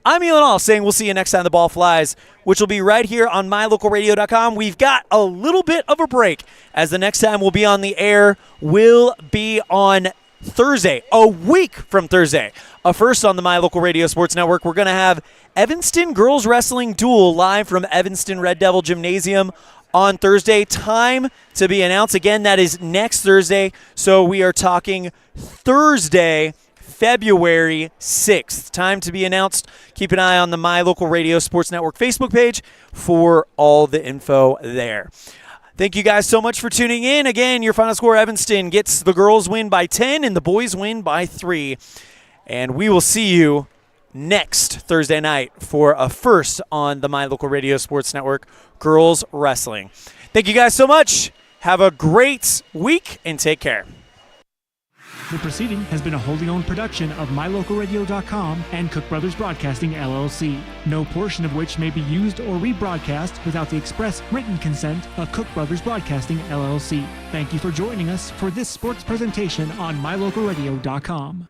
I'm Elan saying we'll see you next time the ball flies, which will be right here on mylocalradio.com. We've got a little bit of a break, as the next time we'll be on the air will be on Thursday, a week from Thursday. First on the My Local Radio Sports Network, we're going to have Evanston Girls Wrestling Duel live from Evanston Red Devil Gymnasium on Thursday. Time to be announced. Again, that is next Thursday. So we are talking Thursday, February 6th. Time to be announced. Keep an eye on the My Local Radio Sports Network Facebook page for all the info there. Thank you guys so much for tuning in. Again, your final score, Evanston gets the girls win by 10 and the boys win by 3. And we will see you next Thursday night for a first on the My Local Radio Sports Network, Girls Wrestling. Thank you guys so much. Have a great week and take care. The proceeding has been a wholly owned production of MyLocalRadio.com and Cook Brothers Broadcasting, LLC. No portion of which may be used or rebroadcast without the express written consent of Cook Brothers Broadcasting, LLC. Thank you for joining us for this sports presentation on MyLocalRadio.com.